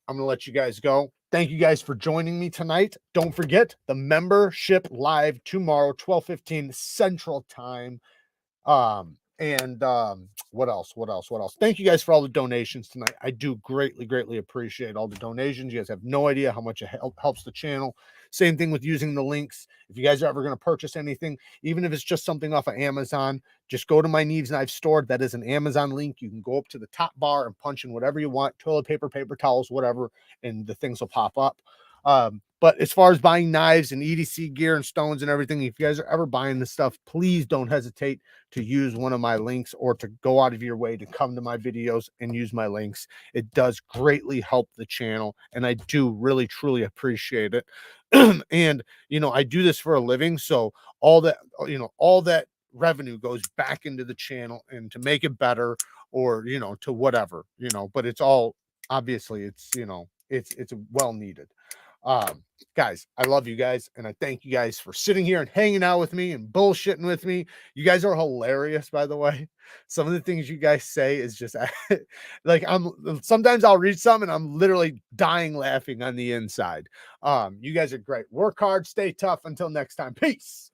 I'm gonna let you guys go. Thank you guys for joining me tonight. Don't forget the membership live tomorrow, 12:15 Central Time. And what else? Thank you guys for all the donations tonight. I do greatly appreciate all the donations. You guys have no idea how much it helps the channel. Same thing with using the links. If you guys are ever going to purchase anything, even if it's just something off of Amazon, just go to my Neevesknives store. That is an Amazon link. You can go up to the top bar and punch in whatever you want, toilet paper, paper towels, whatever, and the things will pop up. But as far as buying knives and EDC gear and stones and everything, if you guys are ever buying this stuff, please don't hesitate to use one of my links, or to go out of your way to come to my videos and use my links. It does greatly help the channel, and I do really truly appreciate it. And I do this for a living, so all that revenue goes back into the channel and to make it better, or to whatever, but it's all, obviously, it's it's well needed. Guys, I love you guys, and I thank you guys for sitting here and hanging out with me and bullshitting with me. You guys are hilarious, by the way. Some of the things you guys say is just like sometimes I'll read some and I'm literally dying laughing on the inside. You guys are great. Work hard, stay tough. Until next time, peace.